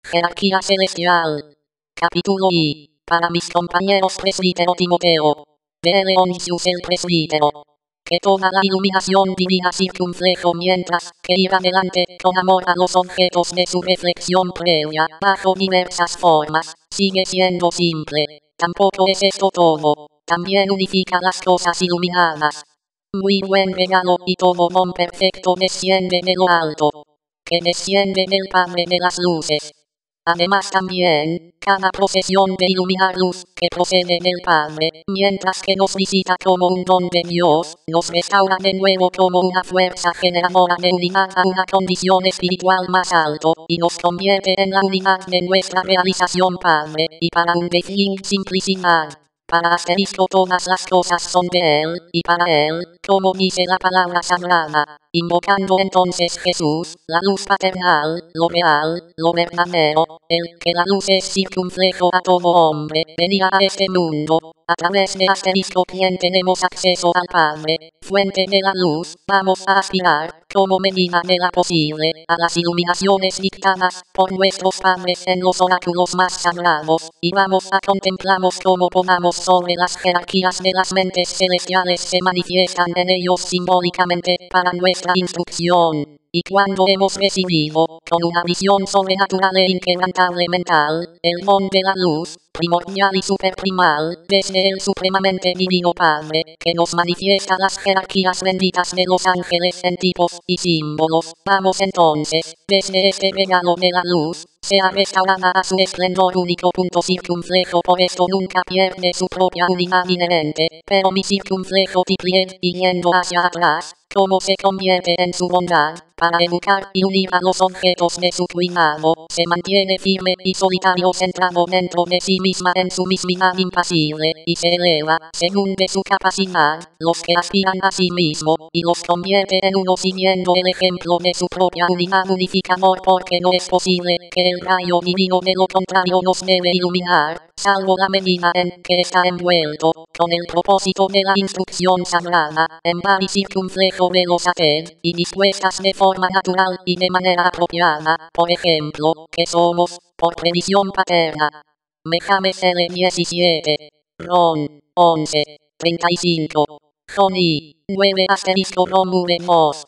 Jerarquía celestial. Capítulo I. Para mis compañeros presbítero Timoteo. De Leonisius el presbítero. Que toda la iluminación divina circunflejo mientras que ir adelante con amor a los objetos de su reflexión previa, bajo diversas formas, sigue siendo simple. Tampoco es esto todo. También unifica las cosas iluminadas. Muy buen regalo y todo don perfecto desciende de lo alto. Que desciende del Padre de las luces. Además también, cada procesión de iluminar luz que procede del Padre, mientras que nos visita como un don de Dios, nos restaura de nuevo como una fuerza generadora de unidad a una condición espiritual más alto, y nos convierte en la unidad de nuestra realización Padre, y para un fin simplicidad. Para asterisco todas las cosas son de Él, y para Él, como dice la palabra sagrada, invocando entonces Jesús, la luz paternal, lo real, lo verdadero, el que la luz es circunflejo a todo hombre, venía a este mundo, a través de asterisco quien tenemos acceso al Padre, fuente de la luz, vamos a aspirar, como medida de la posible, a las iluminaciones dictadas por nuestros padres en los oráculos más sagrados, y vamos a contemplarlos como podamos sobre las jerarquías de las mentes celestiales se manifiestan en ellos simbólicamente para nuestra instrucción. Y cuando hemos recibido, con una visión sobrenatural e inquebrantable mental, el don de la luz, primordial y superprimal, desde el supremamente divino Padre, que nos manifiesta las jerarquías benditas de los ángeles en tipos y símbolos, vamos entonces, desde este regalo de la luz, sea restaurada a su esplendor único. Circunflejo por esto nunca pierde su propia unidad inherente, pero mi circunflejo tipliet y yendo hacia atrás, como se convierte en su bondad, para educar y unir a los objetos de su cuidado, se mantiene firme y solitario centrado dentro de sí misma en su mismidad impasible, y se eleva, según de su capacidad, los que aspiran a sí mismo, y los convierte en uno siguiendo el ejemplo de su propia unidad unificador, porque no es posible que el rayo divino de lo contrario nos debe iluminar, salvo la medida en que está envuelto, con el propósito de la instrucción sagrada, en par y circunflejo de los ated, y dispuestas de forma natural y de manera apropiada, por ejemplo, que somos, por previsión paterna. Mejames L. 17. Ron. 11. 35. Joni. 9 asterisco Romule 2.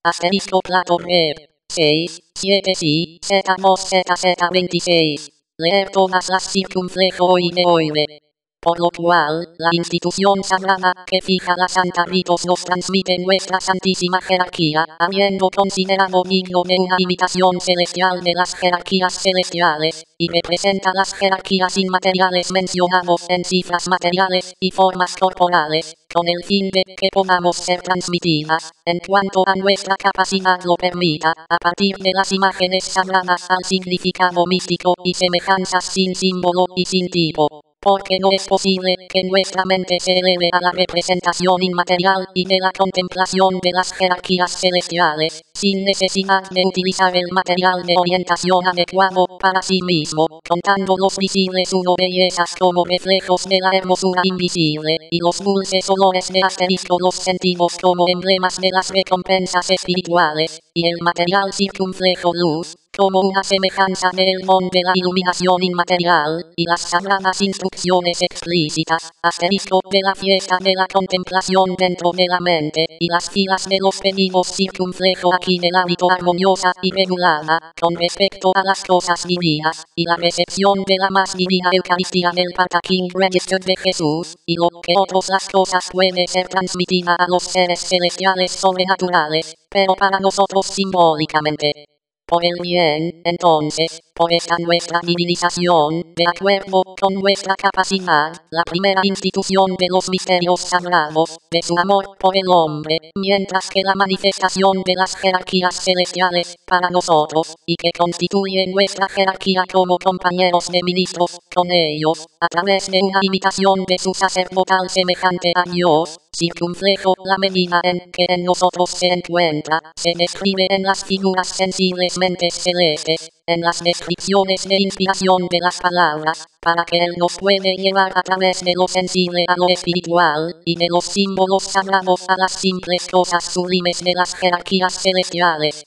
Asterisco Plato Rep. 6. 7 sí, Z 2 Z Z 26. Leer todas las circunflejo y de oire. Por lo cual, la institución sagrada que fija la Santa Ritos nos transmite nuestra santísima jerarquía, habiendo considerado digno de una imitación celestial de las jerarquías celestiales, y representa las jerarquías inmateriales mencionados en cifras materiales y formas corporales, con el fin de que podamos ser transmitidas, en cuanto a nuestra capacidad lo permita, a partir de las imágenes sagradas al significado místico y semejanzas sin símbolo y sin tipo. Porque no es posible que nuestra mente se eleve a la representación inmaterial y de la contemplación de las jerarquías celestiales, sin necesidad de utilizar el material de orientación adecuado para sí mismo, contando los visibles uno bellezas como reflejos de la hermosura invisible, y los dulces olores de asterisco los sentidos como emblemas de las recompensas espirituales, y el material circunflejo luz, como una semejanza del don de la iluminación inmaterial, y las sagradas instrucciones explícitas, asterisco de la fiesta de la contemplación dentro de la mente, y las filas de los pedidos circunflejo aquí del hábito armoniosa y regulada, con respecto a las cosas divinas, y la recepción de la más divina Eucaristía del Partaking Register de Jesús, y lo que otros las cosas puede ser transmitida a los seres celestiales sobrenaturales, pero para nosotros simbólicamente. Por el bien, entonces, por esta nuestra divinización, de acuerdo con nuestra capacidad, la primera institución de los misterios sagrados, de su amor por el hombre, mientras que la manifestación de las jerarquías celestiales, para nosotros, y que constituye nuestra jerarquía como compañeros de ministros, con ellos, a través de una imitación de su sacerdotal semejante a Dios, circunflejo la medida en que en nosotros se encuentra, se describe en las figuras sensibles mentes celestes, en las descripciones de inspiración de las palabras, para que Él nos puede llevar a través de lo sensible a lo espiritual, y de los símbolos sagrados a las simples cosas sublimes de las jerarquías celestiales.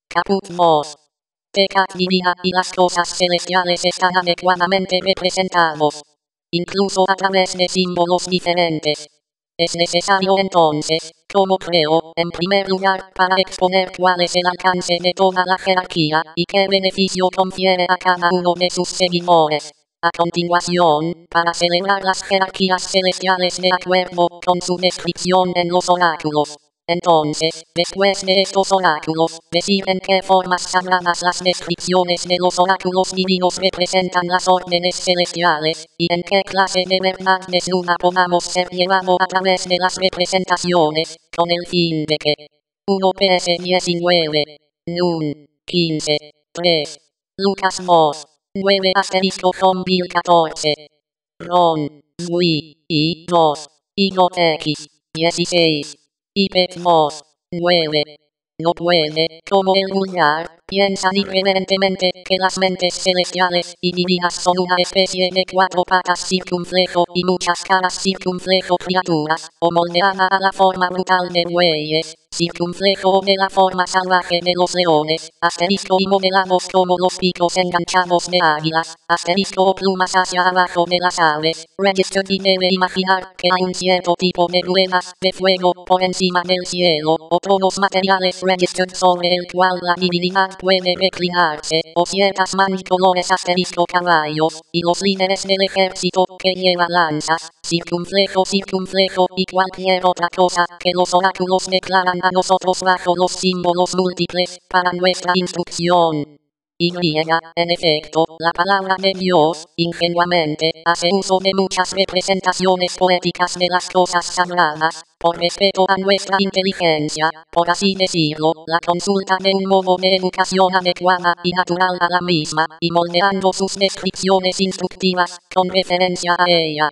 Caput 2. Pecat divina y las cosas celestiales están adecuadamente representados, incluso a través de símbolos diferentes. Es necesario entonces, como creo, en primer lugar, para exponer cuál es el alcance de toda la jerarquía y qué beneficio confiere a cada uno de sus seguidores. A continuación, para celebrar las jerarquías celestiales de acuerdo con su descripción en los oráculos. Entonces, después de estos oráculos, decir en qué formas sagradas las descripciones de los oráculos divinos representan las órdenes celestiales, y en qué clase de verdad desnuda podamos ser llevado a través de las representaciones, con el fin de que 1 PS 19, Nun 15, 3, Lucas 2, 9 asterisco Zombie 14, Ron, Zui, I 2, X 16. Ipet 2, 9. No puede, como el vulgar, piensan irreverentemente que las mentes celestiales y divinas son una especie de 4 patas circunflejo y muchas caras circunflejo criaturas, o moldeada a la forma brutal de bueyes, circunflejo de la forma salvaje de los leones, asterisco y modelados como los picos enganchados de águilas, asterisco o plumas hacia abajo de las aves. Register y debe imaginar que hay un cierto tipo de ruedas de fuego por encima del cielo, o tonos materiales registered sobre el cual la divinidad puede reclinarse, o ciertas manicolores asterisco caballos, y los líderes del ejército que lleva lanzas, circunflejo y cualquier otra cosa que los oráculos declaran a nosotros bajo los símbolos múltiples para nuestra instrucción. Y, en efecto, la palabra de Dios, ingenuamente, hace uso de muchas representaciones poéticas de las cosas sagradas, por respeto a nuestra inteligencia, por así decirlo, la consulta de un modo de educación adecuada y natural a la misma, y moldeando sus descripciones instructivas, con referencia a ella.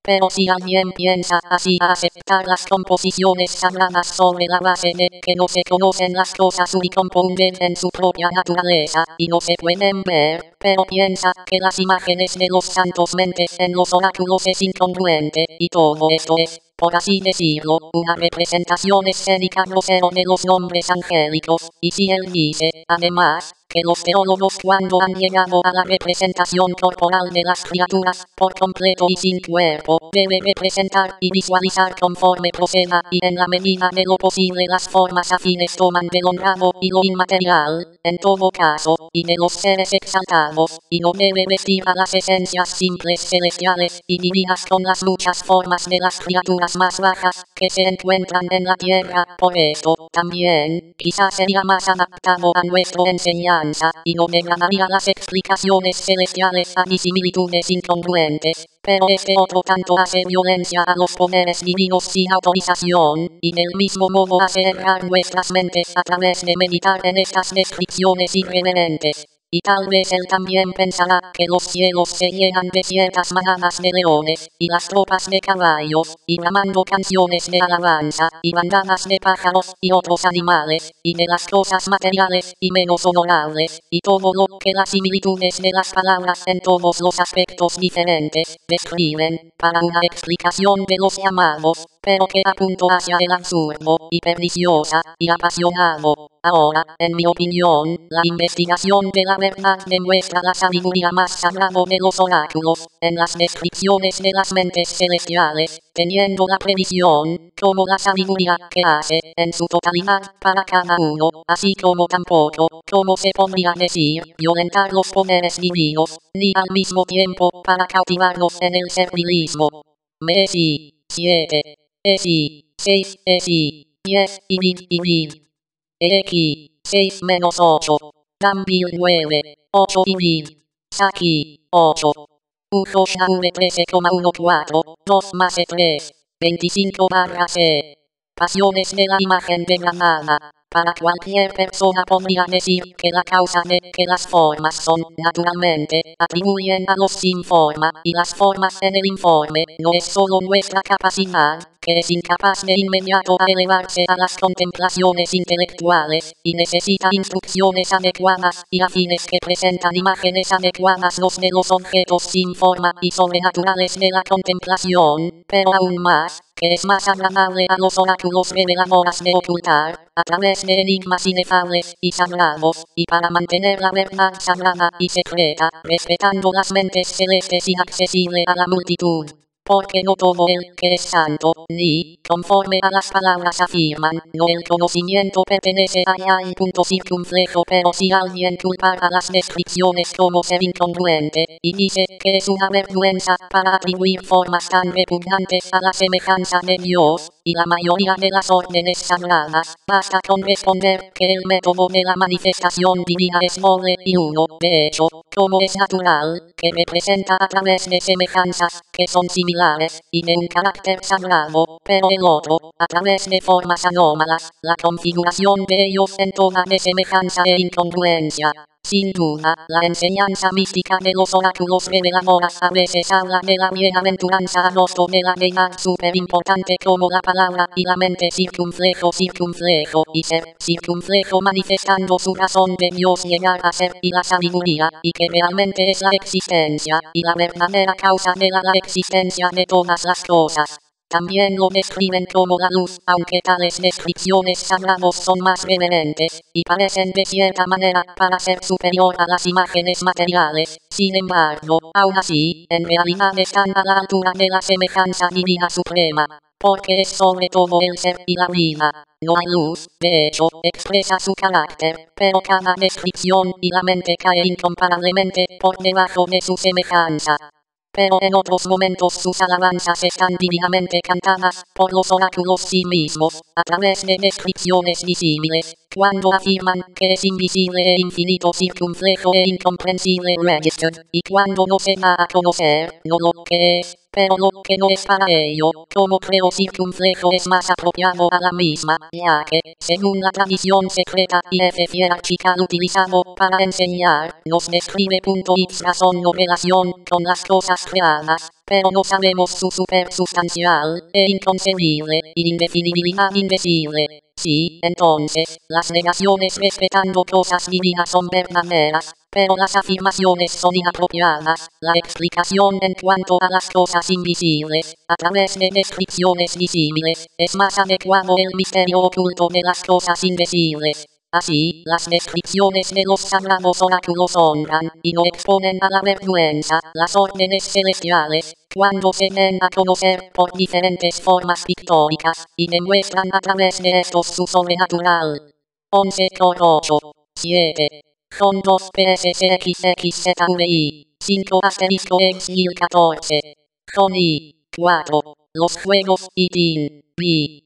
Pero si alguien piensa así a aceptar las composiciones sagradas sobre la base de que no se conocen las cosas unicomponden en su propia naturaleza y no se pueden ver, pero piensa que las imágenes de los santos mentes en los oráculos es incongruente, y todo esto es, por así decirlo, una representación escénica grosera de los nombres angélicos, y si él dice, además, que los teólogos cuando han llegado a la representación corporal de las criaturas, por completo y sin cuerpo, debe representar y visualizar conforme proceda y en la medida de lo posible las formas afines toman de lo honrado y lo inmaterial, en todo caso, y de los seres exaltados, y no debe vestir a las esencias simples celestiales y divinas con las muchas formas de las criaturas más bajas que se encuentran en la tierra. Por esto, también, quizás sería más adaptado a nuestra enseñanza, y no degradaría las explicaciones celestiales a disimilitudes incongruentes, pero este otro tanto hace violencia a los poderes divinos sin autorización, y del mismo modo hace errar nuestras mentes a través de meditar en estas descripciones irreverentes. Y tal vez él también pensará que los cielos se llenan de ciertas manadas de leones, y las tropas de caballos, y bramando canciones de alabanza, y bandadas de pájaros, y otros animales, y de las cosas materiales, y menos honorables, y todo lo que las similitudes de las palabras en todos los aspectos diferentes, describen, para una explicación de los llamados, pero que apunta hacia el absurdo, y perniciosa, y apasionado. Ahora, en mi opinión, la investigación de la verdad demuestra la sabiduría más sagrada de los oráculos, en las descripciones de las mentes celestiales, teniendo la previsión, como la sabiduría que hace, en su totalidad, para cada uno, así como tampoco, como se podría decir, violentar los poderes divinos, ni al mismo tiempo, para cautivarlos en el servilismo. Messi, 7, Esi, 6, Esi, 10, y vid. X, 6 menos 8. Gambil 9, 8 y vid. Saki, 8. Ufosha V 13,14, 2 más E3, 25 barra C. Pasiones de la imagen de Granada. Para cualquier persona podría decir que la causa de que las formas son, naturalmente, atribuyen a los sin forma, y las formas en el informe, no es solo nuestra capacidad, que es incapaz de inmediato a elevarse a las contemplaciones intelectuales, y necesita instrucciones adecuadas y afines que presentan imágenes adecuadas los de los objetos sin forma y sobrenaturales de la contemplación, pero aún más, que es más agradable a los oráculos reveladoras de ocultar, a través de enigmas inefables y sagrados, y para mantener la verdad sagrada y secreta, respetando las mentes celestes inaccesible a la multitud. Porque no todo el que es santo, ni, conforme a las palabras afirman, no el conocimiento pertenece allá y punto circunflejo, pero si alguien culpara las descripciones como ser incongruente, y dice que es una vergüenza para atribuir formas tan repugnantes a la semejanza de Dios, y la mayoría de las órdenes sagradas, basta con responder que el método de la manifestación divina es doble y uno, de hecho, como es natural, que representa a través de semejanzas, que son similares, y de un carácter sagrado, pero el otro, a través de formas anómalas, la configuración de ellos en toda de semejanza e incongruencia. Sin duda, la enseñanza mística de los oráculos reveladoras a veces habla de la bienaventuranza a rostro de la deidad súper importante como la palabra y la mente circunflejo y ser circunflejo manifestando su razón de Dios llegar a ser y la sabiduría, y que realmente es la existencia, y la verdadera causa de la existencia de todas las cosas. También lo describen como la luz, aunque tales descripciones sagrados son más reverentes, y parecen de cierta manera para ser superior a las imágenes materiales. Sin embargo, aún así, en realidad están a la altura de la semejanza divina suprema, porque es sobre todo el ser y la vida. No hay luz, de hecho, expresa su carácter, pero cada descripción y la mente cae incomparablemente por debajo de su semejanza. Pero en otros momentos sus alabanzas están divinamente cantadas por los oráculos sí mismos, a través de descripciones disímiles, cuando afirman que es invisible e infinito circunflejo e incomprensible register, y cuando no se da a conocer, no lo que es, pero lo que no es para ello, como creo circunflejo es más apropiado a la misma, ya que, según la tradición secreta y archical utilizado para enseñar, nos describe punto y razón o relación con las cosas creadas, pero no sabemos su supersustancial e inconcebible y indefinibilidad indecible. Sí, entonces, las negaciones respetando cosas divinas son verdaderas, pero las afirmaciones son inapropiadas. La explicación en cuanto a las cosas invisibles, a través de descripciones disímiles, es más adecuado el misterio oculto de las cosas indecibles. Así, las descripciones de los sagrados oráculos honran, y no exponen a la vergüenza, las órdenes celestiales, cuando se den a conocer por diferentes formas pictóricas, y demuestran a través de estos su sobrenatural. 11 por 8. 7. Con 2 PSXXZVI. 5 asterisco exil 14. Con I. 4. Los juegos y tin. B.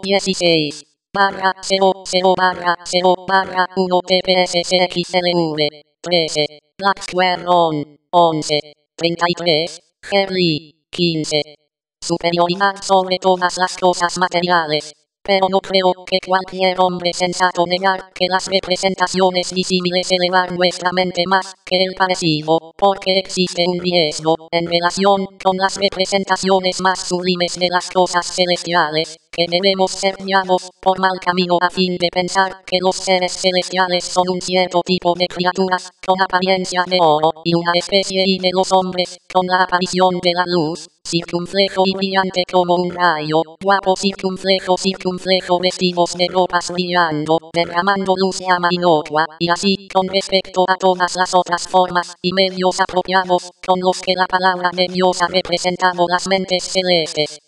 016. Barra 00 barra 0 barra 1 PPSXLV. 13. Black Square On. 11. 33. Henry. 15. Superioridad sobre todas las cosas materiales. Pero no creo que cualquier hombre sensato negar que las representaciones disímiles elevan nuestra mente más que el parecido, porque existe un riesgo en relación con las representaciones más sublimes de las cosas celestiales, que debemos ser guiados por mal camino a fin de pensar que los seres celestiales son un cierto tipo de criaturas con apariencia de oro y una especie y de los hombres con la aparición de la luz, circunflejo y brillante como un rayo, guapo circunflejo vestidos de ropas brillando, derramando luz llama inocua, y así con respecto a todas las otras formas y medios apropiados con los que la palabra de Dios ha representado las mentes celestes.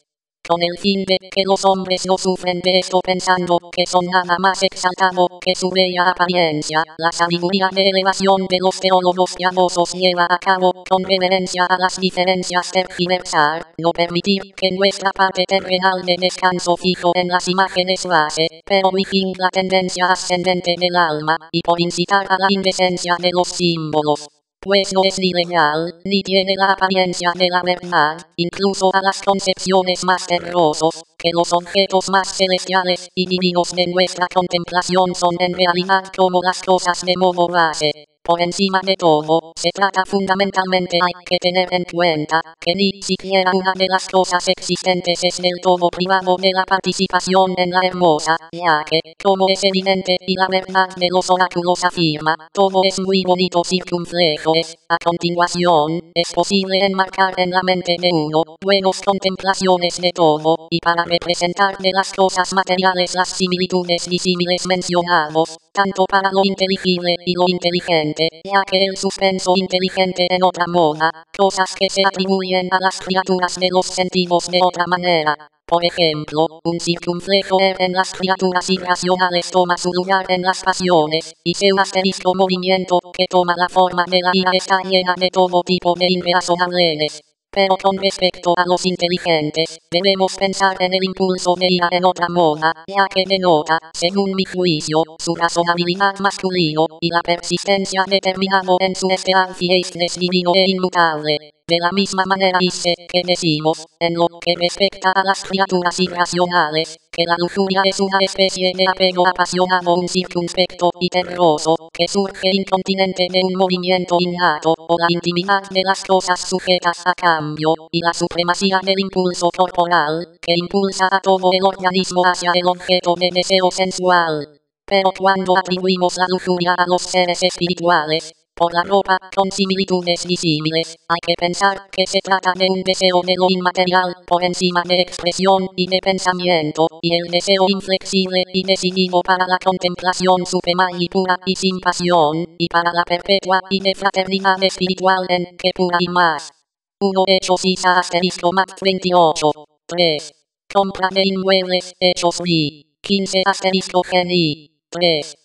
Con el fin de que los hombres no sufren de esto pensando que son nada más exaltado que su bella apariencia, la sabiduría de elevación de los teólogos piadosos lleva a cabo con reverencia a las diferencias tergiversar, no permitir que nuestra parte terrenal de descanso fijo en las imágenes base, pero vigil la tendencia ascendente del alma, y por incitar a la indecencia de los símbolos. Pues no es ni legal, ni tiene la apariencia de la verdad, incluso a las concepciones más terrosos, que los objetos más celestiales y divinos de nuestra contemplación son en realidad como las cosas de modo base. Por encima de todo, se trata fundamentalmente hay que tener en cuenta que ni siquiera una de las cosas existentes es del todo privado de la participación en la hermosa, ya que, como es evidente y la verdad de los oráculos afirma, todo es muy bonito circunflejos. A continuación, es posible enmarcar en la mente de uno buenas contemplaciones de todo, y para representar de las cosas materiales las similitudes disímiles mencionados, tanto para lo inteligible y lo inteligente, ya que el suspenso inteligente en otra moda, cosas que se atribuyen a las criaturas de los sentidos de otra manera. Por ejemplo, un circunflejo en las criaturas irracionales toma su lugar en las pasiones, y su asterisco movimiento que toma la forma de la ira está llena de todo tipo de irrazonables. Pero con respecto a los inteligentes, debemos pensar en el impulso de ira en otra moda, ya que denota, según mi juicio, su razonabilidad masculino, y la persistencia determinado en su esteadfieisnes divino e inmutable. De la misma manera dice que decimos, en lo que respecta a las criaturas irracionales, que la lujuria es una especie de apego apasionado, un circunspecto y terroso, que surge incontinente de un movimiento innato, o la intimidad de las cosas sujetas a cambio, y la supremacía del impulso corporal, que impulsa a todo el organismo hacia el objeto de deseo sensual. Pero cuando atribuimos la lujuria a los seres espirituales, por la ropa, con similitudes disímiles, hay que pensar que se trata de un deseo de lo inmaterial, por encima de expresión y de pensamiento, y el deseo inflexible y decidido para la contemplación suprema y pura y sin pasión, y para la perpetua y de fraternidad espiritual en que pura y más. 1 Hechos Isa asterisco Mat 28. 3. Compra de inmuebles, Hechos B. 15 asterisco Geni. 3.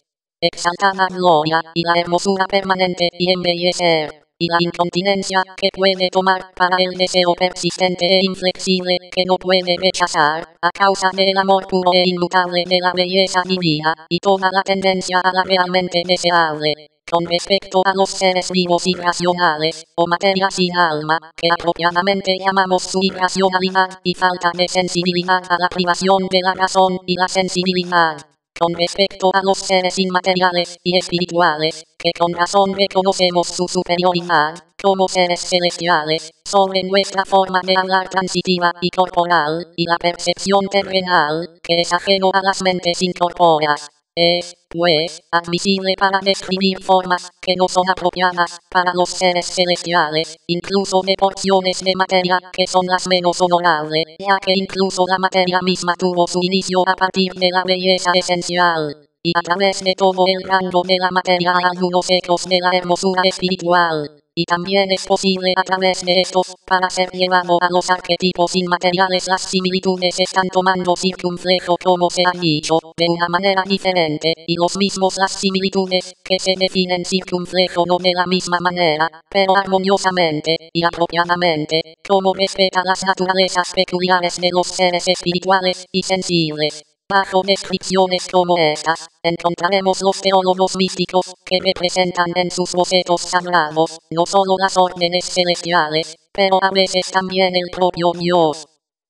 Exaltada gloria, y la hermosura permanente y embellecer, y la incontinencia que puede tomar para el deseo persistente e inflexible que no puede rechazar, a causa del amor puro e inmutable de la belleza divina, y toda la tendencia a la realmente deseable. Con respecto a los seres vivos irracionales, o materia sin alma, que apropiadamente llamamos su irracionalidad y falta de sensibilidad a la privación de la razón y la sensibilidad. Con respecto a los seres inmateriales y espirituales, que con razón reconocemos su superioridad, como seres celestiales, sobre nuestra forma de hablar transitiva y corporal, y la percepción terrenal, que es ajeno a las mentes incorpóreas. Es, pues, admisible para describir formas que no son apropiadas para los seres celestiales, incluso de porciones de materia que son las menos honorables, ya que incluso la materia misma tuvo su inicio a partir de la belleza esencial. Y a través de todo el rango de la materia hay algunos ecos de la hermosura espiritual. Y también es posible a través de estos, para ser llevado a los arquetipos inmateriales, las similitudes están tomando circunflejo como se ha dicho, de una manera diferente, y los mismos las similitudes, que se definen circunflejo no de la misma manera, pero armoniosamente, y apropiadamente, como respeta las naturalezas peculiares de los seres espirituales y sensibles. Bajo descripciones como estas, encontraremos los teólogos místicos, que representan en sus bocetos sagrados, no solo las órdenes celestiales, pero a veces también el propio Dios.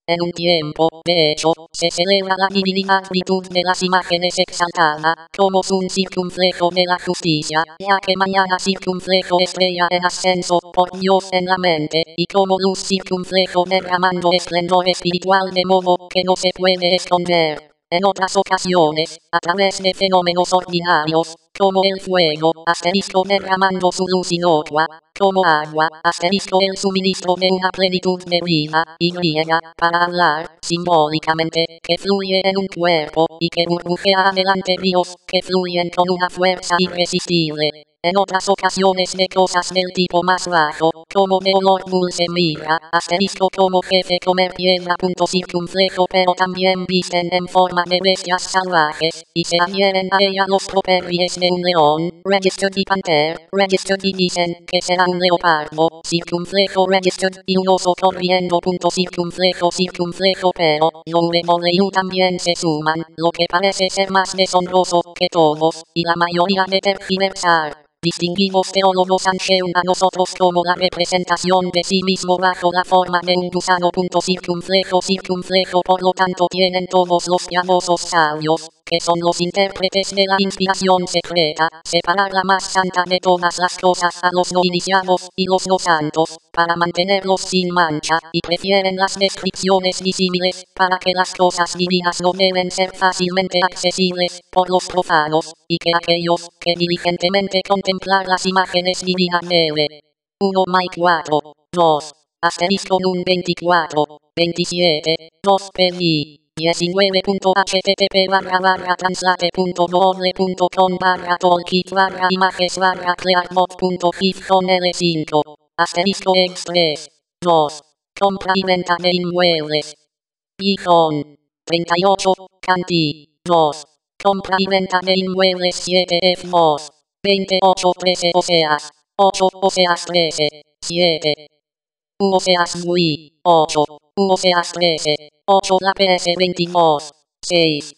En un tiempo, de hecho, se celebra la divinidad virtud de las imágenes exaltada, como un circunflejo de la justicia, ya que mañana circunflejo estrella en ascenso por Dios en la mente, y como luz circunflejo derramando esplendor espiritual de modo que no se puede esconder. En otras ocasiones, a través de fenómenos ordinarios, como el fuego, asterisco derramando su luz inocua, como agua, asterisco el suministro de una plenitud de vida, y griega, para hablar, simbólicamente, que fluye en un cuerpo, y que burbujea adelante ríos, que fluyen con una fuerza irresistible. En otras ocasiones de cosas del tipo más bajo, como de olor dulce mirra, asterisco como jefe comer piedra. Circunflejo, pero también visten en forma de bestias salvajes, y se adhieren a ella los properries de un león, registered y panther, registered y dicen que será un leopardo, circunflejo registered y un oso corriendo. Circunflejo, pero W también se suman, lo que parece ser más deshonroso que todos, y la mayoría de tergiversar. Distinguimos teólogos angel a nosotros como la representación de sí mismo bajo la forma de un gusano. Circunflejo, por lo tanto tienen todos los piadosos sabios, que son los intérpretes de la inspiración secreta, separar la más santa de todas las cosas a los no iniciados y los no santos, para mantenerlos sin mancha, y prefieren las descripciones disímiles, para que las cosas divinas no deben ser fácilmente accesibles por los profanos, y que aquellos que diligentemente contemplar las imágenes divinas debe. 1 Mike 4, 2. Asterisco nun 24, 27, 2 PI. 19.http://translate.google.com/tolkit/images/clearbot.gif con L5. Asterisco X3. 2. Compra y venta de inmuebles. Gijón. 38. Canti. 2. Compra y venta de inmuebles 7F2. 28 13 Oseas. 8 Oseas 13. 7. Oseas Wii. 8. Oseas 13. 8 la PS22. 6.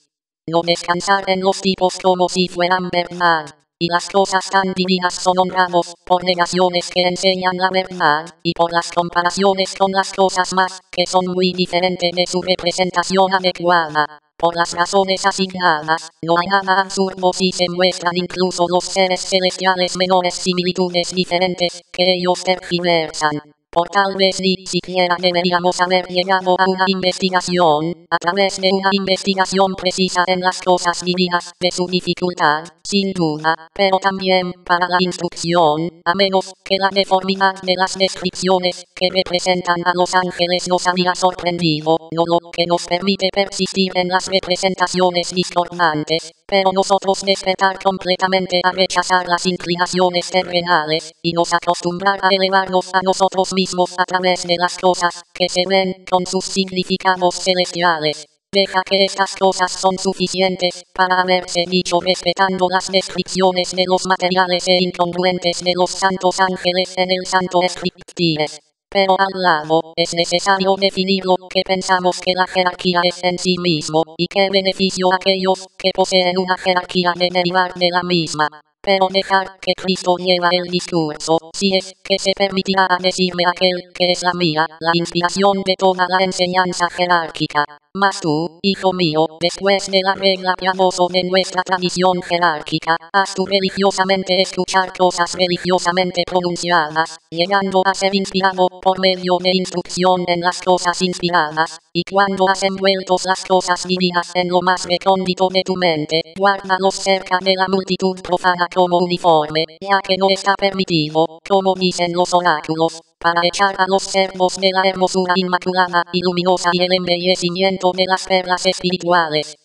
No descansar en los tipos como si fueran verdad. Y las cosas tan divinas son honrados por negaciones que enseñan la verdad, y por las comparaciones con las cosas más, que son muy diferentes de su representación adecuada. Por las razones asignadas, no hay nada absurdo si se muestran incluso los seres celestiales menores similitudes diferentes, que ellos tergiversan. Por tal vez ni siquiera deberíamos haber llegado a una investigación, a través de una investigación precisa en las cosas divinas, de su dificultad, sin duda, pero también para la instrucción, a menos que la deformidad de las descripciones que representan a los ángeles nos había sorprendido, no lo que nos permite persistir en las representaciones discordantes, pero nosotros despertar completamente a rechazar las inclinaciones terrenales, y nos acostumbrar a elevarnos a nosotros mismos a través de las cosas que se ven con sus significados celestiales. Deja que estas cosas son suficientes para haberse dicho respetando las descripciones de los materiales e incongruentes de los santos ángeles en el Santo Scriptures. Pero al lado, es necesario definir lo que pensamos que la jerarquía es en sí mismo, y qué beneficio aquellos que poseen una jerarquía de derivar de la misma. Pero dejar que Cristo lleva el discurso, si es que se permitirá decirme aquel que es la mía, la inspiración de toda la enseñanza jerárquica. Mas tú, hijo mío, después de la regla piadoso de nuestra tradición jerárquica, has tú religiosamente escuchar cosas religiosamente pronunciadas, llegando a ser inspirado por medio de instrucción en las cosas inspiradas, y cuando has envuelto las cosas divinas en lo más recóndito de tu mente, guárdalos cerca de la multitud profana como uniforme, ya que no está permitido, como dicen los oráculos, para echar a los servos de la hermosura inmaculada y luminosa y el embellecimiento de las perlas espirituales.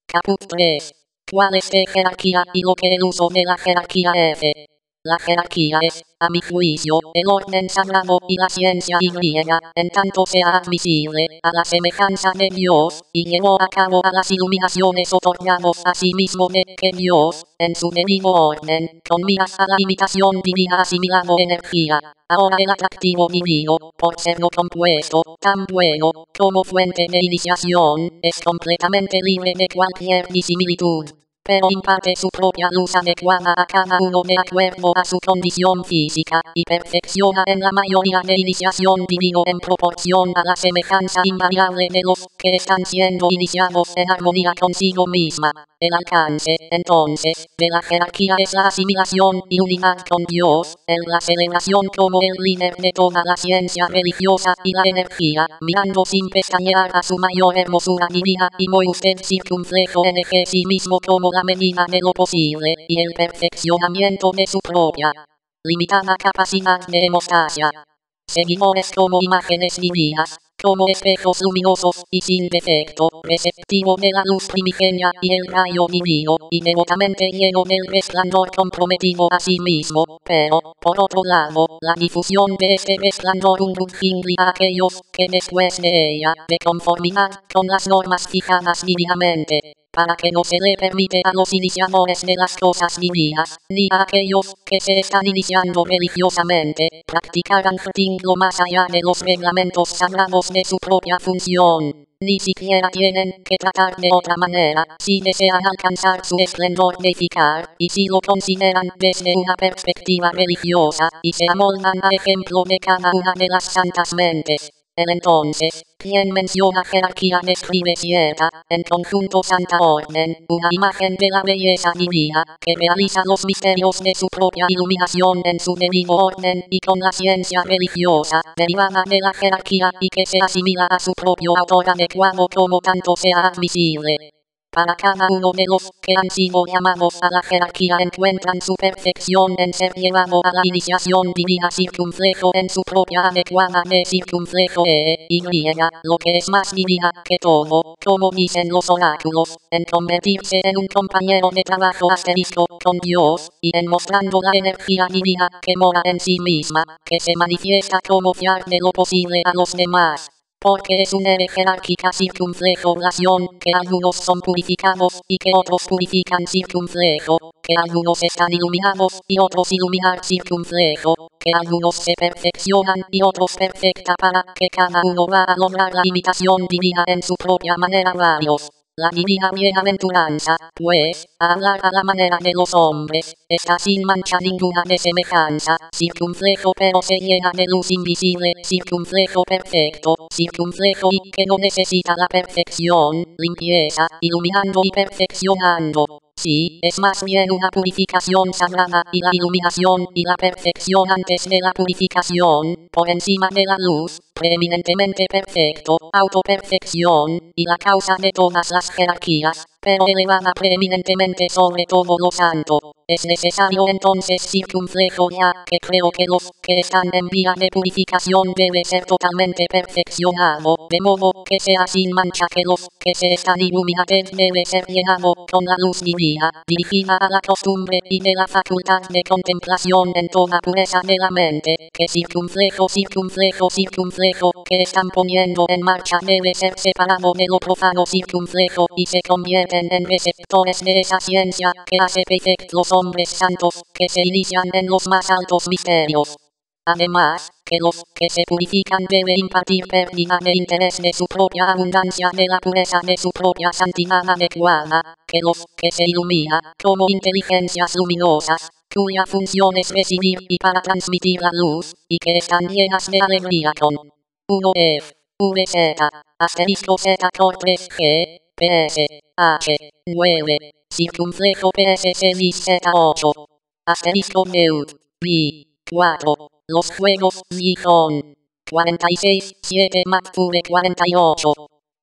Caput 3. ¿Cuál es la jerarquía y lo que el uso de la jerarquía es? La jerarquía es, a mi juicio, el orden sagrado y la ciencia y griega, en tanto sea admisible, a la semejanza de Dios, y llevó a cabo a las iluminaciones otorgados a sí mismo de que Dios, en su debido orden, con miras a la imitación divina asimilado energía. Ahora el atractivo divino, por ser no compuesto, tan bueno, como fuente de iniciación, es completamente libre de cualquier disimilitud, pero imparte su propia luz adecuada a cada uno de acuerdo a su condición física, y perfecciona en la mayoría de iniciación divino en proporción a la semejanza invariable de los que están siendo iniciados en armonía consigo misma. El alcance, entonces, de la jerarquía es la asimilación y unidad con Dios, en la celebración como el líder de toda la ciencia religiosa y la energía, mirando sin pestañear a su mayor hermosura divina y muy usted circunflejo en sí mismo como la medida de lo posible, y el perfeccionamiento de su propia limitada capacidad de hemostasia. Seguidores como imágenes divinas, como espejos luminosos y sin defecto, receptivo de la luz primigenia y el rayo divino, y devotamente lleno del resplandor comprometido a sí mismo, pero, por otro lado, la difusión de este resplandor unbudgingly a aquellos que después de ella, de conformidad con las normas fijadas divinamente, para que no se le permite a los iniciadores de las cosas divinas, ni a aquellos que se están iniciando religiosamente, practicar lo más allá de los reglamentos sagrados de su propia función. Ni siquiera tienen que tratar de otra manera, si desean alcanzar su esplendor deificar, y si lo consideran desde una perspectiva religiosa, y se amoldan a ejemplo de cada una de las santas mentes. El entonces, quien menciona jerarquía describe cierta, en conjunto santa orden, una imagen de la belleza divina, que realiza los misterios de su propia iluminación en su debido orden y con la ciencia religiosa, derivada de la jerarquía y que se asimila a su propio autor adecuado como tanto sea admisible. Para cada uno de los que han sido llamados a la jerarquía encuentran su perfección en ser llevado a la iniciación divina circunflejo en su propia adecuada de circunflejo y lo que es más divina que todo, como dicen los oráculos, en convertirse en un compañero de trabajo asterisco con Dios, y en mostrando la energía divina que mora en sí misma, que se manifiesta como fiar de lo posible a los demás. Porque es una jerárquica circunflejo-oración, que algunos son purificados y que otros purifican circunflejo, que algunos están iluminados y otros iluminar circunflejo, que algunos se perfeccionan y otros perfecta para que cada uno va a lograr la imitación divina en su propia manera varios. La divina bienaventuranza, pues, a hablar a la manera de los hombres, está sin mancha ninguna de semejanza, circunflejo pero se llena de luz invisible, circunflejo perfecto, circunflejo y que no necesita la perfección, limpieza, iluminando y perfeccionando. Sí, es más bien una purificación sagrada y la iluminación y la perfección antes de la purificación, por encima de la luz, preeminentemente perfecto, autoperfección, y la causa de todas las jerarquías, pero elevada preeminentemente sobre todo lo santo. Es necesario entonces circunflejo ya que creo que los que están en vía de purificación debe ser totalmente perfeccionado, de modo que sea sin mancha que los que se están iluminados debe ser llenado con la luz divina, dirigida a la costumbre y de la facultad de contemplación en toda pureza de la mente, que circunflejo, que están poniendo en marcha debe ser separado de lo profano circunflejo y se convierten en receptores de esa ciencia que hace perfectos los hombres santos que se inician en los más altos misterios. Además, que los que se purifican deben impartir pérdida de interés de su propia abundancia de la pureza de su propia santidad adecuada, que los que se ilumina como inteligencias luminosas, cuya función es recibir y para transmitir la luz, y que están llenas de alegría con 1F, VZ, asterisco Z por 3G, PS, H, 9, circunflejo PS6 Z8, asterisco Neut, B, 4. Los juegos Gijón. 46, 7 Macture 48.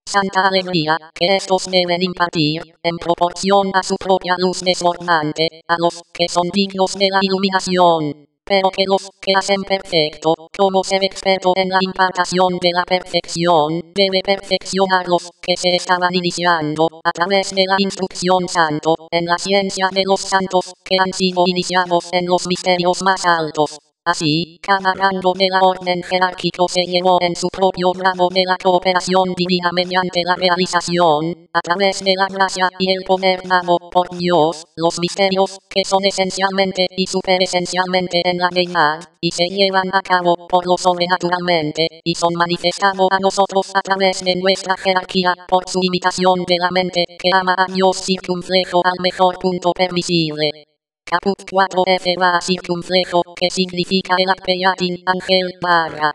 Santa alegría que estos deben impartir, en proporción a su propia luz desbordante, a los que son dignos de la iluminación. Pero que los que hacen perfecto, como ser experto en la impartación de la perfección, debe perfeccionar los que se estaban iniciando, a través de la instrucción santo, en la ciencia de los santos, que han sido iniciados en los misterios más altos. Así, cada rango de la orden jerárquico se llevó en su propio grado de la cooperación divina mediante la realización, a través de la gracia y el poder dado por Dios, los misterios, que son esencialmente y superesencialmente en la deidad, y se llevan a cabo por lo sobrenaturalmente, y son manifestados a nosotros a través de nuestra jerarquía, por su imitación de la mente, que ama a Dios circunflejo al mejor punto permisible. Caput 4F va circunflejo, que significa el arpeyatin ángel barra.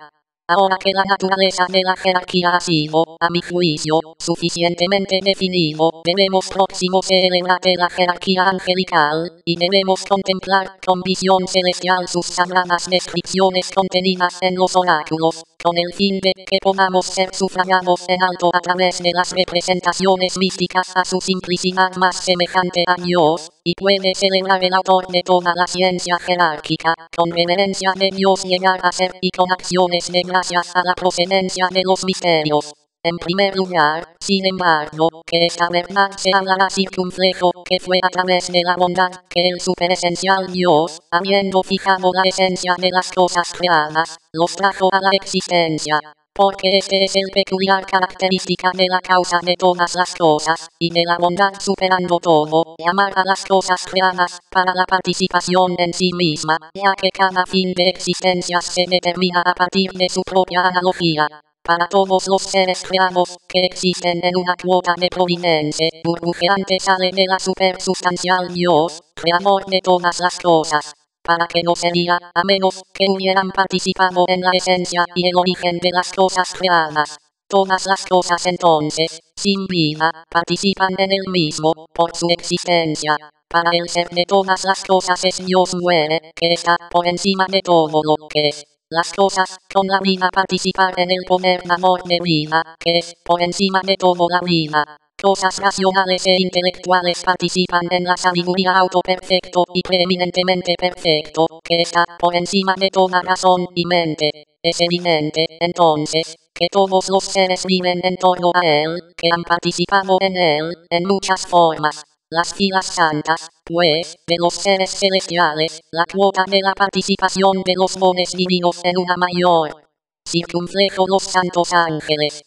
Ahora que la naturaleza de la jerarquía ha sido, a mi juicio, suficientemente definido, debemos próximos celebrar de la jerarquía angelical, y debemos contemplar con visión celestial sus sagradas descripciones contenidas en los oráculos, con el fin de que podamos ser sufragados en alto a través de las representaciones místicas a su simplicidad más semejante a Dios, y puede celebrar el autor de toda la ciencia jerárquica, con reverencia de Dios llegar a ser y con acciones de gracias a la procedencia de los misterios. En primer lugar, sin embargo, que esta verdad se hablará circunflejo, que fue a través de la bondad, que el superesencial Dios, habiendo fijado la esencia de las cosas creadas, los trajo a la existencia. Porque este es el peculiar característica de la causa de todas las cosas, y de la bondad superando todo, llamar a las cosas creadas, para la participación en sí misma, ya que cada fin de existencia se determina a partir de su propia analogía. Para todos los seres creados, que existen en una cuota de providencia, burbujeante sale de la supersustancial Dios, creador de todas las cosas. para que no sería, a menos que hubieran participado en la esencia y el origen de las cosas creadas. Todas las cosas entonces, sin vida, participan en el mismo, por su existencia. Para el ser de todas las cosas es Dios muere, que está por encima de todo lo que es. Las cosas, con la vida participar en el poder de amor de vida, que es, por encima de todo la vida. Cosas racionales e intelectuales participan en la sabiduría autoperfecto y preeminentemente perfecto, que está por encima de toda razón y mente. Es evidente, entonces, que todos los seres viven en torno a él, que han participado en él, en muchas formas. Las filas santas, pues, de los seres celestiales, la cuota de la participación de los dones divinos en una mayor. Circunflejo los santos ángeles.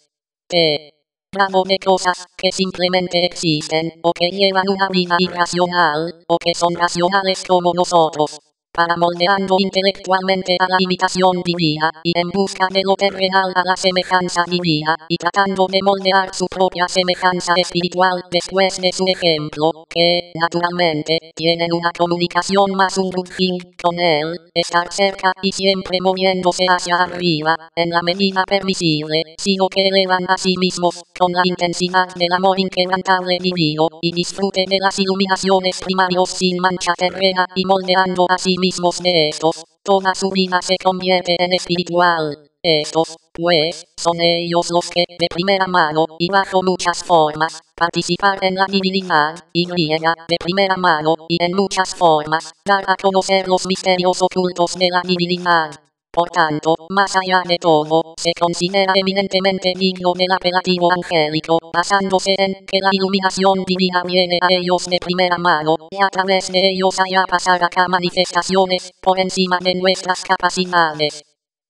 Bravo de cosas que simplemente existen, o que llevan una vida irracional, o que son racionales como nosotros. Para moldeando intelectualmente a la imitación divina, y en busca de lo terrenal a la semejanza divina, y tratando de moldear su propia semejanza espiritual después de su ejemplo, que, naturalmente, tienen una comunicación más útil con él, estar cerca y siempre moviéndose hacia arriba, en la medida permisible, sino que elevan a sí mismos, con la intensidad del amor inquebrantable divino, y disfrute de las iluminaciones primarios sin mancha terrena y moldeando a sí mismos de estos, toda su vida se convierte en espiritual. Estos, pues, son ellos los que, de primera mano, y bajo muchas formas, participar en la divinidad, y de primera mano, y en muchas formas, dar a conocer los misterios ocultos de la divinidad. Por tanto, más allá de todo, se considera eminentemente digno del apelativo angélico, basándose en que la iluminación divina viene a ellos de primera mano, y a través de ellos haya pasar acá manifestaciones, por encima de nuestras capacidades.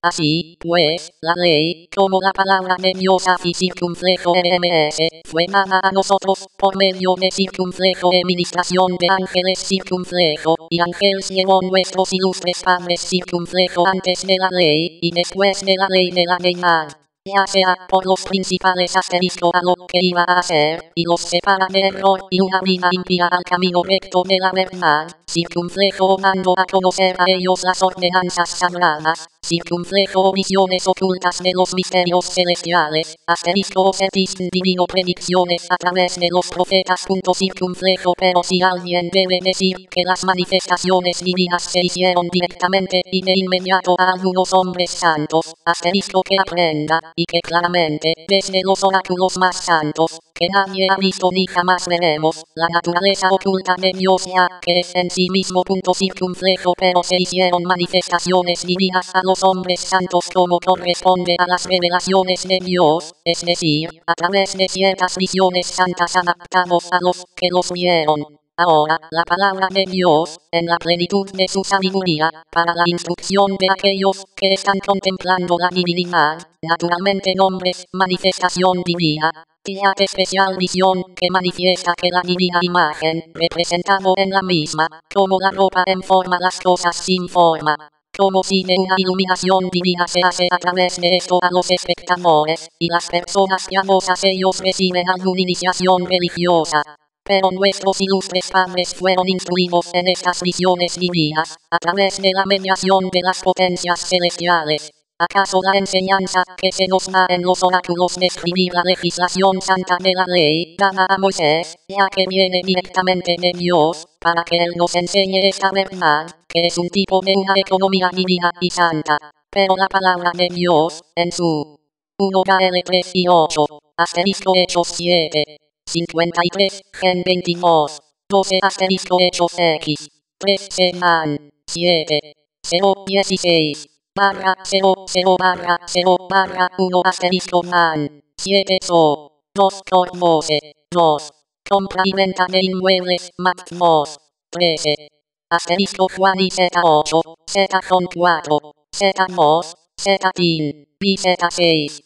Así, pues, la ley, como la palabra de Dios y circunflejo RMS, fue dada a nosotros, por medio de circunflejo de ministración de ángeles circunflejo, y ángeles llevó nuestros ilustres padres circunflejo antes de la ley, y después de la ley de la deidad. Ya sea por los principales asterisco a lo que iba a hacer, y los separa de error y una vida impía al camino recto de la verdad, circunflejo dando a conocer a ellos las ordenanzas sagradas, circunflejo visiones ocultas de los misterios celestiales, asterisco certis divino predicciones a través de los profetas. Circunflejo, pero si alguien debe decir que las manifestaciones divinas se hicieron directamente y de inmediato a algunos hombres santos, asterisco que aprenda, y que claramente, desde los oráculos más santos, que nadie ha visto ni jamás veremos, la naturaleza oculta de Dios ya, que es en sí mismo. Circunflejo, pero se hicieron manifestaciones divinas a los hombres santos como corresponde a las revelaciones de Dios, es decir, a través de ciertas visiones santas adaptados a los que los vieron. Ahora, la palabra de Dios, en la plenitud de su sabiduría, para la instrucción de aquellos que están contemplando la divinidad, naturalmente nombres, manifestación divina, tía de especial visión que manifiesta que la divina imagen, representado en la misma, como la ropa informa las cosas sin forma. Como si de una iluminación divina se hace a través de esto a los espectadores, y las personas piadosas ellos reciben alguna iniciación religiosa. Pero nuestros ilustres padres fueron instruidos en estas visiones divinas, a través de la mediación de las potencias celestiales. ¿Acaso la enseñanza que se nos da en los oráculos de escribir la legislación santa de la ley dada a Moisés, ya que viene directamente de Dios, para que él nos enseñe esta verdad, que es un tipo de una economía divina y santa? Pero la palabra de Dios, en su 1 KL 3 y 8, asterisco Hechos 7. 53, Gen 22, 12 asterisco Hechos X, 3 Seman, 7, 0, 16, barra 0, 0 barra 0 barra 1 asterisco man, 7 so, 2 por 12, 2, compra y venta de inmuebles, Mac 2, 13, asterisco Juan y Z8, Z con 4, Z2, Z tin, y Z6.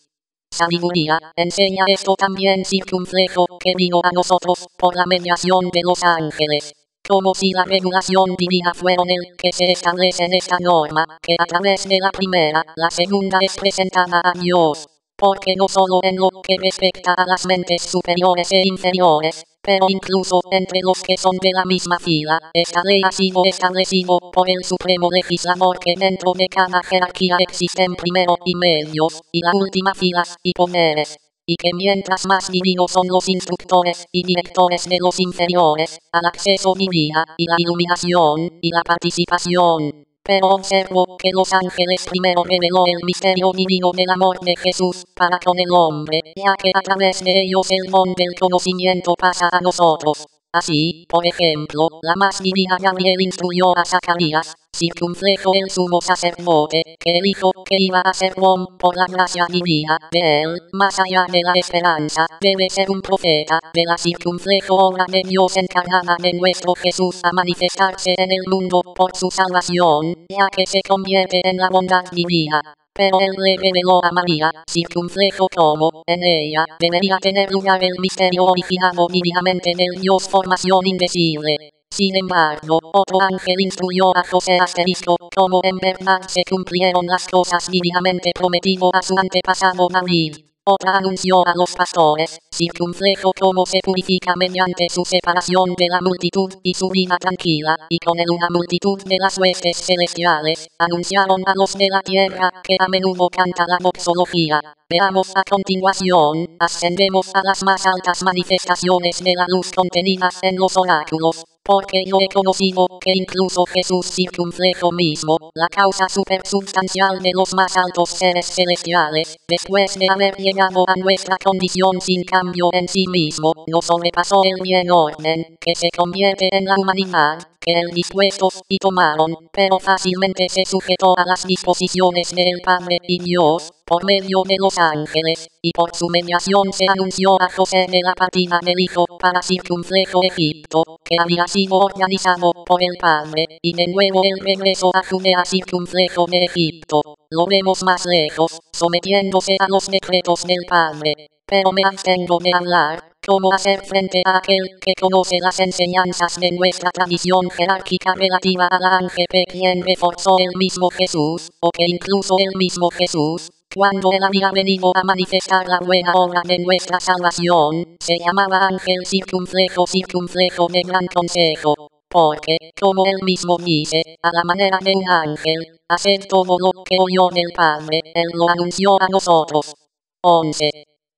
Sabiduría, enseña esto también circunflejo, que vino a nosotros, por la mediación de los ángeles. Como si la regulación divina fueron el que se establece en esta norma, que a través de la primera, la segunda es presentada a Dios. porque no solo en lo que respecta a las mentes superiores e inferiores, pero incluso entre los que son de la misma fila, esta ley ha sido establecido por el Supremo Legislador que dentro de cada jerarquía existen primero y medios, y la última filas y poderes. Y que mientras más divinos son los instructores y directores de los inferiores, al acceso divino, y la iluminación, y la participación. Pero observo que los ángeles primero reveló el misterio divino del amor de Jesús para con el hombre, ya que a través de ellos el don del conocimiento pasa a nosotros. Así, por ejemplo, la más divina Gabriel instruyó a Zacarías, circunflejo el sumo sacerdote, que el hijo que iba a ser don por la gracia divina de él, más allá de la esperanza, debe ser un profeta de la circunflejo obra de Dios encargada de nuestro Jesús a manifestarse en el mundo por su salvación, ya que se convierte en la bondad divina. Pero él le reveló a María, circunflejo como, en ella, debería tener lugar el misterio originado divinamente del Dios formación indecible. Sin embargo, otro ángel instruyó a José asterisco, como en verdad se cumplieron las cosas divinamente prometido a su antepasado David. Otra anunció a los pastores, circunflejo como se purifica mediante su separación de la multitud y su vida tranquila, y con él una multitud de las huestes celestiales, anunciaron a los de la tierra, que a menudo canta la doxología. Veamos a continuación, ascendemos a las más altas manifestaciones de la luz contenidas en los oráculos. Porque yo he conocido que incluso Jesús circunflejo mismo, la causa supersubstancial de los más altos seres celestiales, después de haber llegado a nuestra condición sin cambio en sí mismo, no sobrepasó el bien orden, que se convierte en la humanidad, que él dispuestos y tomaron, pero fácilmente se sujetó a las disposiciones del Padre y Dios, por medio de los ángeles, y por su mediación se anunció a José de la partida del Hijo para circunflejo Egipto, que había sido organizado por el Padre, y de nuevo el regreso a Judea circunflejo de Egipto. Lo vemos más lejos, sometiéndose a los decretos del Padre. Pero me abstengo de hablar, cómo hacer frente a aquel que conoce las enseñanzas de nuestra tradición jerárquica relativa a la ANGP quien reforzó el mismo Jesús, o que incluso el mismo Jesús, cuando él había venido a manifestar la buena obra de nuestra salvación, se llamaba ángel circunflejo de gran consejo. Porque, como él mismo dice, a la manera de un ángel, hacer todo lo que oyó del Padre, él lo anunció a nosotros. 11.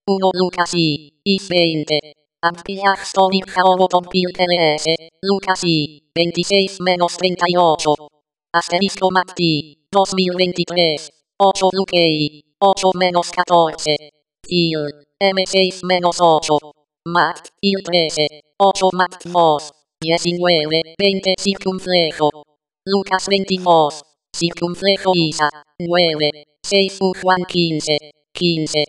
1 Lucas y 20. Ampliaxton Pilteles, Lucas y 26-38. Asterisco Mati, 2023. 8 Luquei, 8-14. Phil, M6-8. Matt, il 13. 8 Matt 2. 19-20 circunflejo. Lucas 22. Circunflejo Isa. 9. 6 Juan 15. 15.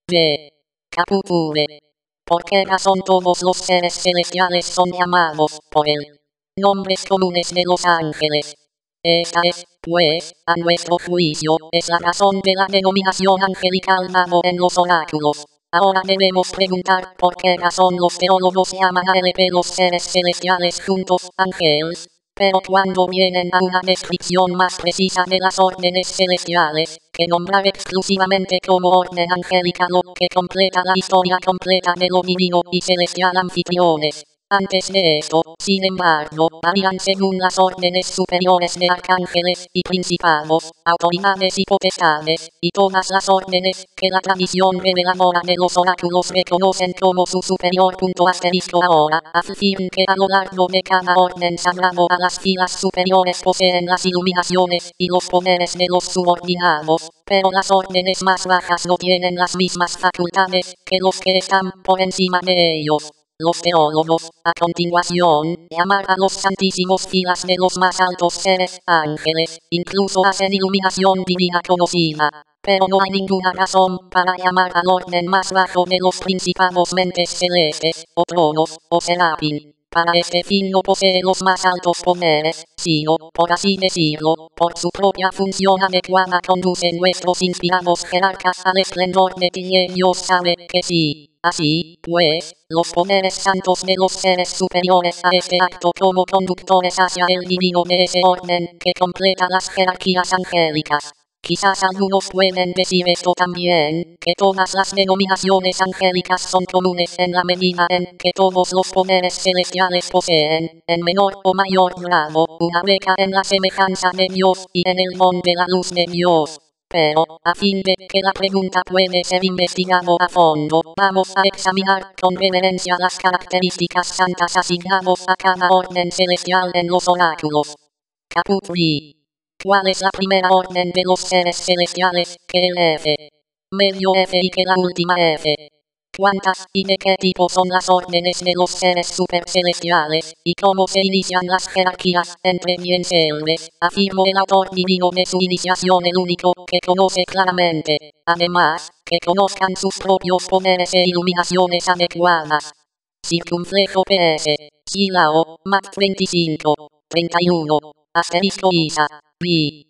B. Caputule. ¿Por qué razón todos los seres celestiales son llamados por él? Nombres comunes de los ángeles. Esta es, pues, a nuestro juicio, es la razón de la denominación angelical dado en los oráculos. Ahora debemos preguntar por qué razón los teólogos llaman a LP los seres celestiales juntos, ángeles. Pero cuando vienen a una descripción más precisa de las órdenes celestiales, que nombrar exclusivamente como orden angélica lo que completa la historia completa de lo divino y celestial anfitriones. Antes de esto, sin embargo, harían según las órdenes superiores de arcángeles y principados, autoridades y potestades, y todas las órdenes que la tradición reveladora de los oráculos reconocen como su superior. Asterisco ahora, afirman que a lo largo de cada orden sagrado a las filas superiores poseen las iluminaciones y los poderes de los subordinados, pero las órdenes más bajas no tienen las mismas facultades que los que están por encima de ellos. Los teólogos, a continuación, llaman a los santísimos filas de los más altos seres, ángeles, incluso hacen iluminación divina conocida. Pero no hay ninguna razón para llamar al orden más bajo de los principados mentes celestes, o tronos, o serafín. Para este fin no posee los más altos poderes, sino, por así decirlo, por su propia función adecuada conducen nuestros inspirados jerarcas al esplendor de quien Dios sabe que sí. Así, pues, los poderes santos de los seres superiores a este acto como conductores hacia el divino de ese orden que completa las jerarquías angélicas. Quizás algunos pueden decir esto también, que todas las denominaciones angélicas son comunes en la medida en que todos los poderes celestiales poseen, en menor o mayor grado, una beca en la semejanza de Dios y en el don de la luz de Dios. Pero, a fin de que la pregunta puede ser investigado a fondo, vamos a examinar con reverencia las características santas asignadas a cada orden celestial en los oráculos. Caput 3. ¿Cuál es la primera orden de los seres celestiales, que el F, medio F y que la última F? ¿Cuántas y de qué tipo son las órdenes de los seres supercelestiales, y cómo se inician las jerarquías entre bien selves? Afirmó el autor divino de su iniciación, el único que conoce claramente. Además, que conozcan sus propios poderes e iluminaciones adecuadas. Circunflejo PS. Silao, Mac 25, 31. Asterisco ISA.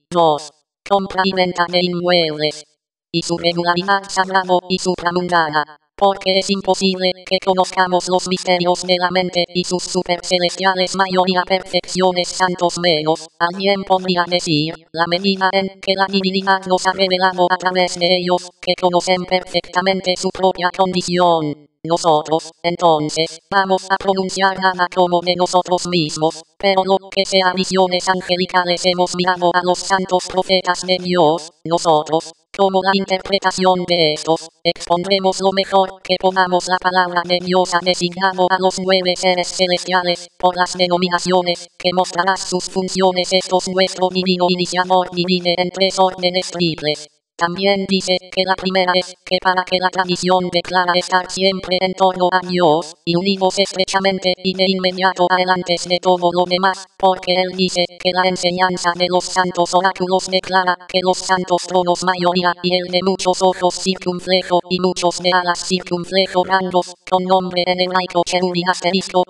2. Compra y venta de inmuebles. Y su regularidad sagrado y supramundana. Porque es imposible que conozcamos los misterios de la mente y sus supercelestiales mayoría perfecciones santos menos, alguien podría decir, la medida en que la divinidad nos ha revelado a través de ellos, que conocen perfectamente su propia condición. Nosotros, entonces, vamos a pronunciar nada como de nosotros mismos, pero lo que sea visiones angelicales hemos mirado a los santos profetas de Dios, nosotros, como la interpretación de estos, expondremos lo mejor que podamos. La palabra de Dios ha designado a los 9 seres celestiales, por las denominaciones, que mostrarás sus funciones. Estos nuestro divino iniciador divide en 3 órdenes triples. También dice que la primera es que para que la tradición declara estar siempre en torno a Dios, y unidos estrechamente y de inmediato a él antes de todo lo demás, porque él dice que la enseñanza de los santos oráculos declara que los santos tronos mayoría y el de muchos ojos circunflejo y muchos de alas circunflejo rangos, con nombre en hebraico cherubín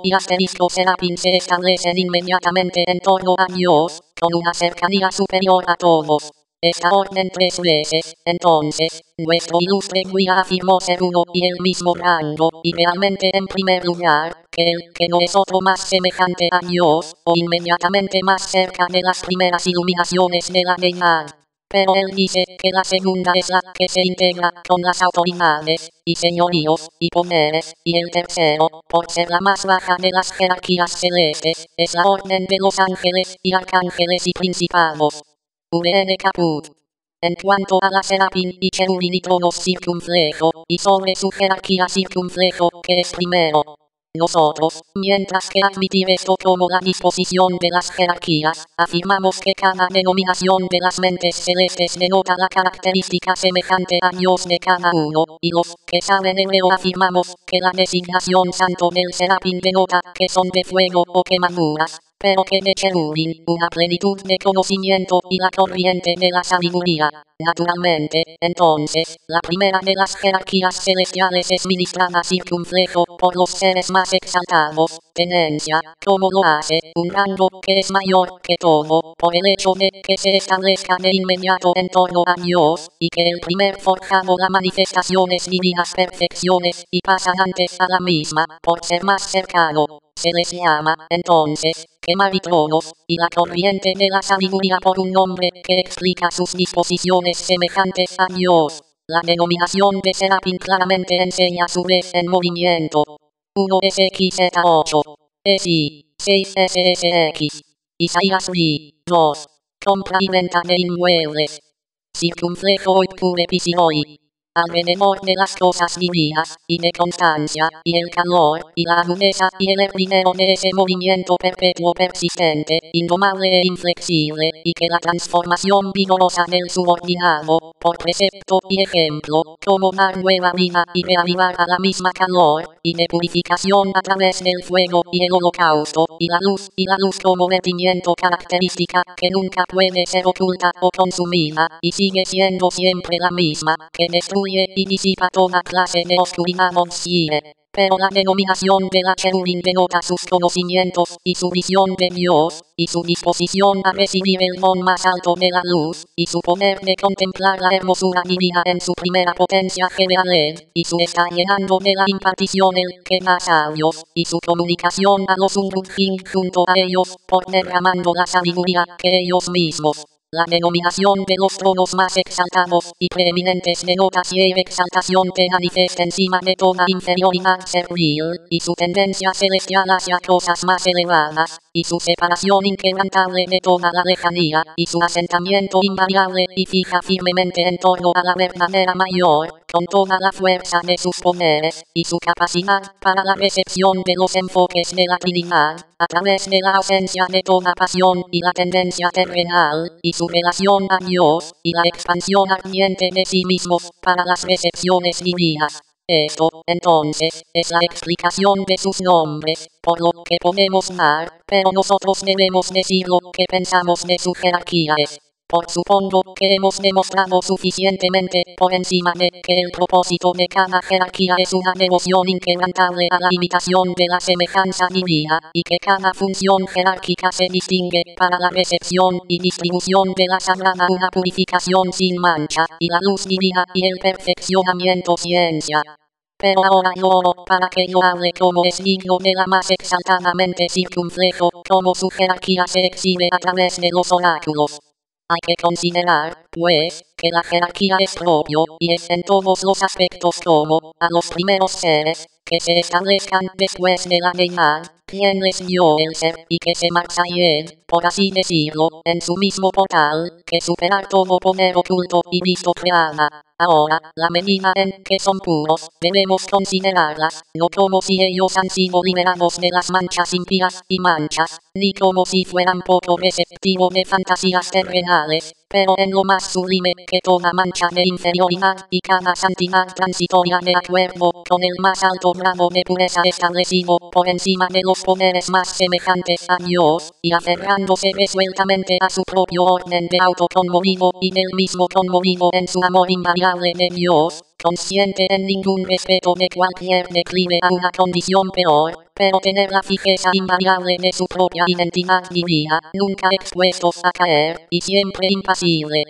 y asterisco serafín, se establecen inmediatamente en torno a Dios, con una cercanía superior a todos. Esta orden 3 veces, entonces, nuestro ilustre guía afirmó ser uno y el mismo rango, y realmente en primer lugar, que el que no es otro más semejante a Dios, o inmediatamente más cerca de las primeras iluminaciones de la deidad. Pero él dice que la segunda es la que se integra con las autoridades, y señoríos, y poderes, y el tercero, por ser la más baja de las jerarquías celestes, es la orden de los ángeles, y arcángeles y principados. VN Caput. En cuanto a la serafín y cherubín y tronos circunflejo, y sobre su jerarquía circunflejo, que es primero. Nosotros, mientras que admitir esto como la disposición de las jerarquías, afirmamos que cada denominación de las mentes celestes denota la característica semejante a Dios de cada uno, y los que saben hebreo afirmamos que la designación santo del serafín denota que son de fuego o quemaduras, pero que de cherubín, una plenitud de conocimiento y la corriente de la sabiduría. Naturalmente, entonces, la primera de las jerarquías celestiales es ministrada circunflejo por los seres más exaltados, tenencia, como lo hace, un rango que es mayor que todo, por el hecho de que se establezca de inmediato en torno a Dios, y que el primer forjado la manifestaciones divinas perfecciones, y pasan antes a la misma, por ser más cercano. Se les llama, entonces, quemar y tronos, y la corriente de la sabiduría por un nombre que explica sus disposiciones semejantes a Dios. La denominación de serafín claramente enseña su vez en movimiento. 1 SXZ8. SI. 6 SSX. Isaías 2. Compra y venta de inmuebles. Circunflejo hoy pure hoy. Alrededor de las cosas divinas, y de constancia, y el calor, y la agudeza, y el primero de ese movimiento perpetuo persistente, indomable e inflexible, y que la transformación vigorosa del subordinado, por precepto y ejemplo, como dar nueva vida y reavivar a la misma calor, y de purificación a través del fuego y el holocausto, y la luz como vertimiento característica, que nunca puede ser oculta o consumida, y sigue siendo siempre la misma, que destruye y disipa toda clase de oscuridad oscura. Pero la denominación de la cherubín denota sus conocimientos y su visión de Dios, y su disposición a recibir el don más alto de la luz, y su poder de contemplar la hermosura divina en su primera potencia general, y su estar llenando de la impartición el que da sabios, y su comunicación a los Urujin junto a ellos, por derramando la sabiduría que ellos mismos. la denominación de los tronos más exaltados y preeminentes denota ciega exaltación que manifiesta encima de toda inferioridad servil, y su tendencia celestial hacia cosas más elevadas, y su separación inquebrantable de toda la lejanía, y su asentamiento invariable y fija firmemente en torno a la verdadera mayor, con toda la fuerza de sus poderes, y su capacidad para la recepción de los enfoques de la Trinidad, a través de la ausencia de toda pasión y la tendencia terrenal, y su relación a Dios, y la expansión ardiente de sí mismos para las recepciones divinas. Esto, entonces, es la explicación de sus nombres, por lo que podemos dar, pero nosotros debemos decir lo que pensamos de su jerarquía es. Por supongo que hemos demostrado suficientemente por encima de que el propósito de cada jerarquía es una devoción inquebrantable a la imitación de la semejanza divina, y que cada función jerárquica se distingue para la recepción y distribución de la sagrada una purificación sin mancha, y la luz divina y el perfeccionamiento ciencia. Pero ahora lloro para que yo hable como es digno de la más exaltadamente circunflejo, como su jerarquía se exhibe a través de los oráculos. Hay que considerar, pues, que la jerarquía es propio, y es en todos los aspectos como, a los primeros seres, que se establezcan después de la deidad, quien les dio el ser, y que se marchayen, por así decirlo, en su mismo portal, que superar todo poder oculto y visto creada. Ahora, la medida en que son puros, debemos considerarlas, no como si ellos han sido liberados de las manchas impías y manchas, ni como si fueran poco receptivos de fantasías terrenales, pero en lo más sublime que toda mancha de inferioridad y cada santidad transitoria de acuerdo con el más alto grado de pureza establecido por encima de los poderes más semejantes a Dios, y aferrándose resueltamente a su propio orden de autoconmovido y del mismo conmovido en su amor invariable de Dios, consciente en ningún respeto de cualquier declive a una condición peor, pero tener la fijeza invariable de su propia identidad divina, nunca expuestos a caer, y siempre impasible.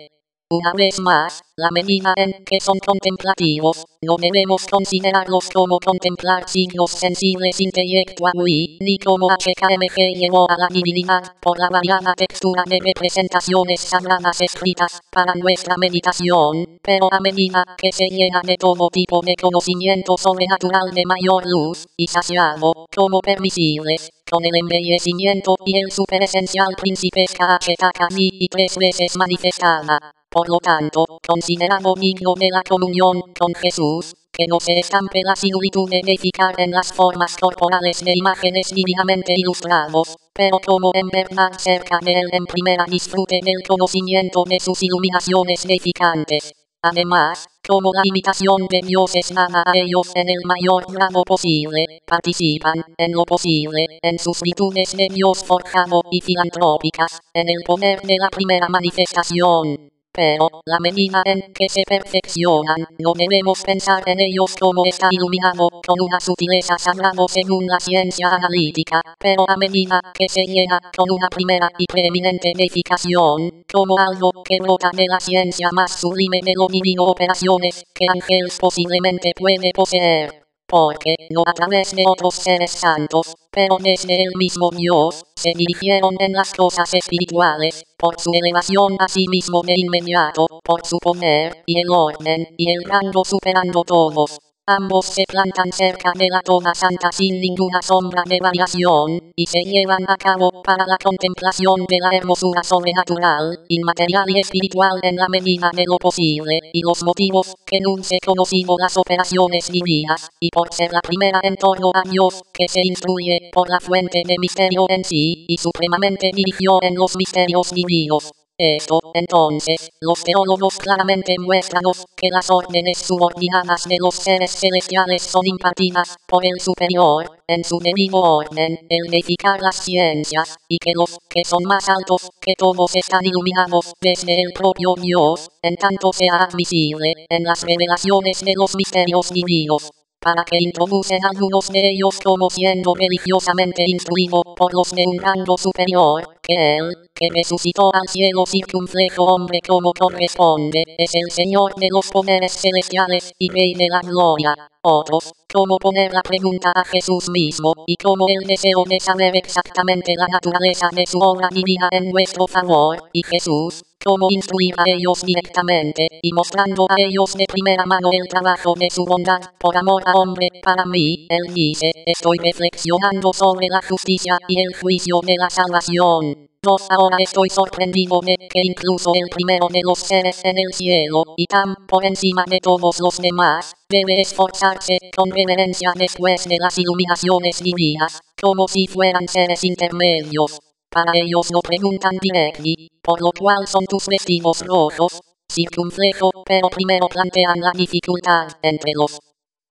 Una vez más, la medida en que son contemplativos, no debemos considerarlos como contemplar signos sensibles intelectuali, ni como HKMG llegó a la divinidad por la variada textura de representaciones sagradas escritas para nuestra meditación, pero a medida que se llena de todo tipo de conocimiento sobrenatural de mayor luz, y saciado, como permisibles, con el embellecimiento y el superesencial principesca HTKI y 3 veces manifestada. Por lo tanto, considerado digno de la comunión con Jesús, que no se estampe la similitud de deificar en las formas corporales de imágenes divinamente ilustrados, pero como en verdad cerca de él en primera disfrute del conocimiento de sus iluminaciones deificantes. Además, como la imitación de Dios es dada a ellos en el mayor grado posible, participan, en lo posible, en sus virtudes de Dios forjado y filantrópicas, en el poder de la primera manifestación. Pero, la medida en que se perfeccionan, no debemos pensar en ellos como está iluminado con una sutileza sagrada según la ciencia analítica, pero a medida que se llega con una primera y preeminente deificación, como algo que brota de la ciencia más sublime de lo divino, operaciones que Ángel posiblemente puede poseer. Porque, no a través de otros seres santos, pero desde el mismo Dios, se dirigieron en las cosas espirituales, por su elevación a sí mismo de inmediato, por su poder, y el orden, y el rango superando todos. Ambos se plantan cerca de la toda santa sin ninguna sombra de variación, y se llevan a cabo para la contemplación de la hermosura sobrenatural, inmaterial y espiritual en la medida de lo posible, y los motivos que nunca se conocido las operaciones divinas, y por ser la primera en torno a Dios, que se instruye por la fuente de misterio en sí, y supremamente dirigió en los misterios divinos. Esto, entonces, los teólogos claramente muéstranos que las órdenes subordinadas de los seres celestiales son impartidas por el superior, en su debido orden, el deificar las ciencias, y que los que son más altos que todos están iluminados desde el propio Dios, en tanto sea admisible, en las revelaciones de los misterios divinos, para que introducen algunos de ellos como siendo religiosamente instruido por los de un rango superior, que él, que resucitó al cielo circunflejo hombre como corresponde, es el Señor de los poderes celestiales y Rey de la gloria. Otros, como poner la pregunta a Jesús mismo, y como el deseo de saber exactamente la naturaleza de su obra divina en nuestro favor, y Jesús, cómo instruir a ellos directamente, y mostrando a ellos de primera mano el trabajo de su bondad, por amor a hombre, para mí, él dice, estoy reflexionando sobre la justicia y el juicio de la salvación. 2. Ahora estoy sorprendido de que incluso el primero de los seres en el cielo, y tan por encima de todos los demás, debe esforzarse con reverencia después de las iluminaciones divinas, como si fueran seres intermedios. Para ellos lo preguntan directly, por lo cual son tus vestidos rojos, circunflejo, pero primero plantean la dificultad entre los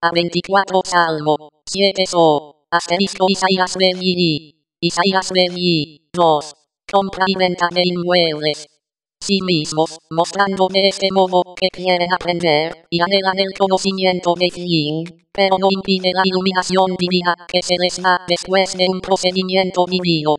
A24 Salmo 7 asterisco Isaías Belli. Isaías Belli 2. Compra y venta de inmuebles. Sí mismos, mostrando de este modo que quieren aprender y anhelan el conocimiento de King, pero no impide la iluminación divina que se les da después de un procedimiento divino.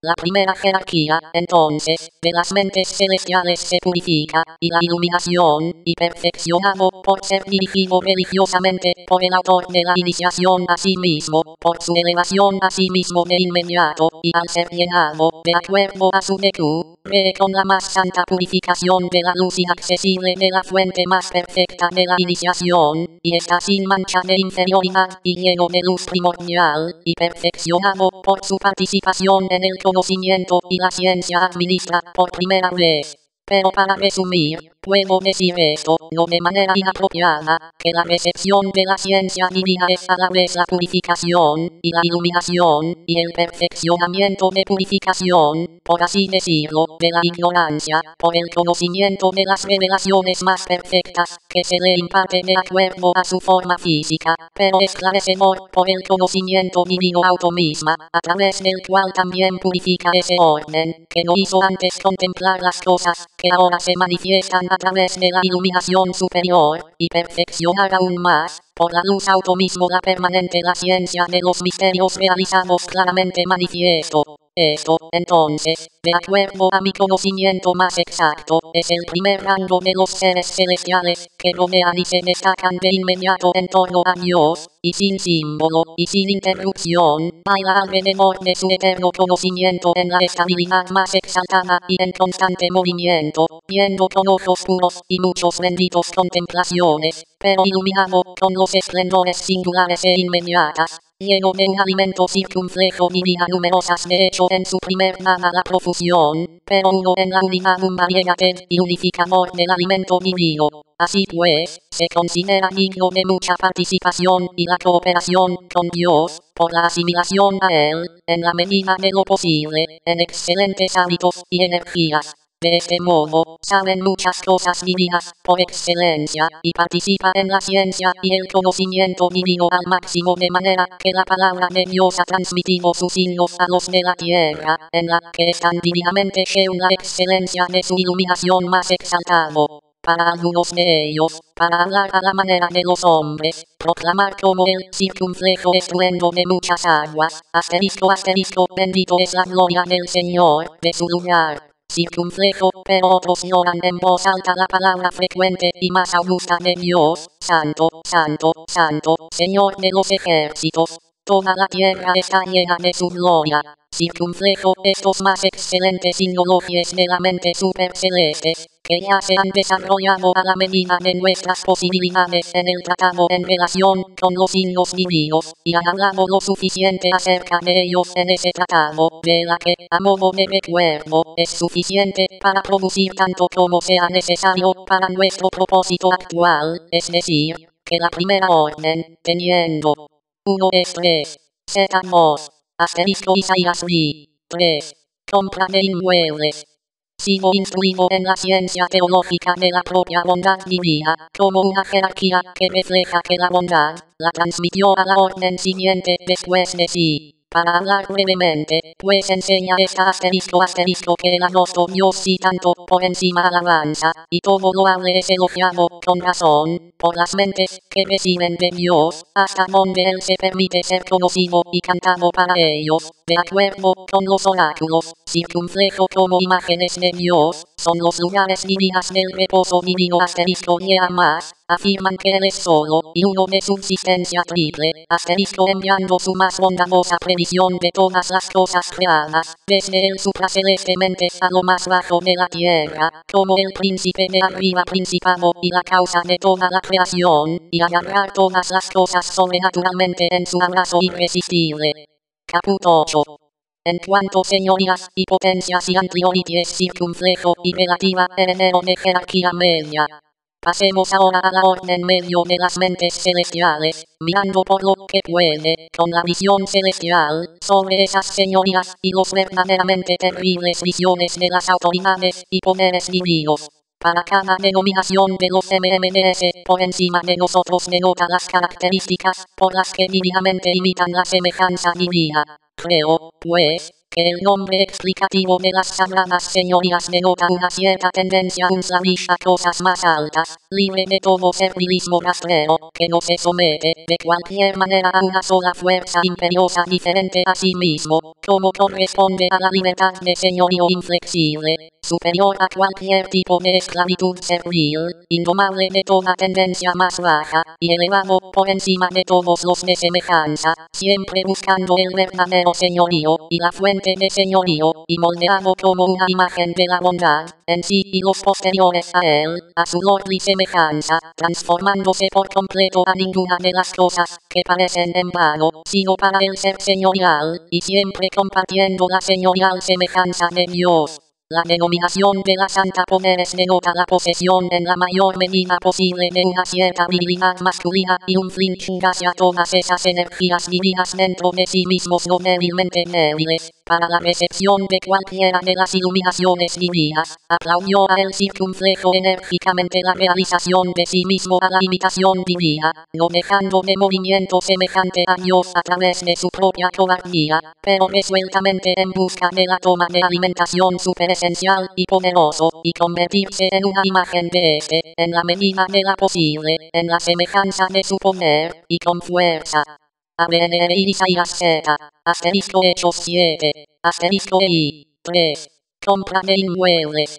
La primera jerarquía, entonces, de las mentes celestiales se purifica, y la iluminación, y perfeccionado por ser dirigido religiosamente por el autor de la iniciación a sí mismo, por su elevación a sí mismo de inmediato, y al ser llenado, de acuerdo a su decú, con la más santa purificación de la luz inaccesible de la fuente más perfecta de la iniciación, y está sin mancha de inferioridad, y lleno de luz primordial, y perfeccionado por su participación en el conocimiento y la ciencia administra por primera vez. Pero para resumir, puedo decir esto, no de manera inapropiada, que la recepción de la ciencia divina es a la vez la purificación, y la iluminación, y el perfeccionamiento de purificación, por así decirlo, de la ignorancia, por el conocimiento de las revelaciones más perfectas, que se le imparte de acuerdo a su forma física, pero esclarecedor por el conocimiento divino auto misma, a través del cual también purifica ese orden, que no hizo antes contemplar las cosas, que ahora se manifiestan a través de la iluminación superior, y perfeccionar aún más, por la luz auto mismo la permanente la ciencia de los misterios realizados claramente manifiesto. Esto, entonces, de acuerdo a mi conocimiento más exacto, es el primer rango de los seres celestiales, que rodean y se destacan de inmediato en torno a Dios, y sin símbolo, y sin interrupción, baila alrededor de su eterno conocimiento en la estabilidad más exaltada y en constante movimiento, viendo con ojos puros y muchos benditos contemplaciones, pero iluminado con los esplendores singulares e inmediatas, lleno de un alimento circunflejo divina numerosas de hecho en su primer nada la profusión, pero uno en la unidad un variedad y unificador del alimento divino. Así pues, se considera digno de mucha participación y la cooperación con Dios, por la asimilación a Él, en la medida de lo posible, en excelentes hábitos y energías. De este modo, saben muchas cosas divinas, por excelencia, y participa en la ciencia y el conocimiento divino al máximo de manera que la palabra de Dios ha transmitido sus signos a los de la tierra, en la que están divinamente según la excelencia de su iluminación más exaltado. Para algunos de ellos, para hablar a la manera de los hombres, proclamar como el circunflejo estruendo de muchas aguas, asterisco asterisco, bendito es la gloria del Señor, de su lugar. Circunflejo, pero otros lloran en voz alta la palabra frecuente y más augusta de Dios, Santo, Santo, Santo, Señor de los ejércitos. Toda la tierra está llena de su gloria. Circunflejo estos más excelentes signologies de la mente superceleste, que ya se han desarrollado a la medida de nuestras posibilidades en el tratado en relación con los signos divinos, y han hablado lo suficiente acerca de ellos en ese tratado, de la que, a modo de recuerdo, es suficiente para producir tanto como sea necesario para nuestro propósito actual, es decir, que la primera orden, teniendo 1 es 3, Z2, asterisco Isaías B. 3. Compra de inmuebles. Sigo instruido en la ciencia teológica de la propia bondad divina, como una jerarquía que refleja que la bondad la transmitió a la orden siguiente después de sí. Para hablar brevemente, pues enseña esta asterisco que el agosto Dios sí tanto por encima alabanza, y todo lo hable es elogiado con razón, por las mentes que reciben de Dios, hasta donde Él se permite ser conocido y cantado para ellos, de acuerdo con los oráculos, circunflejo como imágenes de Dios, son los lugares divinas del reposo divino y a más, afirman que él es solo y uno de subsistencia triple, enviando su más bondadosa previsión de todas las cosas creadas, desde el supracelestemente a lo más bajo de la tierra, como el príncipe de arriba principado y la causa de toda la creación, y agarrar todas las cosas sobrenaturalmente en su abrazo irresistible. Caput 8. En cuanto señorías y potencias y ampliorities circunflejo y relativa heredero de jerarquía media. Pasemos ahora a la orden medio de las mentes celestiales, mirando por lo que puede, con la visión celestial, sobre esas señorías y los verdaderamente terribles visiones de las autoridades y poderes divinos. Para cada denominación de los MMDS, por encima de nosotros denota las características por las que divinamente imitan la semejanza divina. Creo, pues, que el nombre explicativo de las sagradas señorías denota una cierta tendencia a cosas más altas, libre de todo servilismo rastrero, que no se somete de cualquier manera a una sola fuerza imperiosa diferente a sí mismo, como corresponde a la libertad de señorío inflexible, superior a cualquier tipo de esclavitud servil, indomable de toda tendencia más baja, y elevado por encima de todos los de semejanza, siempre buscando el verdadero señorío y la fuente de señorío, y moldeado como una imagen de la bondad, en sí y los posteriores a él, a su lordly semejanza, transformándose por completo a ninguna de las cosas que parecen en vano, sino para el ser señorial, y siempre compartiendo la señorial semejanza de Dios. La denominación de la Santa Poderes denota la posesión en la mayor medida posible de una cierta virilidad masculina y un flinching hacia todas esas energías divinas dentro de sí mismos no débilmente débiles. Para la recepción de cualquiera de las iluminaciones divinas, aplaudió a él circunflejo enérgicamente la realización de sí mismo a la imitación divina, no dejando de movimiento semejante a Dios a través de su propia cobardía, pero resueltamente en busca de la toma de alimentación superesencial y poderoso, y convertirse en una imagen de este, en la medida de la posible, en la semejanza de su poder, y con fuerza. ABNR Isaías Z, asterisco Hechos 7, asterisco I, 3, compra de inmuebles,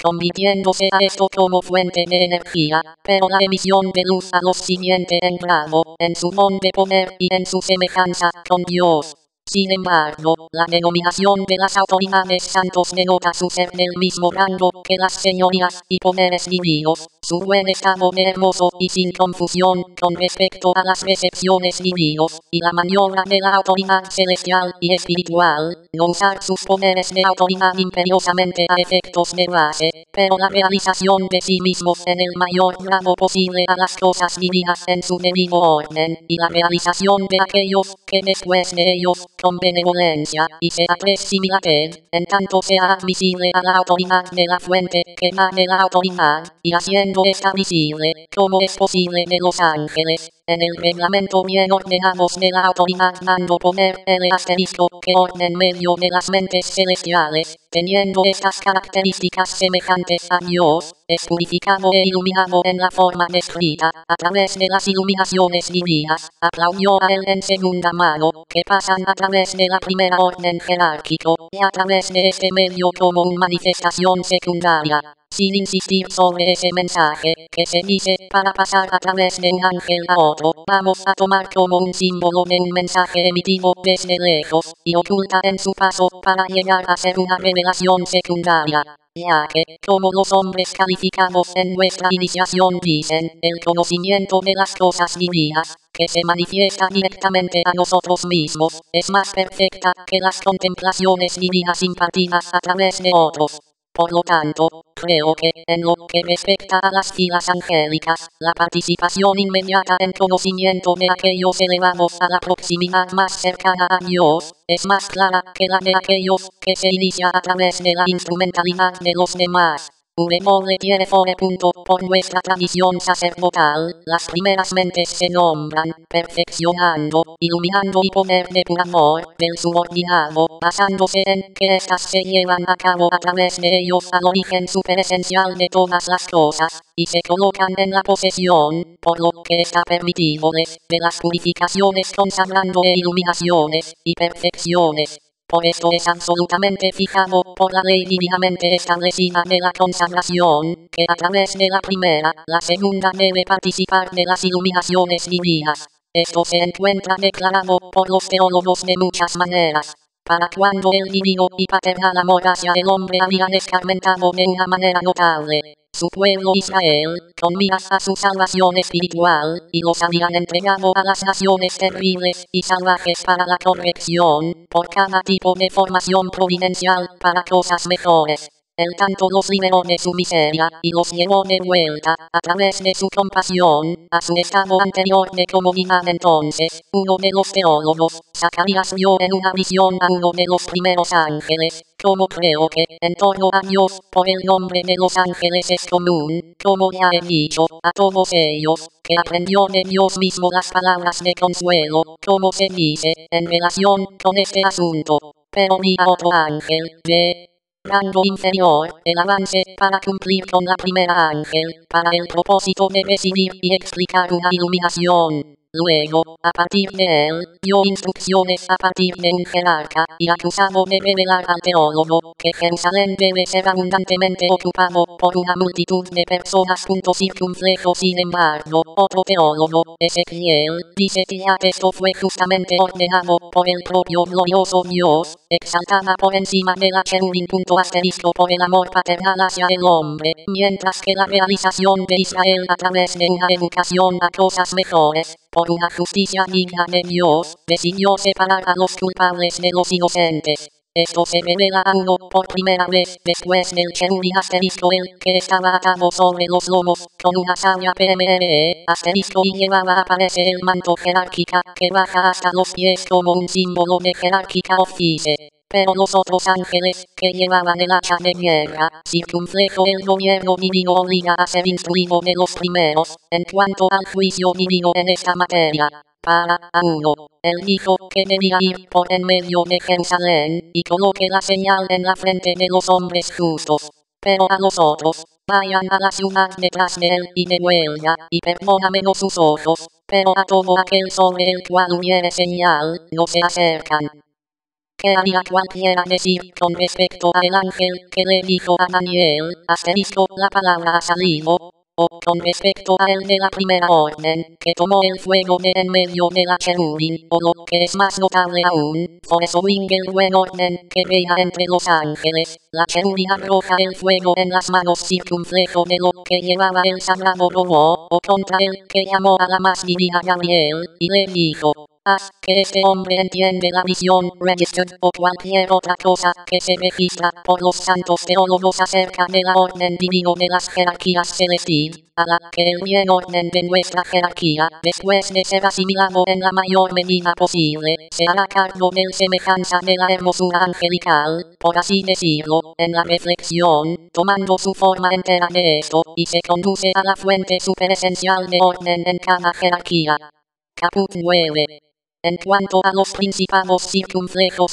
convirtiéndose a esto como fuente de energía, pero la emisión de luz a los siguiente en grado, en su don de poder y en su semejanza con Dios. Sin embargo, la denominación de las autoridades santos denota su ser del mismo rango que las señorías y poderes divinos, su buen estado de hermoso y sin confusión con respecto a las recepciones divinos, y la maniobra de la autoridad celestial y espiritual, no usar sus poderes de autoridad imperiosamente a efectos de base, pero la realización de sí mismos en el mayor grado posible a las cosas divinas en su debido orden, y la realización de aquellos que después de ellos, con benevolencia, y sea presimilated, en tanto sea admisible a la autoridad de la fuente que da de la autoridad, y haciendo esta visible, como es posible de los ángeles, en el reglamento bien ordenados de la autoridad dando poder el asterisco que orden medio de las mentes celestiales, teniendo estas características semejantes a Dios, es purificado e iluminado en la forma descrita, a través de las iluminaciones divinas, aplaudió a él en segunda mano, que pasan a través de la primera orden jerárquico, y a través de este medio como una manifestación secundaria. Sin insistir sobre ese mensaje, que se dice, para pasar a través de un ángel a otro, vamos a tomar como un símbolo de un mensaje emitido desde lejos, y oculta en su paso para llegar a ser una revelación secundaria. Ya que, como los hombres calificados en nuestra iniciación dicen, el conocimiento de las cosas divinas, que se manifiesta directamente a nosotros mismos, es más perfecta que las contemplaciones divinas impartidas a través de otros. Por lo tanto, creo que, en lo que respecta a las filas angélicas, la participación inmediata en conocimiento de aquellos elevados a la proximidad más cercana a Dios, es más clara que la de aquellos que se inicia a través de la instrumentalidad de los demás. Por nuestra tradición sacerdotal, las primeras mentes se nombran, perfeccionando, iluminando y poder de puro amor del subordinado, basándose en que éstas se llevan a cabo a través de ellos al origen superesencial de todas las cosas, y se colocan en la posesión, por lo que está permitidoles, de las purificaciones consagrando e iluminaciones, y perfecciones. Por esto es absolutamente fijado por la ley divinamente establecida de la consagración, que a través de la primera, la segunda debe participar de las iluminaciones divinas. Esto se encuentra declarado por los teólogos de muchas maneras. Para cuando el divino y paternal amor hacia el hombre había escarmentado de una manera notable su pueblo Israel, con miras a su salvación espiritual, y los habían entregado a las naciones terribles y salvajes para la corrección, por cada tipo de formación providencial para cosas mejores. Él tanto los liberó de su miseria y los llevó de vuelta, a través de su compasión, a su estado anterior de comodidad. Entonces, uno de los teólogos, Zacarías, vio en una visión a uno de los primeros ángeles, como creo que, en torno a Dios, por el nombre de los ángeles es común, como ya he dicho, a todos ellos, que aprendió de Dios mismo las palabras de consuelo, como se dice, en relación con este asunto. Pero vi a otro ángel, de rango inferior, el avance para cumplir con la primera ángel, para el propósito de recibir y explicar una iluminación. Luego, a partir de él, dio instrucciones a partir de un jerarca, y acusado de revelar al teólogo, que Jerusalén debe ser abundantemente ocupado por una multitud de personas. Circunflejo. Sin embargo, otro teólogo, Ezequiel, dice que ya esto fue justamente ordenado por el propio glorioso Dios, exaltada por encima de la cherubín. Asterisco por el amor paternal hacia el hombre, mientras que la realización de Israel a través de una educación a cosas mejores, por una justicia digna de Dios, decidió separar a los culpables de los inocentes. Esto se revela a uno por primera vez después del cherubín asterisco, el que estaba atado sobre los lomos, con una savia PMRE, asterisco, y llevaba aparece el manto jerárquica, que baja hasta los pies como un símbolo de jerárquica office. Pero los otros ángeles, que llevaban el hacha de guerra, circunflejo, el gobierno divino obliga a ser instruido de los primeros, en cuanto al juicio divino en esta materia. Para a uno, él dijo que debía ir por en medio de Jerusalén, y coloque la señal en la frente de los hombres justos. Pero a los otros, vayan a la ciudad detrás de él y de huelga, y perdónamenos sus ojos, pero a todo aquel sobre el cual hubiere señal, no se acercan. ¿Qué haría cualquiera decir con respecto al ángel que le dijo a Daniel, asterisco, la palabra ha salido? O con respecto a el de la primera orden, que tomó el fuego de en medio de la cherubín, o lo que es más notable aún, por eso el buen orden que reina entre los ángeles, la cherubín arroja el fuego en las manos circunflejo de lo que llevaba el sagrado robó, o contra el que llamó a la más divina Gabriel, y le dijo: haz que este hombre entiende la visión, registered, o cualquier otra cosa que se registra por los santos teólogos acerca de la orden divino de las jerarquías celestiales, a la que el bien orden de nuestra jerarquía, después de ser asimilado en la mayor medida posible, se hará cargo del semejanza de la hermosura angelical, por así decirlo, en la reflexión, tomando su forma entera de esto, y se conduce a la fuente superesencial de orden en cada jerarquía. Caput 9. En cuanto a los principados circunflejo,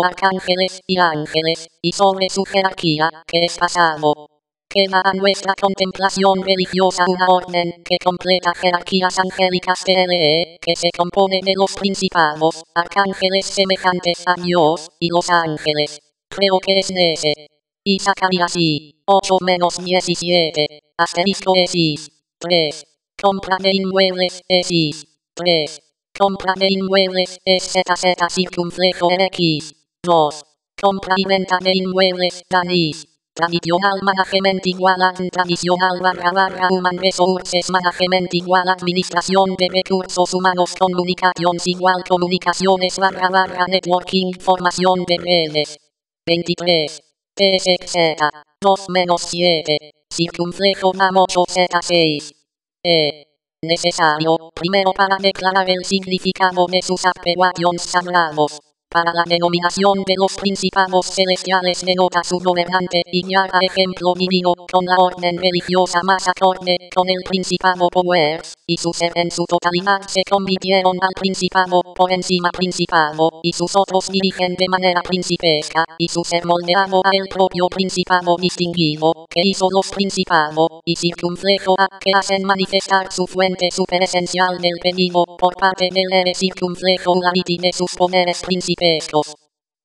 arcángeles y ángeles, y sobre su jerarquía, que es pasado, queda a nuestra contemplación religiosa una orden que completa jerarquías angélicas TLE, que se compone de los principados, arcángeles semejantes a Dios, y los ángeles. Creo que es ese. Y Zacarías y 8-17, asterisco esis. 3. Compra de inmuebles esis. 3. Compra de inmuebles ZZ circunflejo NX. 2. Compra y venta de inmuebles DANIS. Tradicional management igual a tradicional / human resources management igual a administración de recursos humanos, comunicaciones igual comunicaciones / networking, formación de redes. 23. PSZ 2-7. Circunflejo NAM 8Z6. Necesario, primero, para declarar el significado de sus apelaciones sagrados. Para la denominación de los principados celestiales denota su gobernante y guiar a ejemplo divino con la orden religiosa más acorde con el principado Powers, y su ser en su totalidad se convirtieron al principado por encima principado, y sus otros dirigen de manera principesca, y su ser moldeado a el propio principado distinguido, que hizo los principados, y circunflejo a que hacen manifestar su fuente superesencial del pedido por parte del circunflejo de sus poderes principales. aspectos.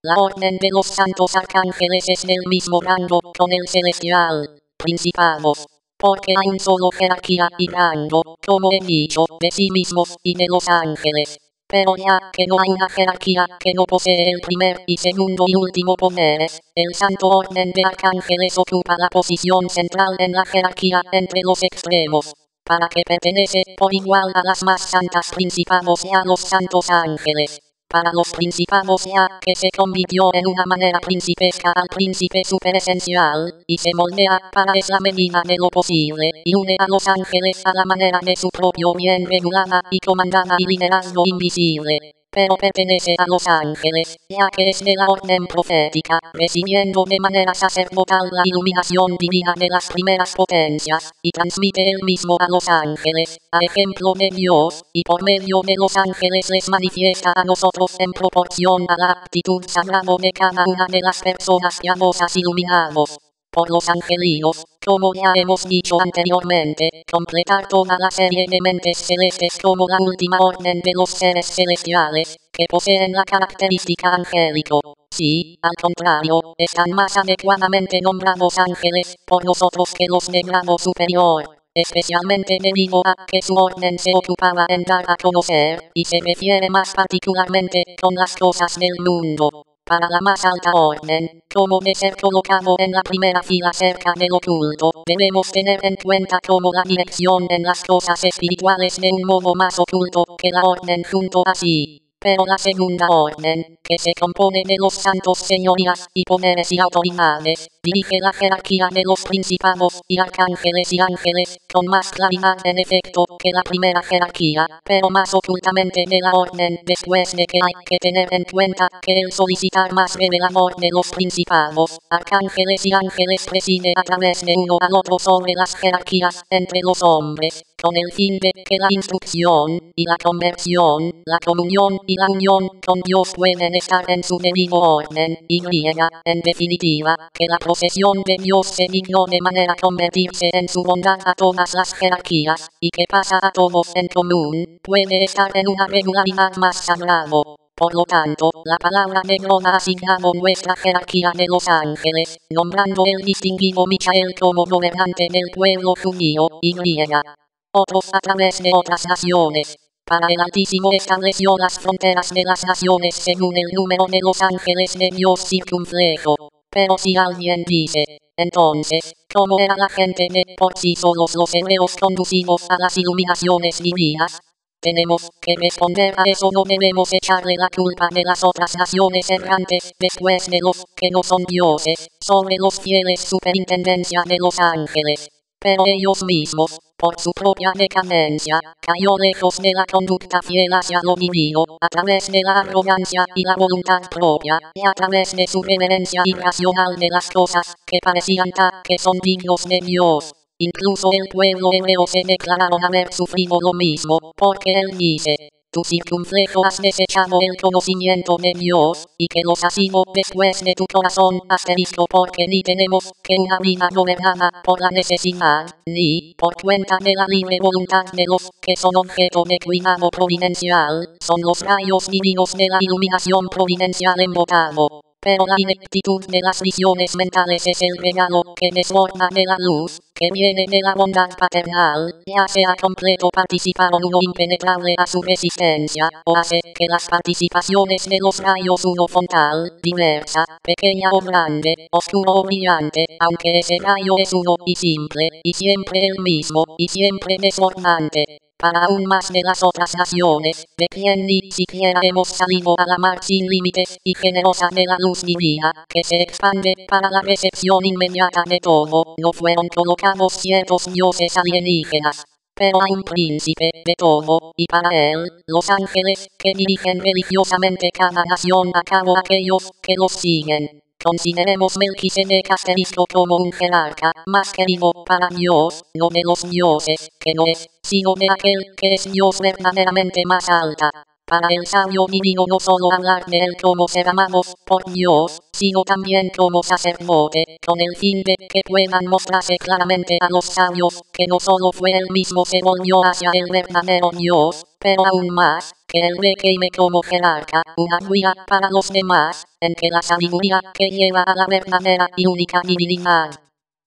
La orden de los santos arcángeles es del mismo rango con el celestial, principados, porque hay un solo jerarquía y rango, como he dicho, de sí mismos y de los ángeles. Pero ya que no hay una jerarquía que no posee el primer y segundo y último poderes, el santo orden de arcángeles ocupa la posición central en la jerarquía entre los extremos, para que pertenece por igual a las más santas principados y a los santos ángeles. Para los principados ya que se convirtió en una manera principesca al príncipe superesencial, y se moldea para esa medida de lo posible, y une a los ángeles a la manera de su propio bien regulada y comandada y liderazgo invisible. Pero pertenece a los ángeles, ya que es de la orden profética, recibiendo de manera sacerdotal la iluminación divina de las primeras potencias, y transmite él mismo a los ángeles, a ejemplo de Dios, y por medio de los ángeles les manifiesta a nosotros en proporción a la actitud sagrada de cada una de las personas piadosas iluminados por los angelinos, como ya hemos dicho anteriormente, completar toda la serie de mentes celestes como la última orden de los seres celestiales, que poseen la característica angélico. Sí, al contrario, están más adecuadamente nombrados ángeles por nosotros que los de grado superior, especialmente debido a que su orden se ocupaba en dar a conocer, y se refiere más particularmente con las cosas del mundo. Para la más alta orden, como de ser colocado en la primera fila cerca del oculto, debemos tener en cuenta como la dirección en las cosas espirituales de un modo más oculto que la orden junto a sí. Pero la segunda orden, que se compone de los santos señorías y poderes y autoridades, dirige la jerarquía de los principados y arcángeles y ángeles, con más claridad en efecto que la primera jerarquía, pero más ocultamente de la orden, después de que hay que tener en cuenta que el solicitar más revelador de los principados, arcángeles y ángeles preside a través de uno al otro sobre las jerarquías entre los hombres, con el fin de que la instrucción y la conversión, la comunión y la unión con Dios pueden estar en su debido orden, y en definitiva, que la procesión de Dios se dignó de manera a convertirse en su bondad a todas las jerarquías, y que pasa a todos en común, puede estar en una regularidad más sagrado. Por lo tanto, la palabra de Dios ha asignado nuestra jerarquía de los ángeles, nombrando el distinguido Michael como gobernante del pueblo judío, y otros a través de otras naciones. Para el Altísimo estableció las fronteras de las naciones según el número de los ángeles de Dios circunflejo. Pero si alguien dice, entonces, ¿cómo era la gente de por sí solos los hebreos conducidos a las iluminaciones divinas? Tenemos que responder a eso. No debemos echarle la culpa de las otras naciones errantes después de los que no son dioses, sobre los fieles superintendencia de los ángeles. Pero ellos mismos, por su propia decadencia, cayó lejos de la conducta fiel hacia lo divino, a través de la arrogancia y la voluntad propia, y a través de su reverencia irracional de las cosas que parecían que son dignos de Dios. Incluso el pueblo hebreo se declararon haber sufrido lo mismo, porque él dice, tu circunflejo has desechado el conocimiento de Dios, y que los has ido después de tu corazón asterisco porque ni tenemos que una vida gobernada por la necesidad, ni por cuenta de la libre voluntad de los que son objeto de cuidado providencial, son los rayos divinos de la iluminación providencial embotado. Pero la ineptitud de las visiones mentales es el regalo que desborda de la luz, que viene de la bondad paternal, ya sea completo participaron uno impenetrable a su resistencia, o hace que las participaciones de los rayos uno frontal, diversa, pequeña o grande, oscuro o brillante, aunque ese rayo es uno y simple, y siempre el mismo, y siempre desbordante. Para aún más de las otras naciones, de quien ni siquiera hemos salido a la mar sin límites y generosa de la luz divina, que se expande para la recepción inmediata de todo, no fueron colocados ciertos dioses alienígenas. Pero hay un príncipe de todo, y para él, los ángeles, que dirigen religiosamente cada nación a cabo aquellos que los siguen. Consideremos Melquisedec asterisco como un jerarca, más querido para Dios, no de los dioses, que no es, sino de aquel que es Dios verdaderamente más alta. Para el sabio divino no solo hablar de él como ser amados por Dios, sino también como sacerdote, con el fin de que puedan mostrarse claramente a los sabios, que no solo fue él mismo se volvió hacia el verdadero Dios, pero aún más, que él requiere como jerarca, una guía para los demás, en que la sabiduría que lleva a la verdadera y única divinidad.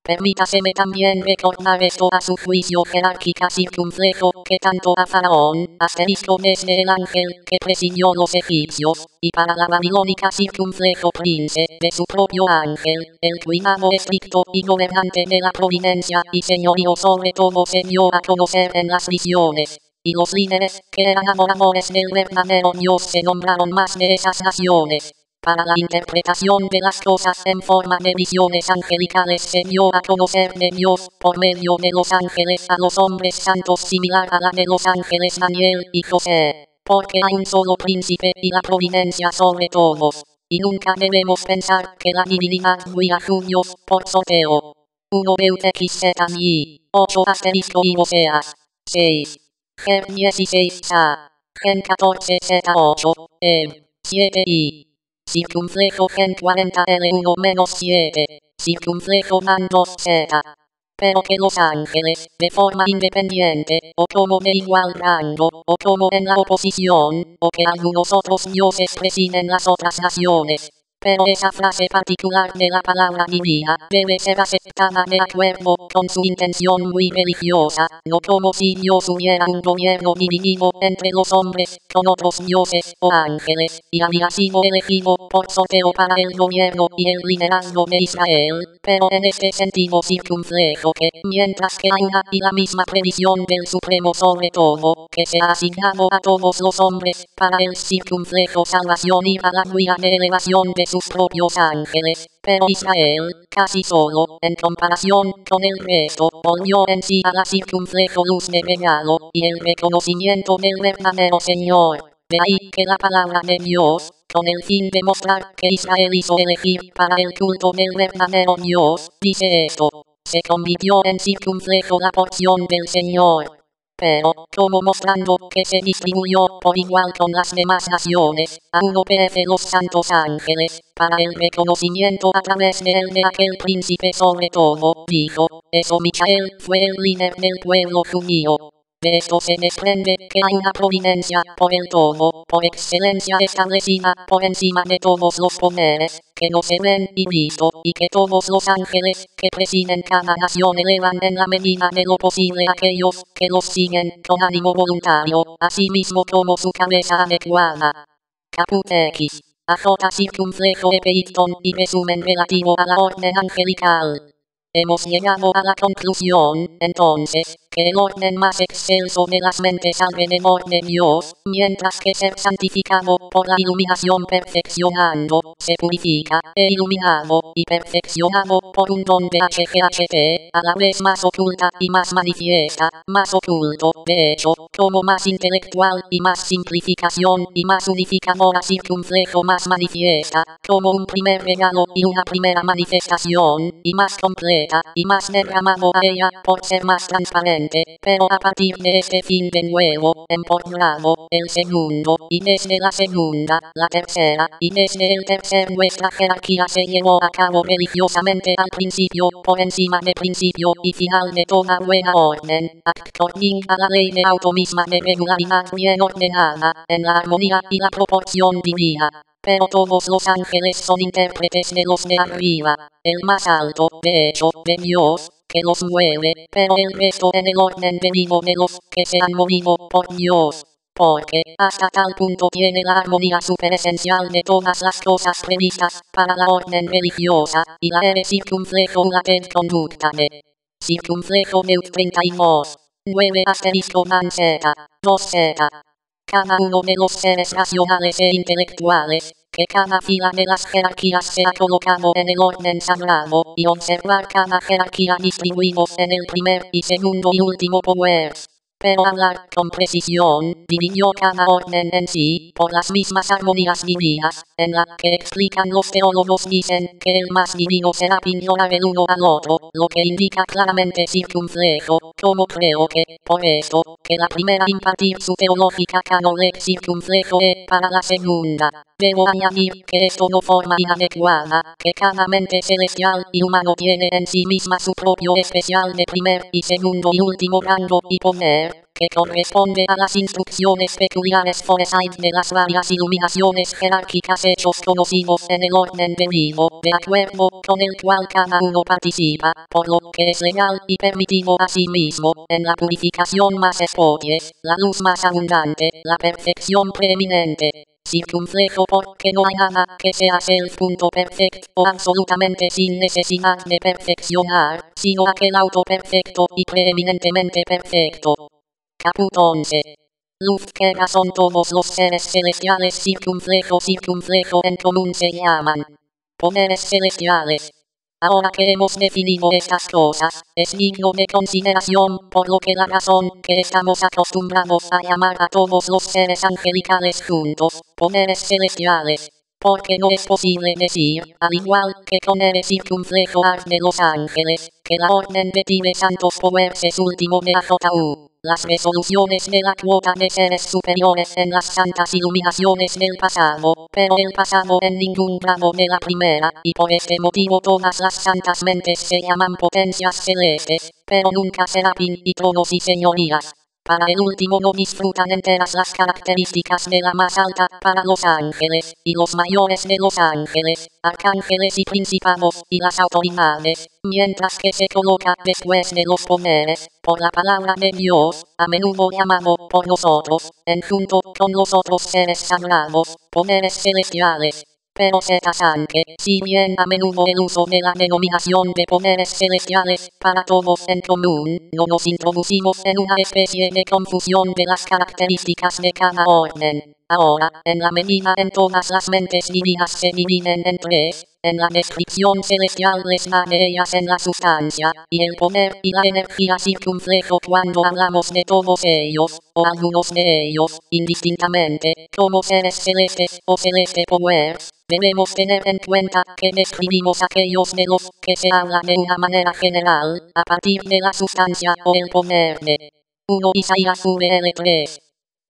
Permítaseme también recordar esto a su juicio jerárquica circunflejo que tanto a Faraón, asterisco desde el ángel que presidió los egipcios, y para la babilónica circunflejo príncipe de su propio ángel, el cuidado estricto y gobernante de la providencia y señorío sobre todo se dio a conocer en las visiones. Y los líderes, que eran adoradores del verdadero Dios, se nombraron más de esas naciones. Para la interpretación de las cosas en forma de visiones angelicales se dio a conocer de Dios, por medio de los ángeles a los hombres santos similar a la de los ángeles Daniel y José. Porque hay un solo príncipe y la providencia sobre todos. Y nunca debemos pensar que la divinidad guía a Dios por sorteo. 1 BUTXZY 8 asterisco y Oseas 6. Gen 16 SA. Gen 14 Z8. 7i. Circunflejo gen 40 L1 menos 7. Circunflejo man 2Z. Pero que los ángeles, de forma independiente, o como de igual rango, o como en la oposición, o que algunos otros dioses presiden las otras naciones. Pero esa frase particular de la palabra divina debe ser aceptada de acuerdo con su intención muy religiosa, no como si Dios hubiera un gobierno dividido entre los hombres con otros dioses o ángeles, y había sido elegido por sorteo para el gobierno y el liderazgo de Israel, pero en este sentido circunflejo que, mientras que hay una y la misma previsión del Supremo sobre todo, que se ha asignado a todos los hombres, para el circunflejo salvación y a la guía de elevación de sus propios ángeles, pero Israel, casi solo, en comparación con el resto, volvió en sí a la circunflejo luz de regalo, y el reconocimiento del verdadero Señor. De ahí que la palabra de Dios, con el fin de mostrar que Israel hizo elegir para el culto del verdadero Dios, dice esto: se convirtió en circunflejo la porción del Señor. Pero, como mostrando que se distribuyó por igual con las demás naciones, a uno de los santos ángeles, para el reconocimiento a través de él de aquel príncipe sobre todo, dijo, eso Michael fue el líder del pueblo judío. De esto se desprende que hay una providencia por el todo, por excelencia establecida por encima de todos los poderes, que no se ven y visto, y que todos los ángeles que presiden cada nación elevan en la medida de lo posible a aquellos que los siguen con ánimo voluntario, así mismo como su cabeza adecuada. Caput X. AJ circunflejo Epicton y resumen relativo a la orden angelical. Hemos llegado a la conclusión, entonces, que el orden más excelso de las mentes alrededor de Dios, mientras que ser santificado por la iluminación perfeccionando, se purifica, e iluminado y perfeccionado por un don de HGHT, a la vez más oculta y más manifiesta, más oculto, de hecho, como más intelectual y más simplificación y más unificadora circunflejo más manifiesta, como un primer regalo y una primera manifestación, y más completa, y más derramado a ella por ser más transparente, pero a partir de este fin de nuevo, en por grado, el segundo, y desde la segunda, la tercera, y desde el tercer nuestra jerarquía se llevó a cabo religiosamente al principio, por encima de principio y final de toda buena orden, according a la ley de auto misma de regularidad bien ordenada, en la armonía y la proporción divina. Pero todos los ángeles son intérpretes de los de arriba, el más alto, de hecho, de Dios, que los mueve, pero el resto en el orden debido de los que se han movido por Dios. Porque, hasta tal punto tiene la armonía superesencial de todas las cosas previstas para la orden religiosa, y la R circunflejo la conducta de circunflejo de 32. 9 asterisco man Z, 2Z. Cada uno de los seres racionales e intelectuales, que cada fila de las jerarquías se ha colocado en el orden sagrado, y observar cada jerarquía distribuidos en el primer y segundo y último powers. Pero hablar con precisión, dividió cada orden en sí, por las mismas armonías divinas, en la que explican los teólogos dicen que el más divino será ignorar el uno al otro, lo que indica claramente circunflejo, como creo que, por esto, que la primera impartir su teológica canolex circunflejo para la segunda. Debo añadir que esto no forma inadecuada, que cada mente celestial y humano tiene en sí misma su propio especial de primer y segundo y último rango y poder, que corresponde a las instrucciones peculiares foresight de las varias iluminaciones jerárquicas hechos conocidos en el orden debido, de acuerdo con el cual cada uno participa, por lo que es legal y permitido a sí mismo, en la purificación más espoties, la luz más abundante, la perfección preeminente. Circunflejo porque no hay nada que sea self.perfect o absolutamente sin necesidad de perfeccionar, sino aquel auto perfecto y preeminentemente perfecto. Caput 11. Luz que son todos los seres celestiales circunflejo en común se llaman poderes celestiales. Ahora que hemos definido estas cosas, es digno de consideración, por lo que la razón que estamos acostumbrados a llamar a todos los seres angelicales juntos, poderes celestiales. Porque no es posible decir, al igual que con el circunflejo de los ángeles, que la orden de Tibe Santos Powers es último de AJU. Las resoluciones de la cuota de seres superiores en las santas iluminaciones del pasado, pero el pasado en ningún grado de la primera, y por este motivo todas las santas mentes se llaman potencias celestes, pero nunca serapín y tronos y señorías. Para el último no disfrutan enteras las características de la más alta para los ángeles, y los mayores de los ángeles, arcángeles y principados, y las autoridades, mientras que se coloca después de los poderes, por la palabra de Dios, a menudo llamado por nosotros, en junto con los otros seres sagrados, poderes celestiales. Pero se tasan que, si bien a menudo el uso de la denominación de poderes celestiales para todos en común, no nos introducimos en una especie de confusión de las características de cada orden. Ahora, en la medida en todas las mentes divinas se dividen en tres, en la descripción celestial les da de ellas en la sustancia, y el poder y la energía circunflejo cuando hablamos de todos ellos, o algunos de ellos, indistintamente, como seres celestes o celeste powers. Debemos tener en cuenta que describimos aquellos de los que se habla de una manera general, a partir de la sustancia o el poder de 1 Isaías VL3.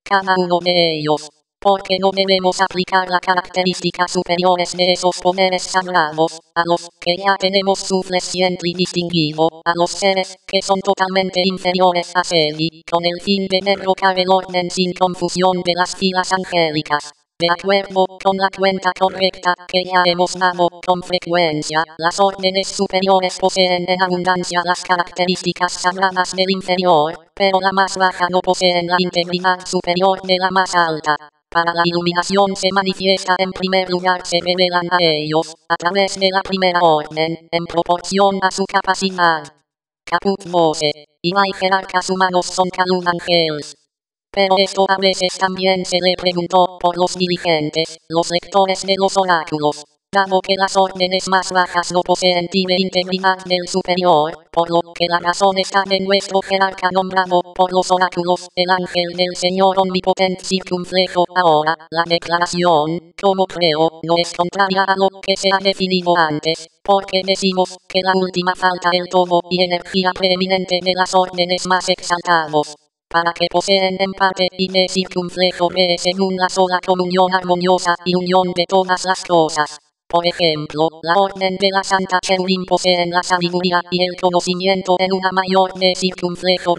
Cada uno de ellos. Porque no debemos aplicar las características superiores de esos poderes sagrados, a los que ya tenemos suficiente distinguido, a los seres que son totalmente inferiores a él, con el fin de derrocar el orden sin confusión de las filas angélicas. De acuerdo con la cuenta correcta que ya hemos dado con frecuencia, las órdenes superiores poseen en abundancia las características sagradas del inferior, pero la más baja no posee la integridad superior de la más alta. Para la iluminación se manifiesta en primer lugar se revelan a ellos, a través de la primera orden, en proporción a su capacidad. Caput 12. Y hay jerarcas humanos son calum angels. Pero esto a veces también se le preguntó por los dirigentes, los lectores de los oráculos. Dado que las órdenes más bajas no poseen tibe integridad del superior, por lo que la razón está de nuestro jerarca nombrado por los oráculos, el ángel del Señor omnipotente circunflejo. Ahora, la declaración, como creo, no es contraria a lo que se ha definido antes, porque decimos que la última falta el todo y energía preeminente de las órdenes más exaltados. Para que poseen en parte y de circunflejo según la sola comunión armoniosa y unión de todas las cosas. Por ejemplo, la orden de la Santa Cherubim poseen la sabiduría y el conocimiento en una mayor de circunflejo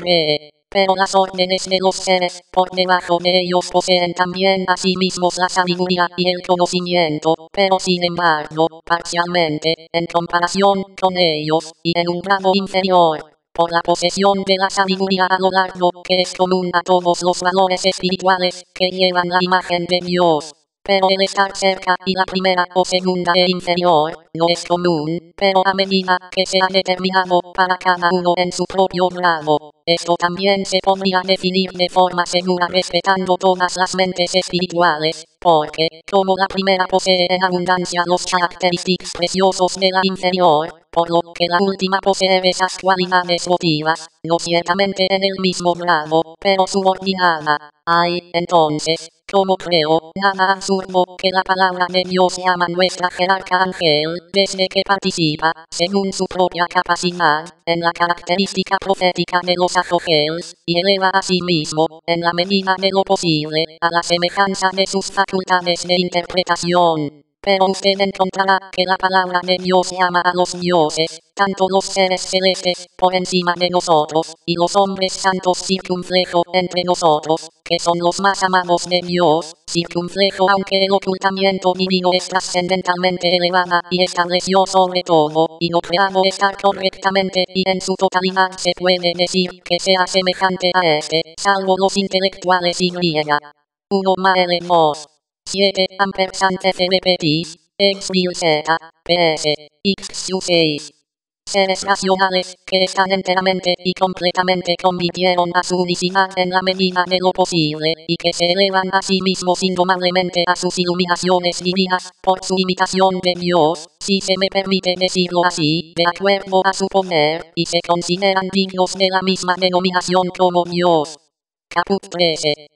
pero las órdenes de los seres por debajo de ellos poseen también a sí mismos la sabiduría y el conocimiento, pero sin embargo, parcialmente, en comparación con ellos, y en un grado inferior. Por la posesión de la sabiduría a lo largo que es común a todos los valores espirituales que llevan la imagen de Dios. Pero el estar cerca y la primera o segunda e inferior, no es común, pero a medida que se ha determinado para cada uno en su propio grado, esto también se podría definir de forma segura respetando todas las mentes espirituales, porque, como la primera posee en abundancia los característicos preciosos de la inferior, por lo que la última posee esas cualidades votivas, no ciertamente en el mismo grado, pero subordinada. Hay, entonces, Como creo, nada absurdo, que la palabra de Dios llama nuestra jerarca ángel, desde que participa, según su propia capacidad, en la característica profética de los arcángeles, y eleva a sí mismo, en la medida de lo posible, a la semejanza de sus facultades de interpretación. Pero usted encontrará que la palabra de Dios llama a los dioses, tanto los seres celestes, por encima de nosotros, y los hombres santos circunflejo entre nosotros, que son los más amados de Dios, circunflejo aunque el ocultamiento divino es trascendentalmente elevada y estableció sobre todo, y no creado estar correctamente y en su totalidad se puede decir que sea semejante a este, salvo los intelectuales y griega. 1 Mael 2. 7 ampersante CLPTIS, X mil Z, PS, XU6. Seres racionales, que están enteramente y completamente convirtieron a su unicidad en la medida de lo posible, y que se elevan a sí mismos indomablemente a sus iluminaciones divinas, por su imitación de Dios, si se me permite decirlo así, de acuerdo a su poder, y se consideran dignos de la misma denominación como Dios. Caput 13.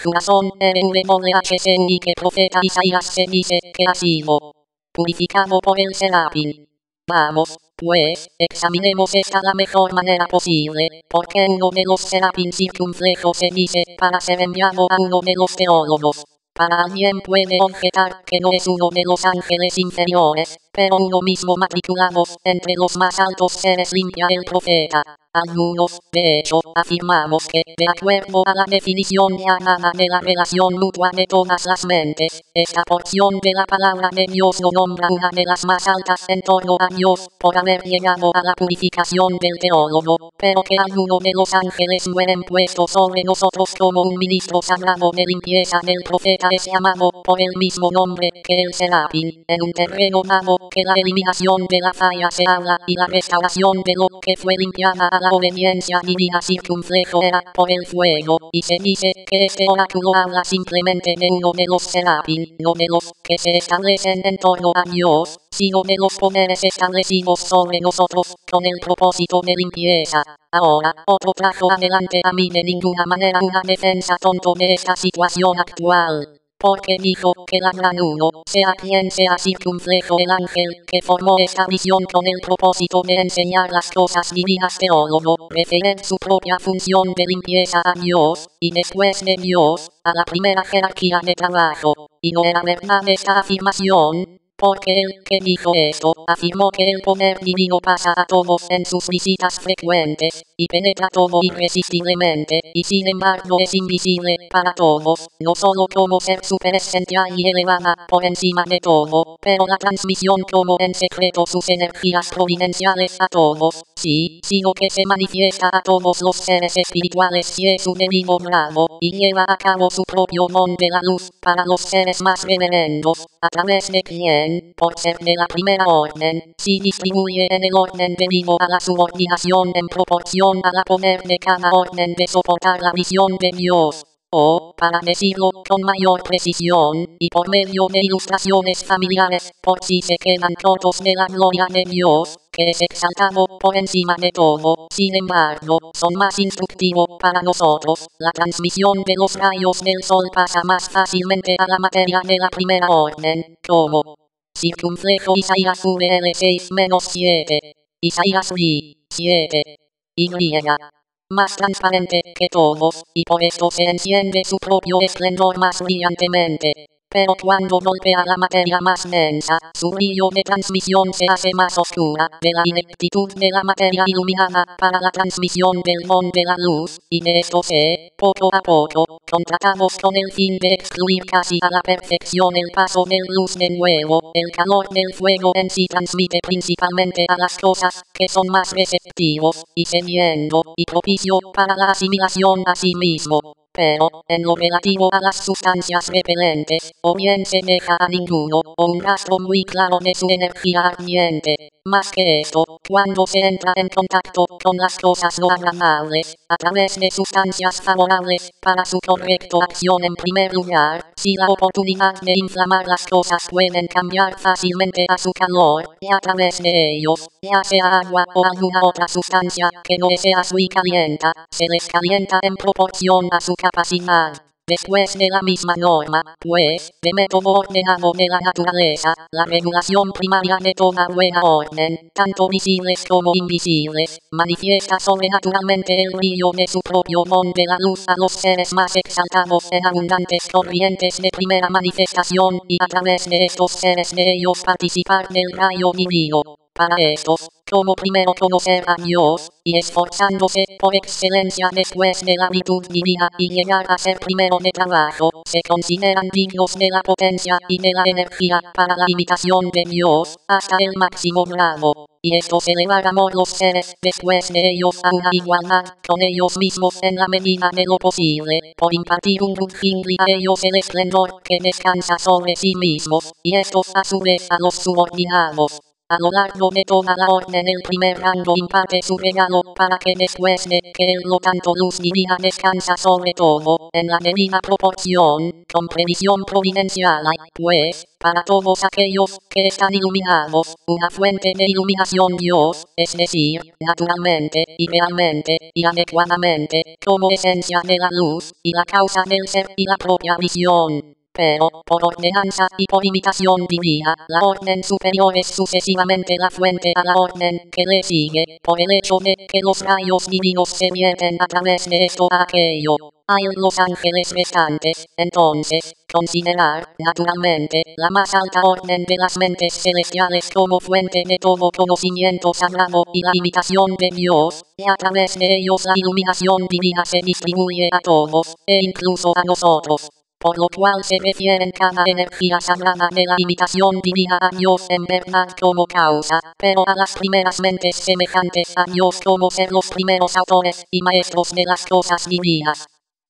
Jurasón RWHCUI que profeta Isaías se dice que ha sido purificado por el Serapín. Vamos, pues, examinemos esta la mejor manera posible, porque uno de los Serapín circunflejo se dice para ser enviado a uno de los teólogos. Para alguien puede objetar que no es uno de los ángeles inferiores, pero uno mismo matriculados entre los más altos seres limpia el profeta. Algunos, de hecho, afirmamos que, de acuerdo a la definición llamada de la relación mutua de todas las mentes, esta porción de la palabra de Dios lo nombra una de las más altas en torno a Dios, por haber llegado a la purificación del teólogo, pero que alguno de los ángeles mueren puesto sobre nosotros como un ministro sagrado de limpieza del profeta es llamado por el mismo nombre que el Serapín, en un terreno dado que la eliminación de la falla se habla y la restauración de lo que fue limpiada a la obediencia divina circunflejo era por el fuego, y se dice que este oráculo habla simplemente de uno de los Serapín, no de los que se establecen en torno a Dios, sino de los poderes establecidos sobre nosotros, con el propósito de limpieza. Ahora, otro trajo adelante a mí de ninguna manera una defensa tonto de esta situación actual. Porque dijo que la gran uno, sea quien sea circunflejo el ángel, que formó esta visión con el propósito de enseñar las cosas divinas teólogo, referir su propia función de limpieza a Dios, y después de Dios, a la primera jerarquía de trabajo. Y no era verdad esta afirmación, porque el que dijo esto, afirmó que el poder divino pasa a todos en sus visitas frecuentes, y penetra todo irresistiblemente, y sin embargo es invisible para todos, no solo como ser superesencial y elevada por encima de todo, pero la transmisión como en secreto sus energías providenciales a todos, sí, sino que se manifiesta a todos los seres espirituales y es su debido grado, y lleva a cabo su propio don de la luz, para los seres más reverendos, a través de quien, por ser de la primera orden, si distribuye en el orden debido a la subordinación en proporción a la poder de cada orden de soportar la visión de Dios. O, para decirlo con mayor precisión, y por medio de ilustraciones familiares, por si se quedan cortos de la gloria de Dios, que es exaltado por encima de todo, sin embargo, son más instructivos para nosotros. La transmisión de los rayos del sol pasa más fácilmente a la materia de la primera orden, como circunflejo Isaías VL 6-7. Isaías V 7. Y. Más transparente que todos, y por esto se enciende su propio esplendor más brillantemente. Pero cuando golpea la materia más densa, su brillo de transmisión se hace más oscura, de la ineptitud de la materia iluminada para la transmisión del don de la luz, y de esto se, poco a poco, contratamos con el fin de excluir casi a la perfección el paso del luz de nuevo. El calor del fuego en sí transmite principalmente a las cosas que son más receptivos, y cediendo, y propicio para la asimilación a sí mismo. Pero, en lo relativo a las sustancias repelentes, o bien se deja a ninguno, o un rastro muy claro de su energía ardiente. Más que esto, cuando se entra en contacto con las cosas no agradables, a través de sustancias favorables para su correcta acción en primer lugar, si la oportunidad de inflamar las cosas pueden cambiar fácilmente a su calor, y a través de ellos, ya sea agua o alguna otra sustancia que no sea muy calienta, se les calienta en proporción a su capacidad. Después de la misma norma, pues, de método ordenado de la naturaleza, la regulación primaria de toda buena orden, tanto visibles como invisibles, manifiesta sobrenaturalmente el brillo de su propio don de la luz a los seres más exaltados en abundantes corrientes de primera manifestación, y a través de estos seres de ellos participar del rayo divino. Para estos, como primero conocer a Dios, y esforzándose por excelencia después de la virtud divina y llegar a ser primero de trabajo, se consideran dignos de la potencia y de la energía para la imitación de Dios, hasta el máximo grado. Y estos elevarán los seres después de ellos a una igualdad con ellos mismos en la medida de lo posible, por impartir un Budjingli a ellos el esplendor que descansa sobre sí mismos, y estos a su vez a los subordinados. A lo largo de toda la orden el primer rango imparte su regalo para que después de que él lo tanto luz divina descansa sobre todo, en la debida proporción, con previsión providencial hay, pues, para todos aquellos que están iluminados, una fuente de iluminación Dios, es decir, naturalmente, y realmente, y adecuadamente, como esencia de la luz, y la causa del ser y la propia visión. Pero, por ordenanza y por imitación divina, la orden superior es sucesivamente la fuente a la orden que le sigue, por el hecho de que los rayos divinos se vierten a través de esto a aquello. Hay los ángeles restantes, entonces, considerar, naturalmente, la más alta orden de las mentes celestiales como fuente de todo conocimiento sagrado y la imitación de Dios, y a través de ellos la iluminación divina se distribuye a todos, e incluso a nosotros. Por lo cual se refieren cada energía sagrada de la imitación divina a Dios en verdad como causa, pero a las primeras mentes semejantes a Dios como ser los primeros autores y maestros de las cosas divinas.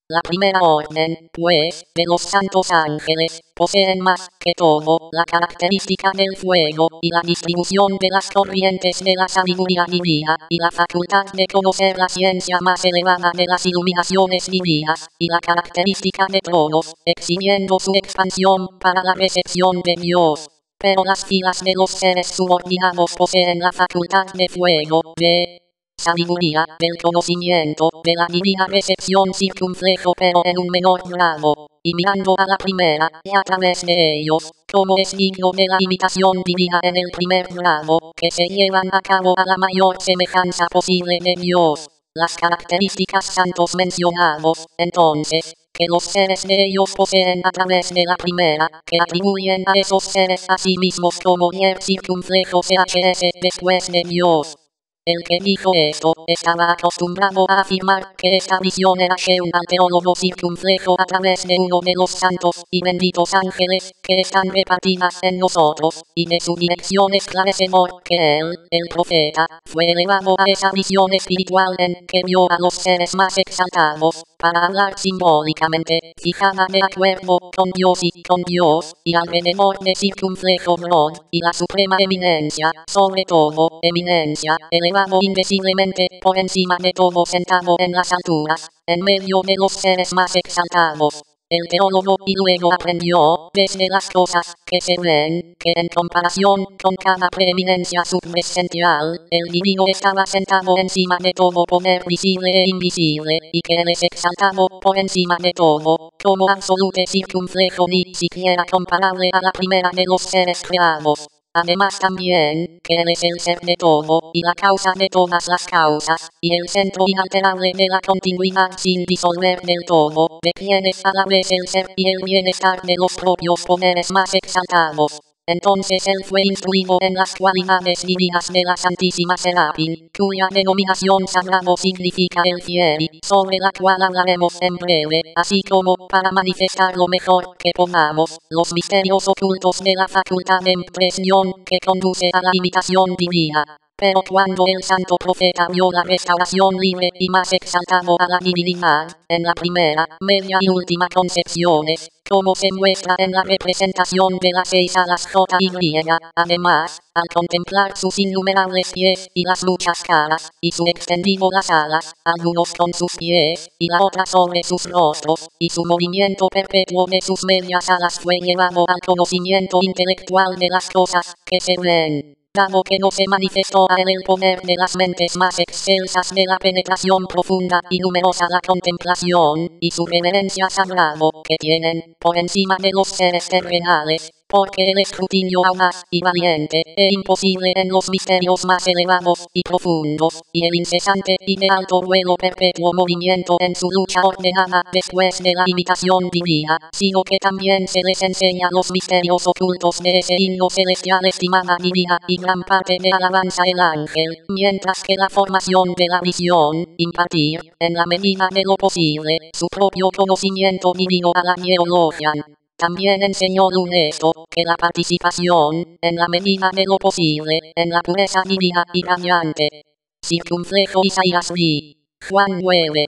La primera orden, pues, de los santos ángeles, poseen más que todo la característica del fuego y la distribución de las corrientes de la sabiduría divina y la facultad de conocer la ciencia más elevada de las iluminaciones divinas y la característica de tronos, exhibiendo su expansión para la recepción de Dios. Pero las filas de los seres subordinados poseen la facultad de fuego, de sabiduría, del conocimiento, de la divina recepción circunflejo pero en un menor grado, y mirando a la primera, y a través de ellos, como es digno de la imitación divina en el primer grado, que se llevan a cabo a la mayor semejanza posible de Dios. Las características santos mencionados, entonces, que los seres de ellos poseen a través de la primera, que atribuyen a esos seres a sí mismos como yer circunflejo CHS después de Dios. El que dijo esto, estaba acostumbrado a afirmar que esta visión era un al teólogo circunflejo a través de uno de los santos y benditos ángeles que están repartidas en nosotros, y de su dirección esclarecedor que él, el profeta, fue elevado a esa visión espiritual en que vio a los seres más exaltados, para hablar simbólicamente, fijada de acuerdo con Dios, y alrededor de circunflejo Brod, y la suprema eminencia, sobre todo, eminencia, elevado indeciblemente, por encima de todo sentado en las alturas, en medio de los seres más exaltados. El teólogo y luego aprendió, desde las cosas que se ven, que en comparación con cada preeminencia subpresencial, el divino estaba sentado encima de todo poder visible e invisible, y que él es exaltado por encima de todo, como absoluto circunflejo ni siquiera comparable a la primera de los seres creados. Además también, que él es el ser de todo, y la causa de todas las causas, y el centro inalterable de la continuidad sin disolver del todo, de quien es a la vez el ser y el bienestar de los propios poderes más exaltados. Entonces él fue instruido en las cualidades divinas de la Santísima Serapis, cuya denominación sagrado significa el fiel, sobre la cual hablaremos en breve, así como, para manifestar lo mejor que podamos, los misterios ocultos de la facultad de impresión que conduce a la imitación divina. Pero cuando el santo profeta vio la restauración libre y más exaltado a la divinidad, en la primera, media y última concepciones, como se muestra en la representación de las 6 alas J y griega, además, al contemplar sus innumerables pies y las muchas caras, y su extendido las alas, algunos con sus pies, y la otra sobre sus rostros, y su movimiento perpetuo de sus medias alas fue llevado al conocimiento intelectual de las cosas que se ven. dado que no se manifestó a él el poder de las mentes más excelsas de la penetración profunda y numerosa la contemplación, y su reverencia sagrado, que tienen, por encima de los seres terrenales, porque el escrutinio audaz y valiente, e imposible en los misterios más elevados y profundos, y el incesante y de alto vuelo perpetuo movimiento en su lucha ordenada después de la imitación divina, sino que también se les enseña los misterios ocultos de ese himno celestial estimada divina y gran parte de alabanza el ángel, mientras que la formación de la visión, impartir, en la medida de lo posible, su propio conocimiento divino a la Neologian. También enseñó Lunesto, que la participación, en la medida de lo posible, en la pureza divina y radiante. Circunflejo Isaías V. Juan 9.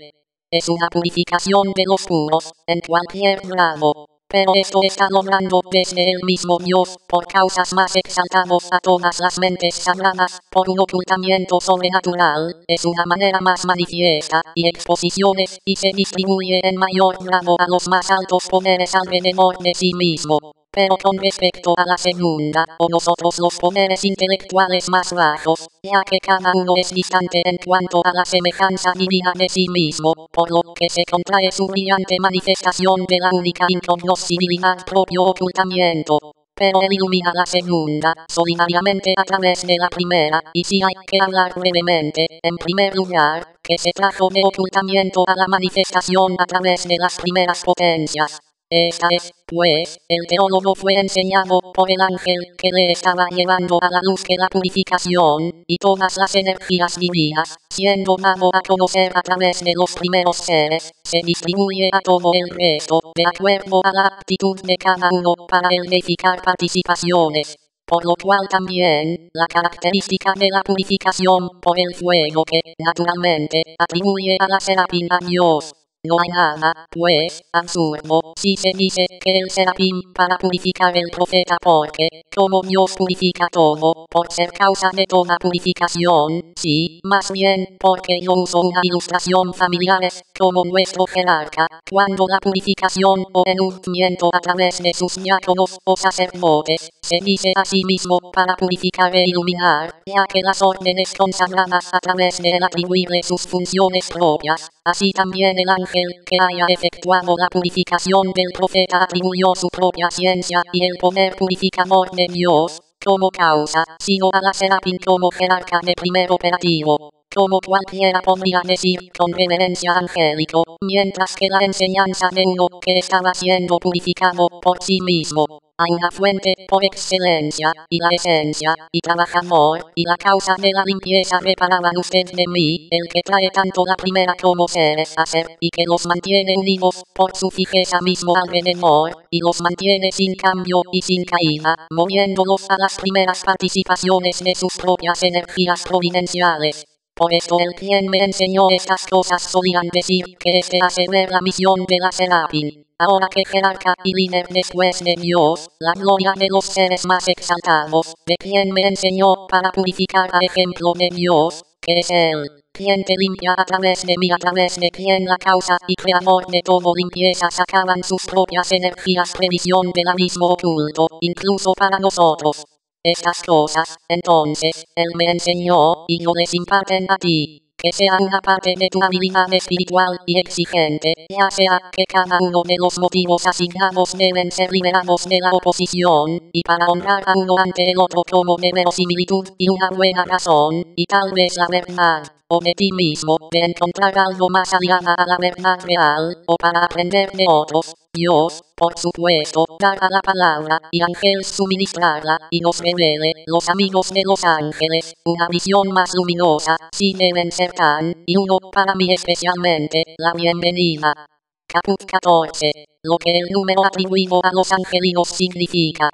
Es una purificación de los puros, en cualquier grado. Pero esto está logrando desde el mismo Dios, por causas más exaltados a todas las mentes sagradas, por un ocultamiento sobrenatural, es una manera más manifiesta, y exposiciones, y se distribuye en mayor grado a los más altos poderes alrededor de sí mismo. Pero con respecto a la segunda, o nosotros los poderes intelectuales más bajos, ya que cada uno es distante en cuanto a la semejanza divina de sí mismo, por lo que se contrae su brillante manifestación de la única incognoscibilidad propio ocultamiento. Pero él ilumina la segunda, solidariamente a través de la primera, y si hay que hablar brevemente, en primer lugar, que se trajo de ocultamiento a la manifestación a través de las primeras potencias. Esta es, pues, el teólogo fue enseñado por el ángel que le estaba llevando a la luz que la purificación, y todas las energías divinas, siendo dado a conocer a través de los primeros seres, se distribuye a todo el resto, de acuerdo a la aptitud de cada uno para el edificar participaciones. Por lo cual también, la característica de la purificación por el fuego que, naturalmente, atribuye a la serafín a Dios. No hay nada, pues, absurdo, si se dice que el serafín para purificar el profeta porque, como Dios purifica todo, por ser causa de toda purificación, sí, más bien, porque yo uso una ilustración familiar, como nuestro jerarca, cuando la purificación o enungimiento a través de sus diáconos o sacerdotes, se dice a sí mismo para purificar e iluminar, ya que las órdenes consagradas a través de él atribuirle sus funciones propias, así también el ángel que haya efectuado la purificación del profeta atribuyó su propia ciencia y el poder purificador de Dios, como causa, sino a la serafín como jerarca de primer operativo. Como cualquiera podría decir con reverencia angélico, mientras que la enseñanza de uno que estaba siendo purificado por sí mismo. Hay una fuente por excelencia, y la esencia, y trabajador, y la causa de la limpieza reparaban usted de mí, el que trae tanto la primera como seres a ser, y que los mantiene unidos, por su fijeza mismo alrededor, y los mantiene sin cambio y sin caída, moviéndolos a las primeras participaciones de sus propias energías providenciales. Por esto el quien me enseñó estas cosas solían decir que este hace ver la misión de la serafín. Ahora que jerarca y líder después de Dios, la gloria de los seres más exaltados, de quien me enseñó para purificar a ejemplo de Dios, que es Él, quien te limpia a través de mí, a través de quien la causa y creador de todo limpieza sacaban sus propias energías, previsión del abismo oculto, incluso para nosotros. Estas cosas, entonces, él me enseñó, y yo les imparten a ti. Que sea una parte de tu habilidad espiritual y exigente, ya sea que cada uno de los motivos asignados deben ser liberados de la oposición, y para honrar a uno ante el otro como de verosimilitud y una buena razón, y tal vez la verdad, o de ti mismo, de encontrar algo más aliada a la verdad real, o para aprender de otros. Dios, por supuesto, dará la palabra, y ángel suministrarla, y nos revele, los amigos de los ángeles, una visión más luminosa, si deben ser tan, y uno, para mí especialmente, la bienvenida. Caput 14. Lo que el número atribuido a los angelinos significa.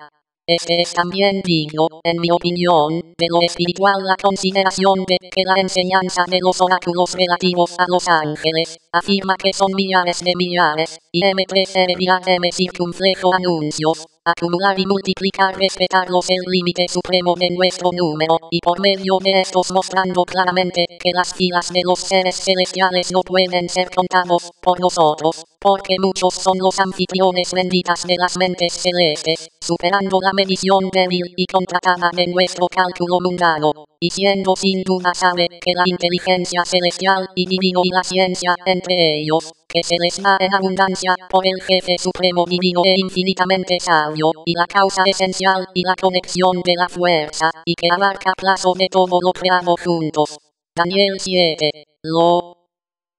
Este es también digno, en mi opinión, de lo espiritual la consideración de que la enseñanza de los oráculos relativos a los ángeles, afirma que son millares de millares, y M3 circunflejo anuncios, acumular y multiplicar respetarlos el límite supremo de nuestro número, y por medio de estos mostrando claramente que las filas de los seres celestiales no pueden ser contados por nosotros, porque muchos son los anfitriones benditas de las mentes celestes, superando la medición débil y contratada de nuestro cálculo mundano, y siendo sin duda sabe que la inteligencia celestial y divino y la ciencia entre ellos, que se les da en abundancia por el jefe supremo divino e infinitamente sabio, y la causa esencial y la conexión de la fuerza, y que abarca plazo de todo lo creado juntos. Daniel 7.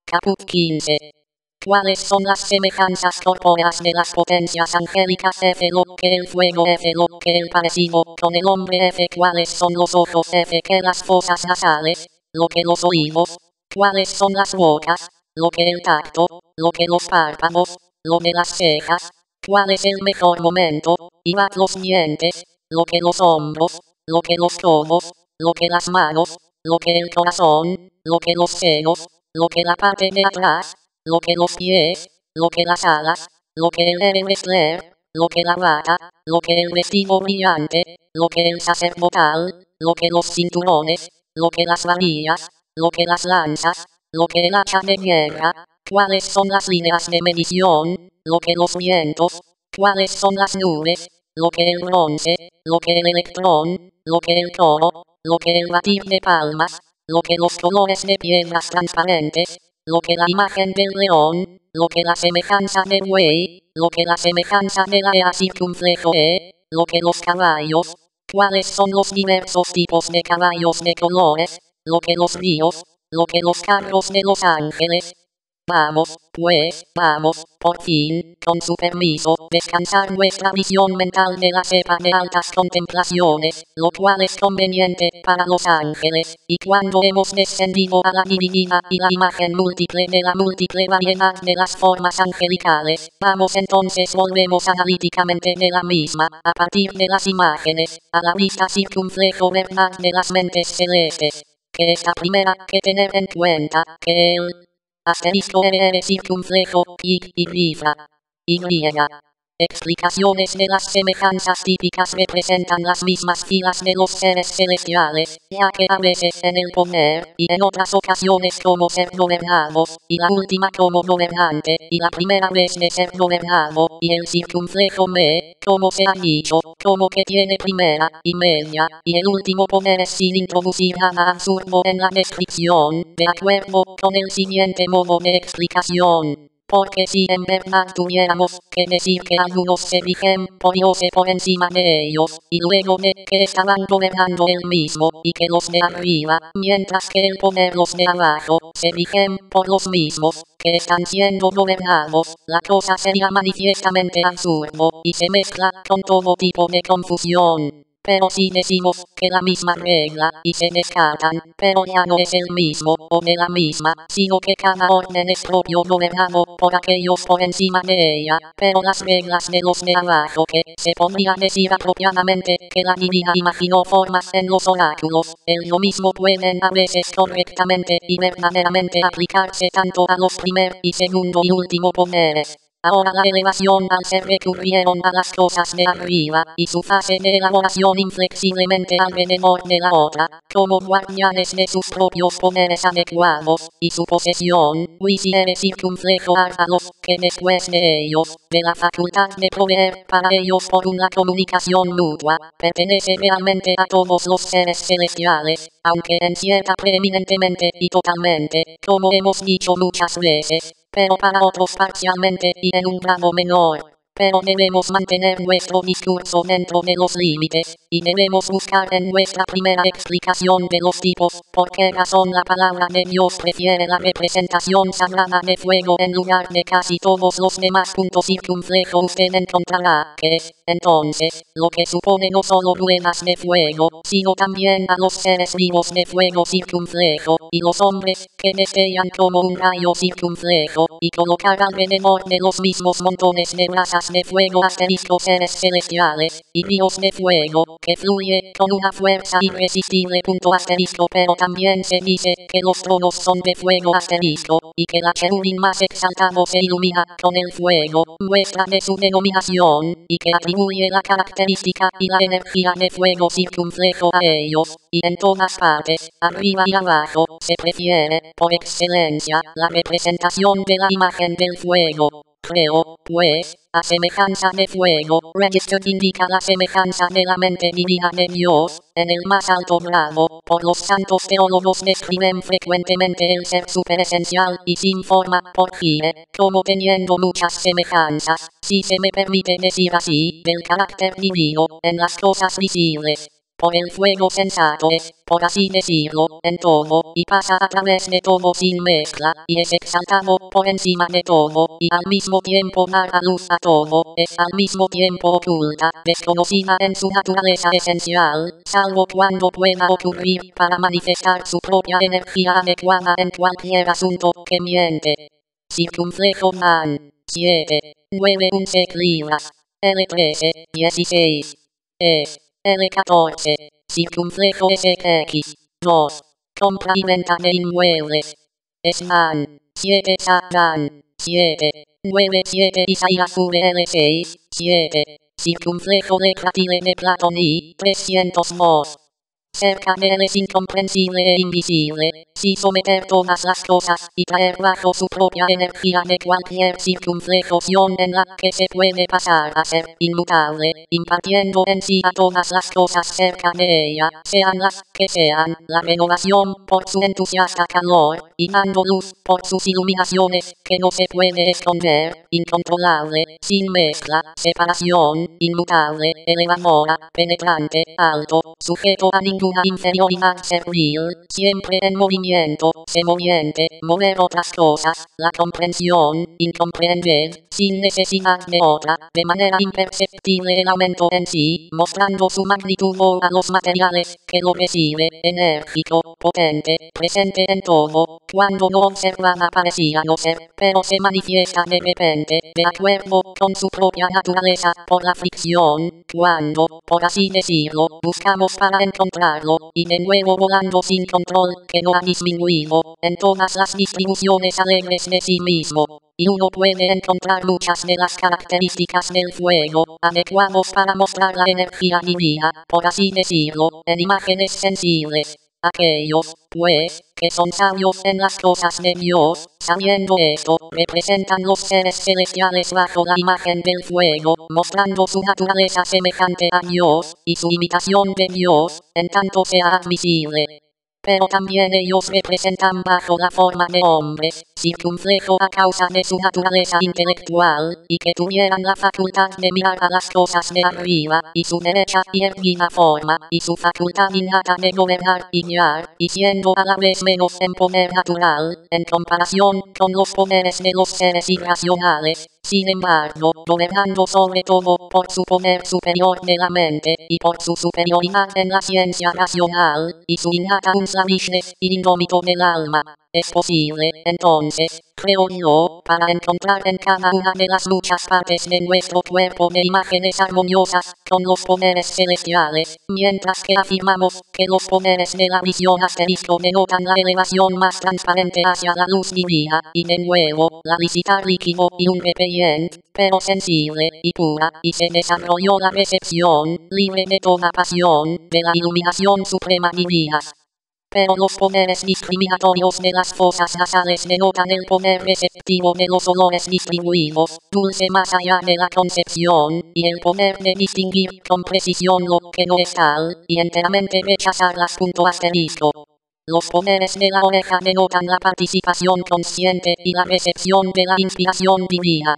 Caput 15. ¿Cuáles son las semejanzas corpóreas de las potencias angélicas F? Lo que el fuego F, lo que el parecido con el hombre F. ¿Cuáles son los ojos F? Que las fosas nasales, lo que los oídos. ¿Cuáles son las bocas? Lo que el tacto, lo que los párpados, lo de las cejas. ¿Cuál es el mejor momento? Iba los dientes, lo que los hombros, lo que los codos, lo que las manos, lo que el corazón, lo que los senos, lo que la parte de atrás, lo que los pies, lo que las alas, lo que el wrestler, lo que la bata, lo que el vestido brillante, lo que el sacerdotal, lo que los cinturones, lo que las varillas, lo que las lanzas, lo que el hacha de guerra. ¿Cuáles son las líneas de medición? Lo que los vientos. ¿Cuáles son las nubes? Lo que el bronce, lo que el electrón, lo que el toro, lo que el batir de palmas, lo que los colores de piedras transparentes, lo que la imagen del león, lo que la semejanza del buey, lo que la semejanza de la ea circunflejo lo que los caballos. ¿Cuáles son los diversos tipos de caballos de colores? Lo que los ríos, lo que los carros de los ángeles. Vamos, pues, vamos, por fin, con su permiso, descansar nuestra visión mental de la cepa de altas contemplaciones, lo cual es conveniente para los ángeles, y cuando hemos descendido a la divinidad y la imagen múltiple de la múltiple variedad de las formas angelicales, vamos entonces volvemos analíticamente de la misma, a partir de las imágenes, a la vista circunflejo verdad de las mentes celestes, que es la primera que tener en cuenta, que el asterisco circunflejo, y rifla. Y. Explicaciones de las semejanzas típicas representan las mismas filas de los seres celestiales, ya que a veces en el poder, y en otras ocasiones como ser gobernados, y la última como gobernante, y la primera vez de ser gobernado, y el circunflejo como se ha dicho, como que tiene primera, y media, y el último poder es sin introducir nada absurdo en la descripción, de acuerdo con el siguiente modo de explicación. Porque si en verdad tuviéramos que decir que algunos se rigen por Dios por encima de ellos, y luego de que estaban gobernando él mismo, y que los de arriba, mientras que el poder los de abajo, se rigen por los mismos, que están siendo gobernados, la cosa sería manifiestamente absurdo, y se mezcla con todo tipo de confusión. Pero si decimos que la misma regla, y se descartan, pero ya no es el mismo, o de la misma, sino que cada orden es propio gobernado por aquellos por encima de ella, pero las reglas de los de abajo que, se podría decir apropiadamente, que la divina imaginó formas en los oráculos, lo mismo pueden a veces correctamente y verdaderamente aplicarse tanto a los primer y segundo y último poderes. Ahora la elevación al ser recurrieron a las cosas de arriba, y su fase de elaboración inflexiblemente alrededor de la otra, como guardianes de sus propios poderes adecuados, y su posesión, quisiere circunflejo a los que después de ellos, de la facultad de proveer para ellos por una comunicación mutua, pertenece realmente a todos los seres celestiales, aunque en cierta preeminentemente y totalmente, como hemos dicho muchas veces, pero para otros parcialmente y en un grado menor. Pero debemos mantener nuestro discurso dentro de los límites, y debemos buscar en nuestra primera explicación de los tipos, por qué razón la palabra de Dios prefiere la representación sagrada de fuego en lugar de casi todos los demás. Circunflejo usted encontrará que es, entonces, lo que supone no solo ruedas de fuego, sino también a los seres vivos de fuego circunflejo, y los hombres, que destellan como un rayo circunflejo, y colocar alrededor de los mismos montones de brasas de fuego asterisco seres celestiales, y ríos de fuego, que fluye con una fuerza irresistible. Asterisco. Pero también se dice que los tronos son de fuego asterisco, y que la cherubín más exaltado se ilumina con el fuego, muestra de su denominación, y que atribuye la característica y la energía de fuego circunflejo a ellos, y en todas partes, arriba y abajo, se prefiere, por excelencia, la representación de la imagen del fuego. creo, pues, a semejanza de fuego. Register indica la semejanza de la mente divina de Dios, en el más alto grado. Por los santos teólogos describen frecuentemente el ser superesencial y sin forma, por Gide, como teniendo muchas semejanzas, si se me permite decir así, del carácter divino, en las cosas visibles. Por el fuego sensato es, por así decirlo, en todo, y pasa a través de todo sin mezcla, y es exaltado por encima de todo, y al mismo tiempo da a luz a todo, es al mismo tiempo oculta, desconocida en su naturaleza esencial, salvo cuando pueda ocurrir para manifestar su propia energía adecuada en cualquier asunto que miente. Circunflejo man. 7, 9 11 libras. L13, 16. Es. L14. Circunflejo SX. 2. Compra y venta de inmuebles. Esman. 7 Satan. 7. 9 7 Isaías VL6. 7. Circunflejo de Cratile de Platoni. 302. Cerca de él es incomprensible e invisible, si someter todas las cosas y traer bajo su propia energía de cualquier circunflexión en la que se puede pasar a ser inmutable, impartiendo en sí a todas las cosas cerca de ella, sean las que sean, la renovación por su entusiasta calor, y dando luz por sus iluminaciones, que no se puede esconder, incontrolable, sin mezcla, separación, inmutable, elevadora, penetrante, alto, sujeto a ninguna inferioridad servil, siempre en movimiento, semoviente, mover otras cosas, la comprensión, incomprender, sin necesidad de otra, de manera imperceptible el aumento en sí, mostrando su magnitud a los materiales, que lo recibe, enérgico, potente, presente en todo, cuando no observada parecía no ser, pero se manifiesta de repente, de acuerdo con su propia naturaleza, por la fricción, cuando, por así decirlo, buscamos para encontrarlo, y de nuevo volando sin control, que no ha disminuido, en todas las distribuciones alegres de sí mismo. Y uno puede encontrar muchas de las características del fuego, adecuados para mostrar la energía divina, por así decirlo, en imágenes sensibles. Aquellos, pues, que son sabios en las cosas de Dios, sabiendo esto, representan los seres celestiales bajo la imagen del fuego, mostrando su naturaleza semejante a Dios, y su imitación de Dios, en tanto sea admisible. Pero también ellos representan bajo la forma de hombres, circunflejo a causa de su naturaleza intelectual, y que tuvieran la facultad de mirar a las cosas de arriba, y su derecha y erguida forma, y su facultad innata de gobernar y guiar, y siendo a la vez menos en poder natural, en comparación con los poderes de los seres irracionales, sin embargo, gobernando sobre todo por su poder superior de la mente, y por su superioridad en la ciencia racional, y su innata unslavishness y indómito del alma. Es posible, entonces, creo yo, para encontrar en cada una de las muchas partes de nuestro cuerpo de imágenes armoniosas con los poderes celestiales, mientras que afirmamos que los poderes de la visión asterisco denotan la elevación más transparente hacia la luz divina, y de nuevo, la visitar líquido y un repellente, pero sensible y pura, y se desarrolló la recepción, libre de toda pasión, de la iluminación suprema divina. Pero los poderes discriminatorios de las fosas nasales denotan el poder receptivo de los olores distribuidos, dulce más allá de la concepción, y el poder de distinguir con precisión lo que no es tal, y enteramente rechazarlas. Asterisco. Los poderes de la oreja denotan la participación consciente y la recepción de la inspiración divina.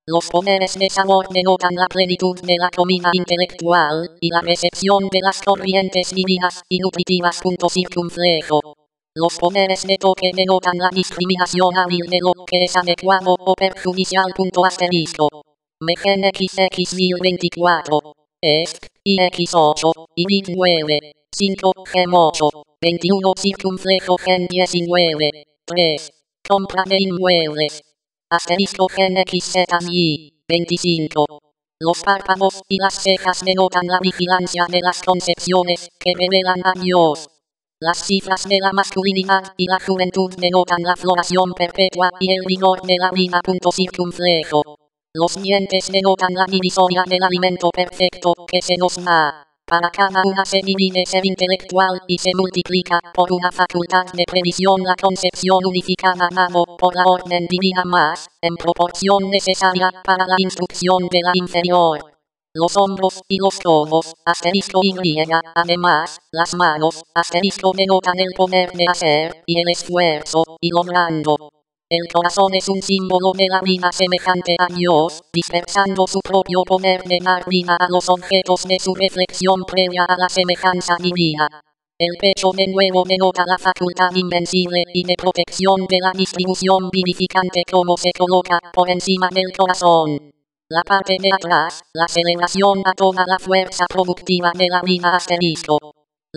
Los poderes de sabor denotan la plenitud de la comida intelectual, y la recepción de las corrientes divinas y nutritivas. Circunflejo. Los poderes de toque denotan la discriminación hábil de lo que es adecuado o perjudicial. Asterisco. Megen XX 1024. ESC, IX8, IBIT 9, 5, GEM8, 21 circunflejo GEN 19, 3. Compra de inmuebles. Asterisco Gen XZY, 25. Los párpados y las cejas denotan la vigilancia de las concepciones que revelan a Dios. Las cifras de la masculinidad y la juventud denotan la floración perpetua y el vigor de la vida. Circunflejo. Los dientes denotan la divisoria del alimento perfecto que se nos da. Para cada una se divide ser intelectual y se multiplica por una facultad de previsión la concepción unificada dado por la orden divina más, en proporción necesaria para la instrucción de la inferior. Los hombros y los codos, asterisco Y, además, las manos, asterisco denotan el poder de hacer, y el esfuerzo, y logrando. El corazón es un símbolo de la vida semejante a Dios, dispersando su propio poder de dar vida a los objetos de su reflexión previa a la semejanza divina. El pecho de nuevo denota la facultad invencible y de protección de la distribución vivificante como se coloca por encima del corazón. La parte de atrás, la celebración a toda la fuerza productiva de la vida asterisco.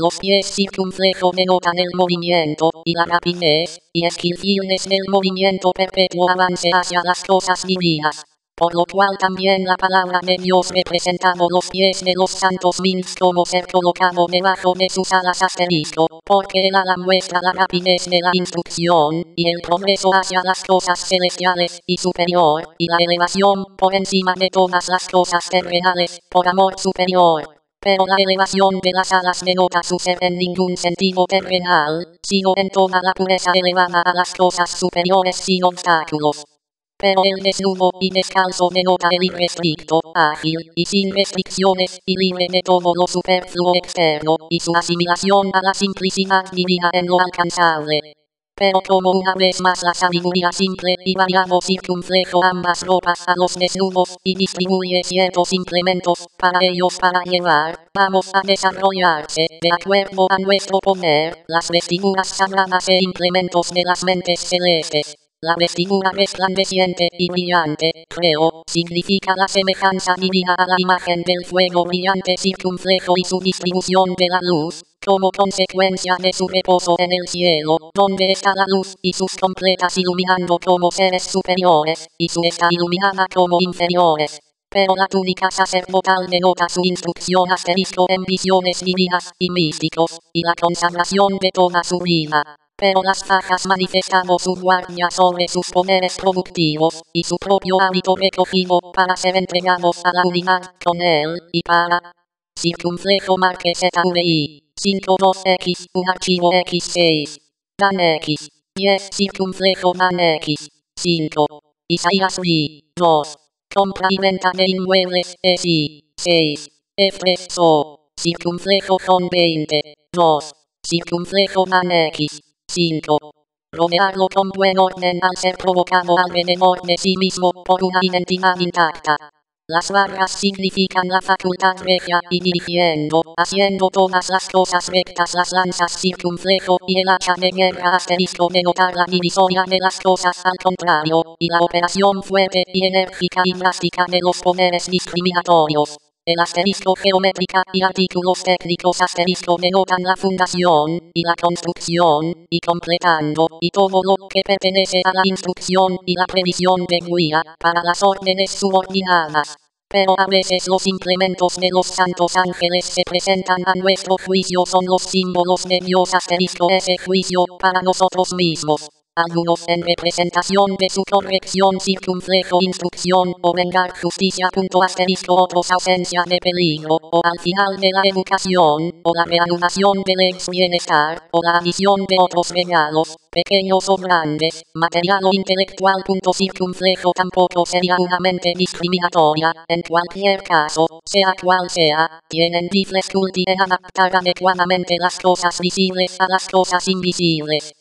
Los pies circunflejo denotan el movimiento y la rapidez, y esquilfilnes del movimiento perpetuo avance hacia las cosas divinas. Por lo cual también la palabra de Dios representado los pies de los santos mins como ser colocado debajo de sus alas asterisco, porque el ala muestra la rapidez de la instrucción, y el progreso hacia las cosas celestiales y superior, y la elevación por encima de todas las cosas terrenales, por amor superior. Pero la elevación de las alas denota su ser en ningún sentido terrenal, sino en toda la pureza elevada a las cosas superiores sin obstáculos. Pero el desnudo y descalzo denota el irrestricto, ágil y sin restricciones y libre de todo lo superfluo externo y su asimilación a la simplicidad divina en lo alcanzable. Pero como una vez más la sabiduría simple y variado circunflejo ambas ropas a los desnudos y distribuye ciertos implementos para ellos para llevar, vamos a desarrollarse, de acuerdo a nuestro poder, las vestiduras sagradas e implementos de las mentes celestes. La vestidura resplandeciente y brillante, creo, significa la semejanza divina a la imagen del fuego brillante circunflejo y su distribución de la luz, como consecuencia de su reposo en el cielo, donde está la luz y sus completas iluminando como seres superiores, y su está iluminada como inferiores. Pero la túnica sacerdotal denota su instrucción asterisco en visiones divinas y místicos, y la consagración de toda su vida. Pero las fajas manifestando su guardia sobre sus poderes productivos, y su propio hábito recogido para ser entregados a la unidad con él, y para circunflejo marque ZVI, 52X, un archivo X6. Dan X, 10 circunflejo Dan X, 5. Isaías V, 2. Compra y venta de inmuebles, ESI, 6. Expreso, circunflejo con 20, 2. Circunflejo Dan X, 5. Rodearlo con buen orden al ser provocado alrededor de sí mismo por una identidad intacta. Las barras significan la facultad regia y dirigiendo, haciendo todas las cosas rectas las lanzas circunflejo y el hacha de guerra asterisco denotar la divisoria de las cosas al contrario, y la operación fuerte y enérgica y drástica de los poderes discriminatorios. El asterisco geométrica y artículos técnicos asterisco denotan la fundación, y la construcción, y completando, y todo lo que pertenece a la instrucción y la previsión de guía, para las órdenes subordinadas. Pero a veces los implementos de los santos ángeles que presentan a nuestro juicio son los símbolos de Dios asterisco ese juicio para nosotros mismos. Algunos en representación de su corrección circunflejo instrucción o vengar justicia asterisco otros ausencia de peligro o al final de la educación o la reanudación del ex bienestar o la adición de otros regalos, pequeños o grandes, material o intelectual circunflejo tampoco sería una mente discriminatoria, en cualquier caso, sea cual sea, tienen difficulty en adaptar adecuadamente las cosas visibles a las cosas invisibles.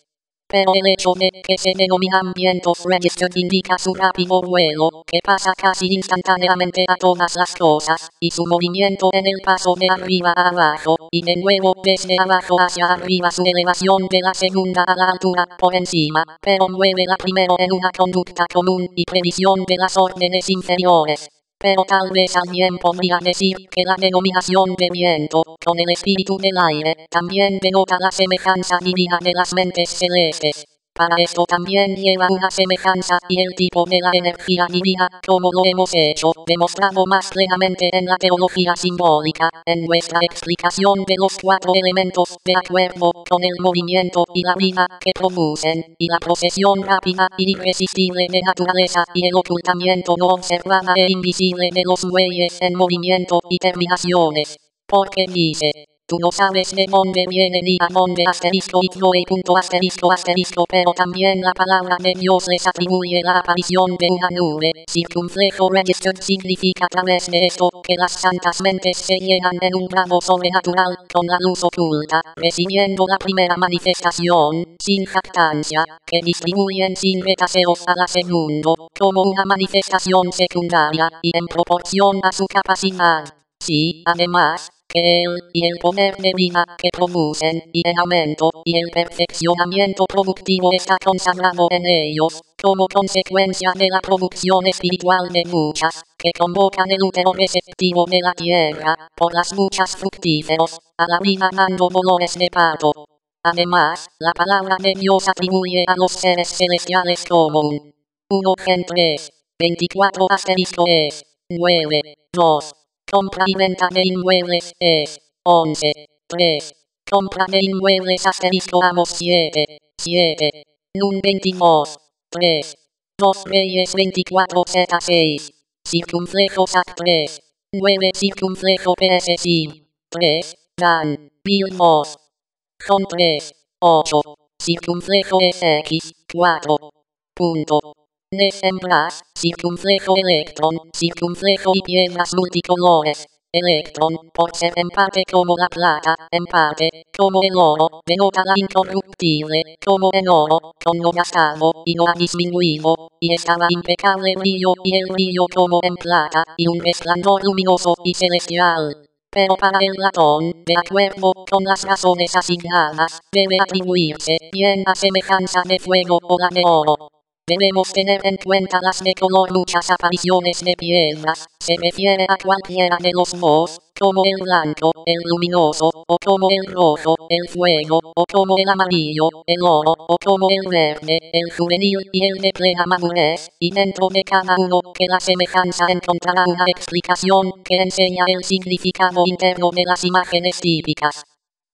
Pero el hecho de que se denominan vientos registered indica su rápido vuelo, que pasa casi instantáneamente a todas las cosas, y su movimiento en el paso de arriba a abajo, y de nuevo desde abajo hacia arriba su elevación de la segunda a la altura por encima, pero mueve la primero en una conducta común y previsión de las órdenes inferiores. Pero tal vez alguien podría decir que la denominación de viento, con el espíritu del aire, también denota la semejanza divina de las mentes celestes. Para esto también lleva una semejanza y el tipo de la energía divina, como lo hemos hecho, demostrado más plenamente en la teología simbólica, en nuestra explicación de los 4 elementos, de acuerdo con el movimiento y la vida que producen, y la procesión rápida y irresistible de naturaleza y el ocultamiento no observada e invisible de los bueyes en movimiento y terminaciones. Porque dice, tú no sabes de dónde viene ni a dónde asterisco y Chloe punto asterisco asterisco, pero también la palabra de Dios les atribuye la aparición de una nube. Circunflejo registered significa a través de esto que las santas mentes se llenan en un grado sobrenatural con la luz oculta, recibiendo la primera manifestación, sin jactancia, que distribuyen sin retaseos a la segunda, como una manifestación secundaria y en proporción a su capacidad. Sí, además, que él y el poder de vida que producen y el aumento y el perfeccionamiento productivo está consagrado en ellos, como consecuencia de la producción espiritual de muchas, que convocan el útero receptivo de la tierra, por las muchas fructíferos, a la vida dando dolores de parto. Además, la palabra de Dios atribuye a los seres celestiales como un 1 Gen 3, 24 asterisco es 9, 2. Compra y venta de inmuebles es 11, 3. Compra de inmuebles asterisco Amos 7, 7. Nun 22, 3. 2 Reyes 24 Z6. Circunflejo SAC 3. 9 Circunflejo PS Sim 3. Dan, 1002. Son 3, 8. Circunflejo SX 4. Punto. Desemblas, circunflejo electrón, circunflejo y piedras multicolores. Electrón, por ser en parte como la plata, en parte como el oro, denota la incorruptible, como el oro, con lo gastado y no ha disminuido, y estaba impecable brillo y el brillo como en plata, y un resplandor luminoso y celestial. Pero para el latón, de acuerdo con las razones asignadas, debe atribuirse bien a semejanza de fuego o la de oro. Debemos tener en cuenta las de color muchas apariciones de piedras, se refiere a cualquiera de los dos, como el blanco, el luminoso, o como el rojo, el fuego, o como el amarillo, el oro, o como el verde, el juvenil y el de plena madurez, y dentro de cada uno que la semejanza encontrará una explicación que enseña el significado interno de las imágenes típicas.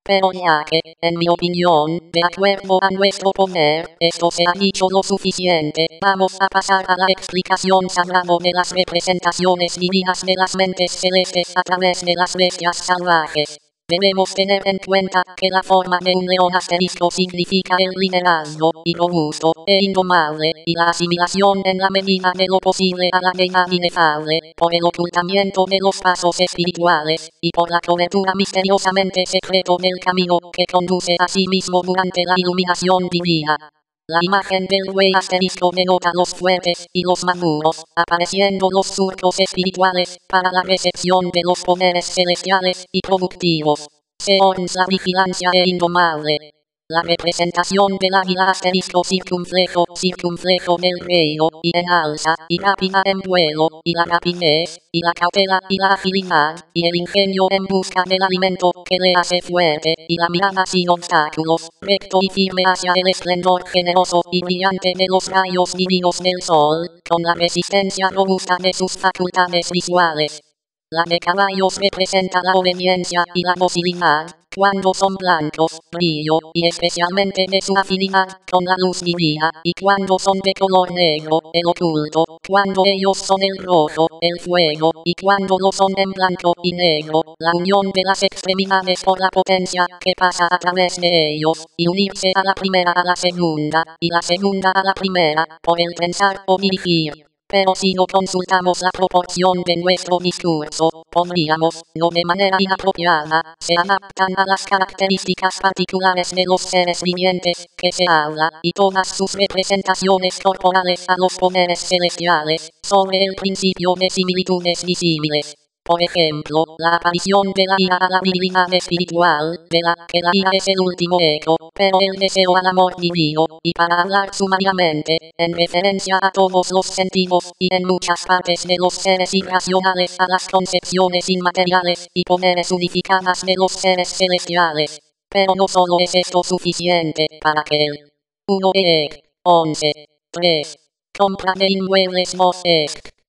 Pero ya que, en mi opinión, de acuerdo a nuestro poder, esto se ha dicho lo suficiente, vamos a pasar a la explicación sagrada de las representaciones divinas de las mentes celestes a través de las bestias salvajes. Debemos tener en cuenta que la forma de un león asterisco significa el liderazgo y robusto e indomable, y la asimilación en la medida de lo posible a la deidad inefable, por el ocultamiento de los pasos espirituales, y por la cobertura misteriosamente secreto del camino que conduce a sí mismo durante la iluminación divina. La imagen del buey asterisco denota los fuertes y los maduros, apareciendo los surcos espirituales para la recepción de los poderes celestiales y productivos. Seons la vigilancia e indomable. La representación del águila asterisco circunflejo del reino, y en alza, y rápida en vuelo, y la rapidez, y la cautela, y la agilidad, y el ingenio en busca del alimento que le hace fuerte, y la mirada sin obstáculos, recto y firme hacia el esplendor generoso y brillante de los rayos divinos del sol, con la resistencia robusta de sus facultades visuales. La de caballos representa la obediencia y la docilidad, cuando son blancos, brillo, y especialmente de su afinidad con la luz divina, y cuando son de color negro, el oculto, cuando ellos son el rojo, el fuego, y cuando lo son en blanco y negro, la unión de las extremidades por la potencia que pasa a través de ellos, y unirse a la primera a la segunda, y la segunda a la primera, por el pensar o dirigir. Pero si no consultamos la proporción de nuestro discurso, podríamos, no de manera inapropiada, se adaptan a las características particulares de los seres vivientes que se habla, y todas sus representaciones corporales a los poderes celestiales, sobre el principio de similitudes disímiles. Por ejemplo, la aparición de la ira a la virilidad espiritual, de la que la ira es el último eco, pero el deseo al amor divino, y para hablar sumariamente, en referencia a todos los sentidos, y en muchas partes de los seres irracionales a las concepciones inmateriales y poderes unificadas de los seres celestiales. Pero no solo es esto suficiente para que el 1 11, 3, compra de inmuebles 2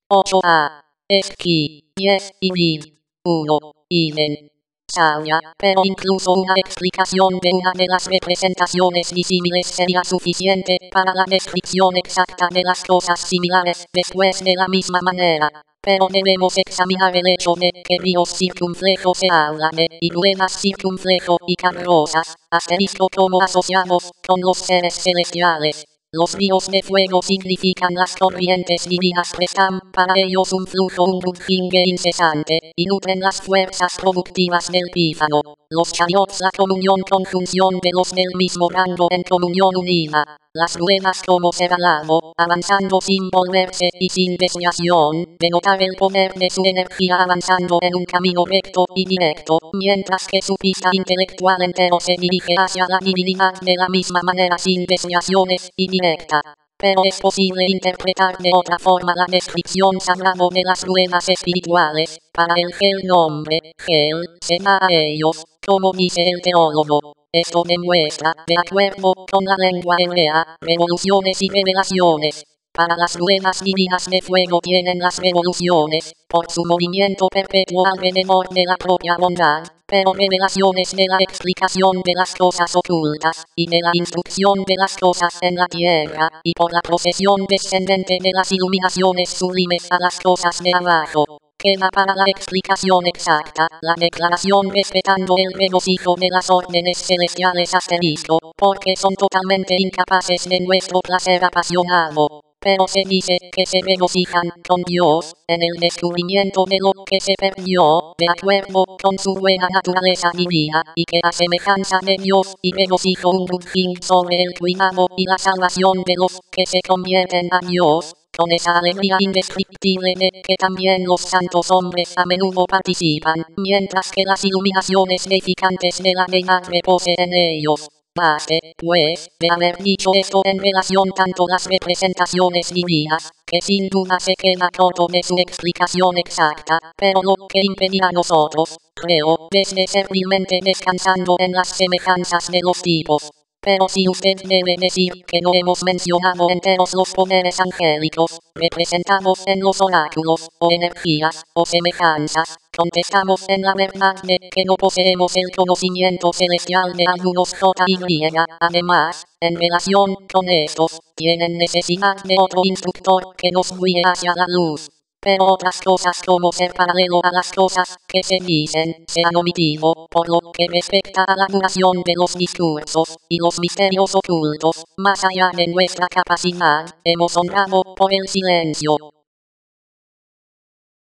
8a, esquí. 10 y 1000. 1. Iden. Sabia, pero incluso una explicación de una de las representaciones disímiles sería suficiente para la descripción exacta de las cosas similares después de la misma manera. Pero debemos examinar el hecho de que Dios circunflejo se habla de y ruedas circunflejo y carrozas, asterisco como asociamos con los seres celestiales. Los ríos de fuego significan las corrientes divinas prestan para ellos un flujo, un burjingue incesante, y nutren las fuerzas productivas del pífano. Los chariots, la comunión, conjunción de los del mismo rango en comunión unida. Las ruedas como seralabo, avanzando sin volverse y sin desviación, denotar el poder de su energía avanzando en un camino recto y directo, mientras que su pista intelectual entero se dirige hacia la divinidad de la misma manera sin desviaciones y directa. Pero es posible interpretar de otra forma la descripción sagrada de las ruedas espirituales, para el que el nombre, Gel, se da a ellos, como dice el teólogo. Esto demuestra, de acuerdo con la lengua hebrea, revoluciones y revelaciones. Para las ruedas divinas de fuego tienen las revoluciones, por su movimiento perpetuo alrededor de la propia bondad, pero revelaciones de la explicación de las cosas ocultas, y de la instrucción de las cosas en la tierra, y por la procesión descendente de las iluminaciones sublimes a las cosas de abajo. Queda para la explicación exacta, la declaración respetando el regocijo de las órdenes celestiales asterisco, porque son totalmente incapaces de nuestro placer apasionado. Pero se dice que se regocijan con Dios, en el descubrimiento de lo que se perdió, de acuerdo con su buena naturaleza divina, y que a semejanza de Dios y regocijo un burjín sobre el cuidado y la salvación de los que se convierten a Dios, con esa alegría indescriptible de que también los santos hombres a menudo participan, mientras que las iluminaciones edificantes de la deidad reposen en ellos. Baste, pues, de haber dicho esto en relación tanto las representaciones divinas, que sin duda se queda corto de su explicación exacta, pero lo que impedía a nosotros, creo, desde servilmente descansando en las semejanzas de los tipos. Pero si usted debe decir que no hemos mencionado enteros los poderes angélicos, representados en los oráculos, o energías, o semejanzas, contestamos en la verdad de que no poseemos el conocimiento celestial de algunos J.Y. Además, en relación con estos, tienen necesidad de otro instructor que nos guíe hacia la luz. Pero otras cosas como ser paralelo a las cosas que se dicen, se han omitido, por lo que respecta a la duración de los discursos, y los misterios ocultos, más allá de nuestra capacidad, hemos honrado por el silencio.